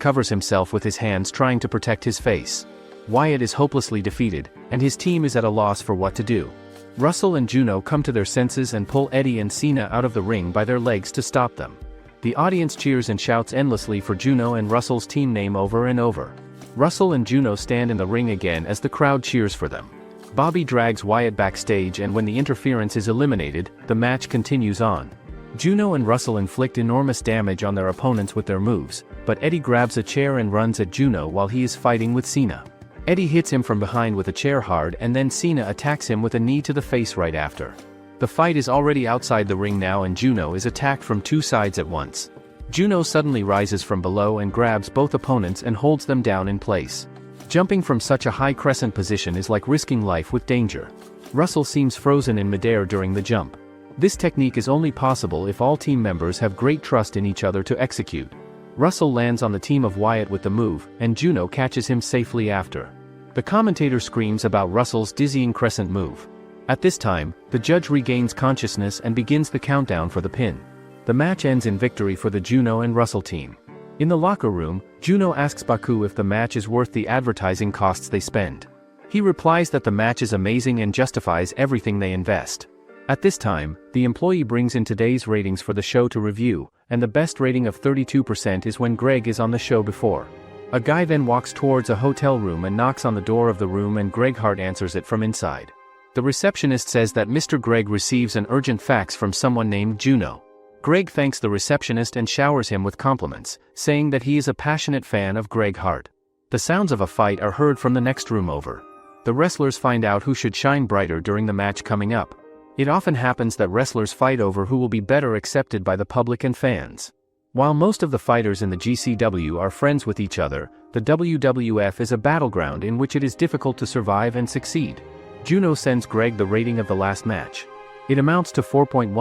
Speaker 1: covers himself with his hands, trying to protect his face. Wyatt is hopelessly defeated, and his team is at a loss for what to do. Russell and Juno come to their senses and pull Eddie and Cena out of the ring by their legs to stop them. The audience cheers and shouts endlessly for Juno and Russell's team name over and over. Russell and Juno stand in the ring again as the crowd cheers for them. Bobby drags Wyatt backstage, and when the interference is eliminated, the match continues on. Juno and Russell inflict enormous damage on their opponents with their moves, but Eddie grabs a chair and runs at Juno while he is fighting with Cena. Eddie hits him from behind with a chair hard, and then Cena attacks him with a knee to the face right after. The fight is already outside the ring now, and Juno is attacked from two sides at once. Juno suddenly rises from below and grabs both opponents and holds them down in place. Jumping from such a high crescent position is like risking life with danger. Russell seems frozen in midair during the jump. This technique is only possible if all team members have great trust in each other to execute. Russell lands on the team of Wyatt with the move, and Juno catches him safely after. The commentator screams about Russell's dizzying crescent move. At this time, the judge regains consciousness and begins the countdown for the pin. The match ends in victory for the Juno and Russell team. In the locker room, Juno asks Baku if the match is worth the advertising costs they spend. He replies that the match is amazing and justifies everything they invest. At this time, the employee brings in today's ratings for the show to review, and the best rating of 32% is when Greg is on the show before. A guy then walks towards a hotel room and knocks on the door of the room, and Greg Hart answers it from inside. The receptionist says that Mr. Greg receives an urgent fax from someone named Juno. Greg thanks the receptionist and showers him with compliments, saying that he is a passionate fan of Greg Hart. The sounds of a fight are heard from the next room over. The wrestlers find out who should shine brighter during the match coming up. It often happens that wrestlers fight over who will be better accepted by the public and fans. While most of the fighters in the GCW are friends with each other, the WWF is a battleground in which it is difficult to survive and succeed. Juno sends Greg the rating of the last match. It amounts to 4.1%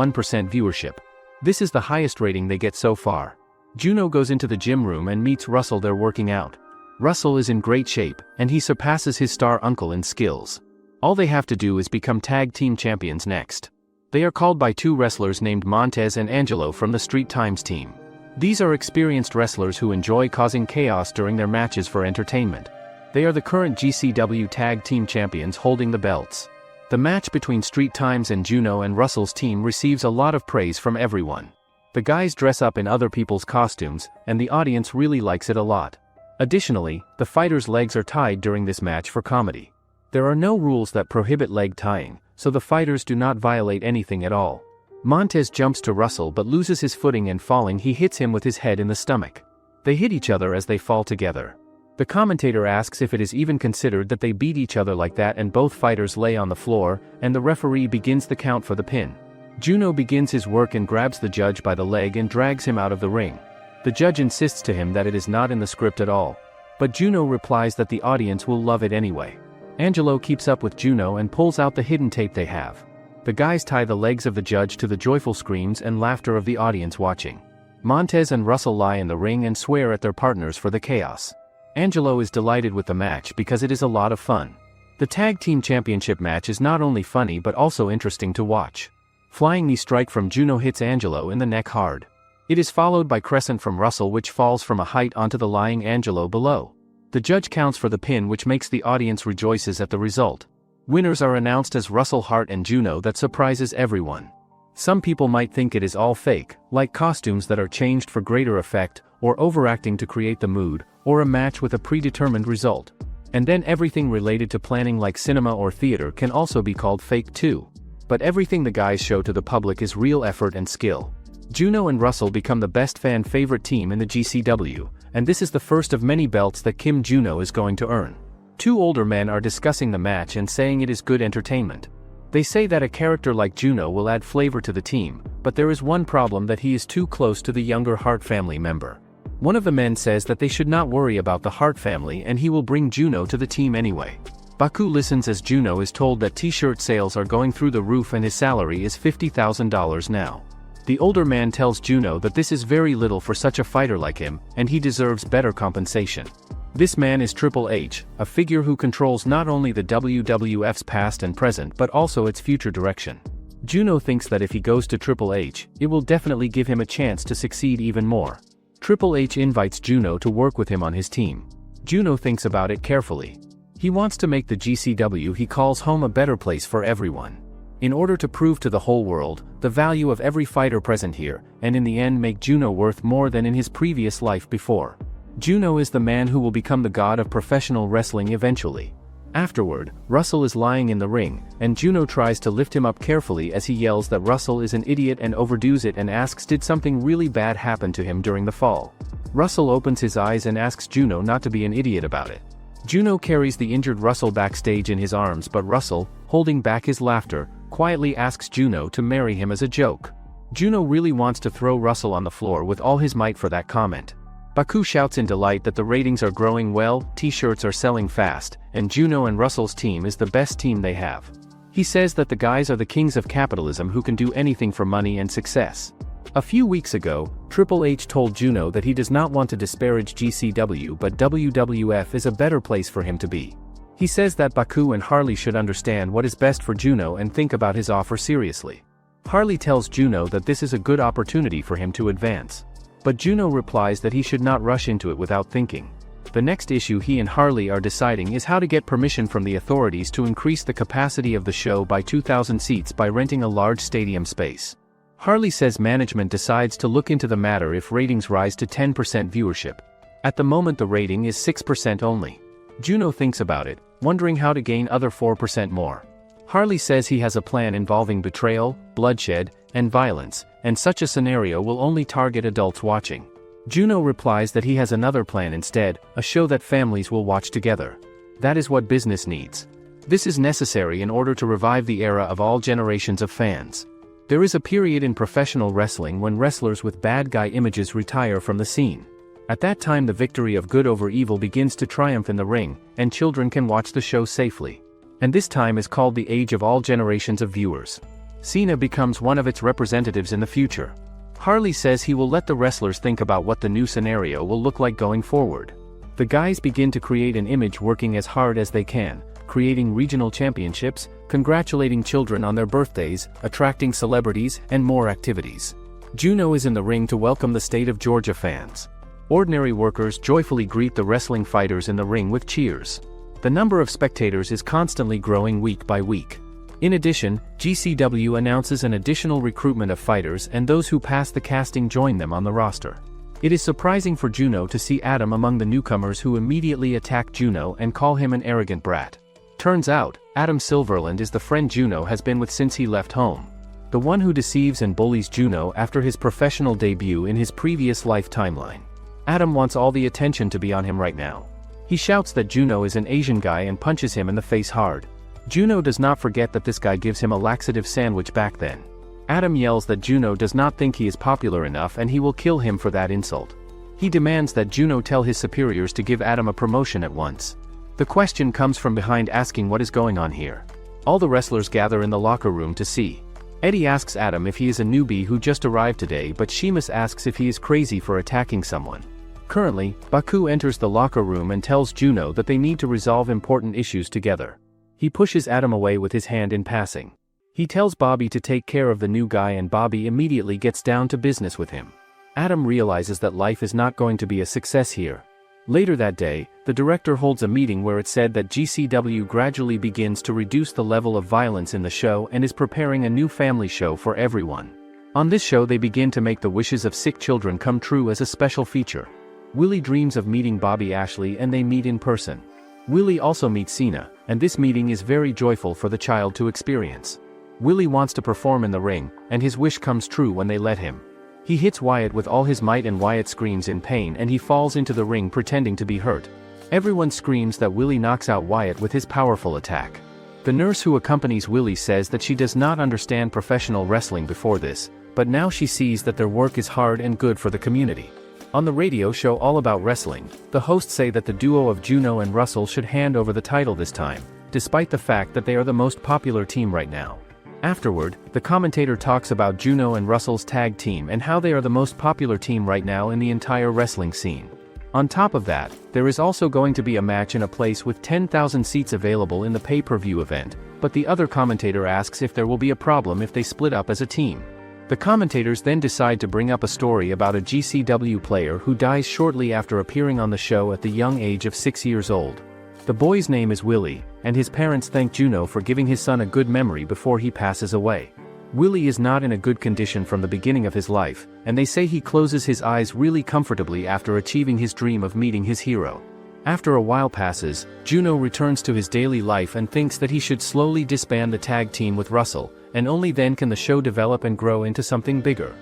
Speaker 1: viewership. This is the highest rating they get so far. Juno goes into the gym room and meets Russell there working out. Russell is in great shape, and he surpasses his star uncle in skills. All they have to do is become tag team champions next. They are called by two wrestlers named Montez and Angelo from the Street Times team. These are experienced wrestlers who enjoy causing chaos during their matches for entertainment. They are the current GCW tag team champions holding the belts. The match between Street Times and Juno and Russell's team receives a lot of praise from everyone. The guys dress up in other people's costumes, and the audience really likes it a lot. Additionally, the fighters' legs are tied during this match for comedy. There are no rules that prohibit leg tying, so the fighters do not violate anything at all. Montez jumps to Russell but loses his footing, and falling he hits him with his head in the stomach. They hit each other as they fall together. The commentator asks if it is even considered that they beat each other like that, and both fighters lay on the floor, and the referee begins the count for the pin. Juno begins his work and grabs the judge by the leg and drags him out of the ring. The judge insists to him that it is not in the script at all. But Juno replies that the audience will love it anyway. Angelo keeps up with Juno and pulls out the hidden tape they have. The guys tie the legs of the judge to the joyful screams and laughter of the audience watching. Montez and Russell lie in the ring and swear at their partners for the chaos. Angelo is delighted with the match because it is a lot of fun. The tag team championship match is not only funny but also interesting to watch. Flying knee strike from Juno hits Angelo in the neck hard. It is followed by crescent from Russell, which falls from a height onto the lying Angelo below. The judge counts for the pin, which makes the audience rejoices at the result. Winners are announced as Russell, Hart and Juno. That surprises everyone. Some people might think it is all fake, like costumes that are changed for greater effect, or overacting to create the mood, or a match with a predetermined result. And then everything related to planning, like cinema or theater, can also be called fake too. But everything the guys show to the public is real effort and skill. Juno and Russell become the best fan favorite team in the GCW, and this is the first of many belts that Kim Juno is going to earn. Two older men are discussing the match and saying it is good entertainment. They say that a character like Juno will add flavor to the team, but there is one problem: that he is too close to the younger Hart family member. One of the men says that they should not worry about the Hart family and he will bring Juno to the team anyway. Baku listens as Juno is told that t-shirt sales are going through the roof and his salary is $50,000 now. The older man tells Juno that this is very little for such a fighter like him, and he deserves better compensation. This man is Triple H, a figure who controls not only the WWF's past and present but also its future direction. Juno thinks that if he goes to Triple H, it will definitely give him a chance to succeed even more. Triple H invites Juno to work with him on his team. Juno thinks about it carefully. He wants to make the GCW he calls home a better place for everyone. in order to prove to the whole world the value of every fighter present here, and in the end make Juno worth more than in his previous life before. Juno is the man who will become the god of professional wrestling eventually. Afterward, Russell is lying in the ring, and Juno tries to lift him up carefully as he yells that Russell is an idiot and overdoes it and asks did something really bad happen to him during the fall. Russell opens his eyes and asks Juno not to be an idiot about it. Juno carries the injured Russell backstage in his arms, but Russell, holding back his laughter, quietly asks Juno to marry him as a joke. Juno really wants to throw Russell on the floor with all his might for that comment. Baku shouts in delight that the ratings are growing well, t-shirts are selling fast, and Juno and Russell's team is the best team they have. He says that the guys are the kings of capitalism who can do anything for money and success. A few weeks ago, Triple H told Juno that he does not want to disparage GCW, but WWF is a better place for him to be. He says that Baku and Harley should understand what is best for Juno and think about his offer seriously. Harley tells Juno that this is a good opportunity for him to advance. But Juno replies that he should not rush into it without thinking. The next issue he and Harley are deciding is how to get permission from the authorities to increase the capacity of the show by 2,000 seats by renting a large stadium space. Harley says management decides to look into the matter if ratings rise to 10% viewership. At the moment the rating is 6% only. Juno thinks about it, wondering how to gain other 4% more. Harley says he has a plan involving betrayal, bloodshed, and violence, and such a scenario will only target adults watching. Juno replies that he has another plan instead, a show that families will watch together. That is what business needs. This is necessary in order to revive the era of all generations of fans. There is a period in professional wrestling when wrestlers with bad guy images retire from the scene. At that time the victory of good over evil begins to triumph in the ring, and children can watch the show safely. And this time is called the age of all generations of viewers. Cena becomes one of its representatives in the future. Harley says he will let the wrestlers think about what the new scenario will look like going forward. The guys begin to create an image working as hard as they can, creating regional championships, congratulating children on their birthdays, attracting celebrities, and more activities. Juno is in the ring to welcome the state of Georgia fans. Ordinary workers joyfully greet the wrestling fighters in the ring with cheers. The number of spectators is constantly growing week by week. In addition, GCW announces an additional recruitment of fighters, and those who pass the casting join them on the roster. It is surprising for Juno to see Adam among the newcomers, who immediately attack Juno and call him an arrogant brat. Turns out, Adam Silverland is the friend Juno has been with since he left home. The one who deceives and bullies Juno after his professional debut in his previous life timeline. Adam wants all the attention to be on him right now. He shouts that Juno is an Asian guy and punches him in the face hard. Juno does not forget that this guy gives him a laxative sandwich back then. Adam yells that Juno does not think he is popular enough and he will kill him for that insult. He demands that Juno tell his superiors to give Adam a promotion at once. The question comes from behind, asking what is going on here. All the wrestlers gather in the locker room to see. Eddie asks Adam if he is a newbie who just arrived today, but Sheamus asks if he is crazy for attacking someone. Currently, Baku enters the locker room and tells Juno that they need to resolve important issues together. He pushes Adam away with his hand in passing. He tells Bobby to take care of the new guy, and Bobby immediately gets down to business with him. Adam realizes that life is not going to be a success here. Later that day, the director holds a meeting where it said that GCW gradually begins to reduce the level of violence in the show and is preparing a new family show for everyone. On this show they begin to make the wishes of sick children come true as a special feature. Willie dreams of meeting Bobby Ashley and they meet in person. Willie also meets Cena, and this meeting is very joyful for the child to experience. Willie wants to perform in the ring, and his wish comes true when they let him. He hits Wyatt with all his might and Wyatt screams in pain and he falls into the ring pretending to be hurt. Everyone screams that Willie knocks out Wyatt with his powerful attack. The nurse who accompanies Willie says that she does not understand professional wrestling before this, but now she sees that their work is hard and good for the community. On the radio show All About Wrestling, the hosts say that the duo of Juno and Russell should hand over the title this time, despite the fact that they are the most popular team right now. Afterward, the commentator talks about Juno and Russell's tag team and how they are the most popular team right now in the entire wrestling scene. On top of that, there is also going to be a match in a place with 10,000 seats available in the pay-per-view event, but the other commentator asks if there will be a problem if they split up as a team. The commentators then decide to bring up a story about a GCW player who dies shortly after appearing on the show at the young age of 6 years old. The boy's name is Willie, and his parents thank Juno for giving his son a good memory before he passes away. Willie is not in a good condition from the beginning of his life, and they say he closes his eyes really comfortably after achieving his dream of meeting his hero. After a while passes, Juno returns to his daily life and thinks that he should slowly disband the tag team with Russell, and only then can the show develop and grow into something bigger.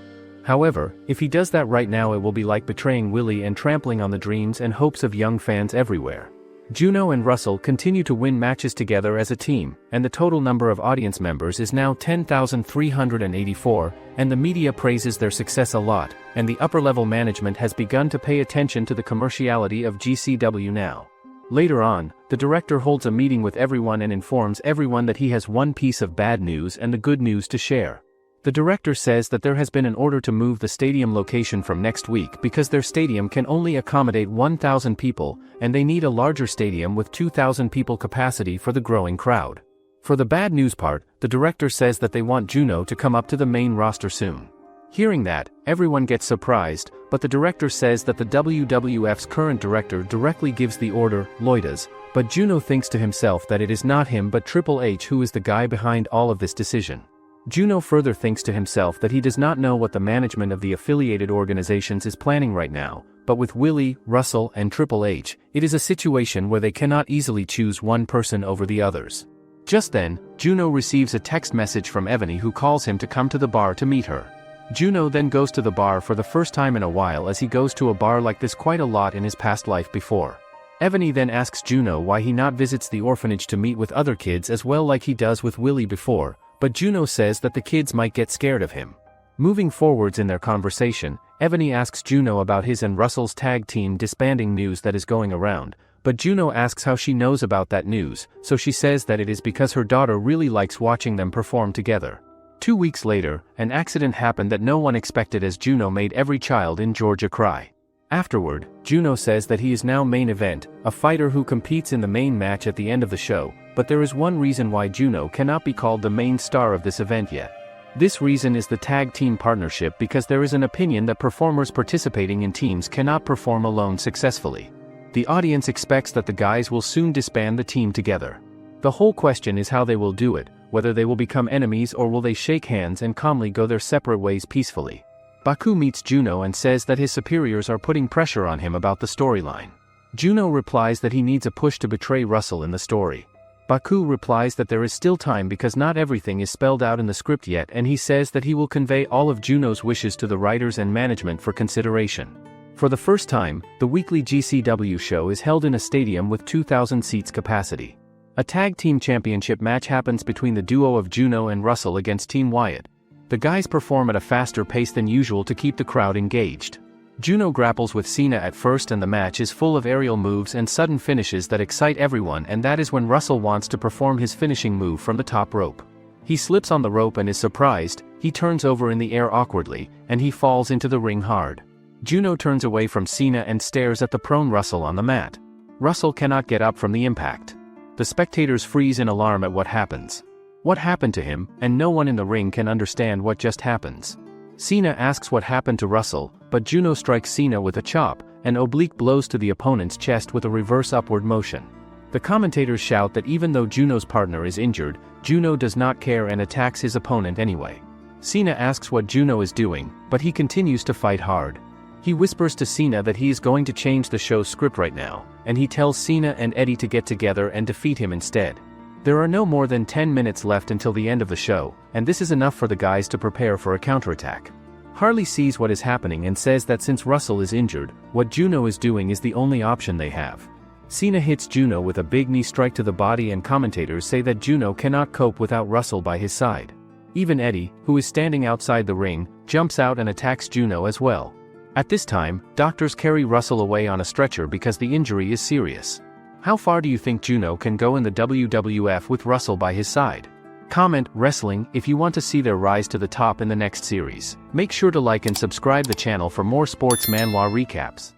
Speaker 1: However, if he does that right now, it will be like betraying Willie and trampling on the dreams and hopes of young fans everywhere. Juno and Russell continue to win matches together as a team, and the total number of audience members is now 10,384, and the media praises their success a lot, and the upper-level management has begun to pay attention to the commerciality of GCW now. Later on, the director holds a meeting with everyone and informs everyone that he has one piece of bad news and the good news to share. The director says that there has been an order to move the stadium location from next week because their stadium can only accommodate 1,000 people, and they need a larger stadium with 2,000 people capacity for the growing crowd. For the bad news part, the director says that they want Juno to come up to the main roster soon. Hearing that, everyone gets surprised, but the director says that the WWF's current director directly gives the order, Loidas, but Juno thinks to himself that it is not him but Triple H who is the guy behind all of this decision. Juno further thinks to himself that he does not know what the management of the affiliated organizations is planning right now, but with Willie, Russell, and Triple H, it is a situation where they cannot easily choose one person over the others. Just then, Juno receives a text message from Ebony who calls him to come to the bar to meet her. Juno then goes to the bar for the first time in a while, as he goes to a bar like this quite a lot in his past life before. Ebony then asks Juno why he not visits the orphanage to meet with other kids as well like he does with Willie before, but Juno says that the kids might get scared of him. Moving forwards in their conversation, Ebony asks Juno about his and Russell's tag team disbanding news that is going around, but Juno asks how she knows about that news, so she says that it is because her daughter really likes watching them perform together. 2 weeks later, an accident happened that no one expected as Juno made every child in Georgia cry. Afterward, Juno says that he is now main event, a fighter who competes in the main match at the end of the show, but there is one reason why Juno cannot be called the main star of this event yet. This reason is the tag team partnership, because there is an opinion that performers participating in teams cannot perform alone successfully. The audience expects that the guys will soon disband the team together. The whole question is how they will do it, whether they will become enemies or will they shake hands and calmly go their separate ways peacefully. Baku meets Juno and says that his superiors are putting pressure on him about the storyline. Juno replies that he needs a push to betray Russell in the story. Baku replies that there is still time because not everything is spelled out in the script yet, and he says that he will convey all of Juno's wishes to the writers and management for consideration. For the first time, the weekly GCW show is held in a stadium with 2,000 seats capacity. A tag team championship match happens between the duo of Juno and Russell against Team Wyatt. The guys perform at a faster pace than usual to keep the crowd engaged. Juno grapples with Cena at first, and the match is full of aerial moves and sudden finishes that excite everyone, and that is when Russell wants to perform his finishing move from the top rope. He slips on the rope and is surprised, he turns over in the air awkwardly, and he falls into the ring hard. Juno turns away from Cena and stares at the prone Russell on the mat. Russell cannot get up from the impact. The spectators freeze in alarm at what happens. What happened to him, and no one in the ring can understand what just happens. Cena asks what happened to Russell, but Juno strikes Cena with a chop, and oblique blows to the opponent's chest with a reverse upward motion. The commentators shout that even though Juno's partner is injured, Juno does not care and attacks his opponent anyway. Cena asks what Juno is doing, but he continues to fight hard. He whispers to Cena that he is going to change the show's script right now, and he tells Cena and Eddie to get together and defeat him instead. There are no more than 10 minutes left until the end of the show, and this is enough for the guys to prepare for a counterattack. Harley sees what is happening and says that since Russell is injured, what Juno is doing is the only option they have. Cena hits Juno with a big knee strike to the body, and commentators say that Juno cannot cope without Russell by his side. Even Eddie, who is standing outside the ring, jumps out and attacks Juno as well. At this time, doctors carry Russell away on a stretcher because the injury is serious. How far do you think Juno can go in the WWF with Russell by his side? Comment wrestling if you want to see their rise to the top in the next series. Make sure to like and subscribe the channel for more sports manhwa recaps.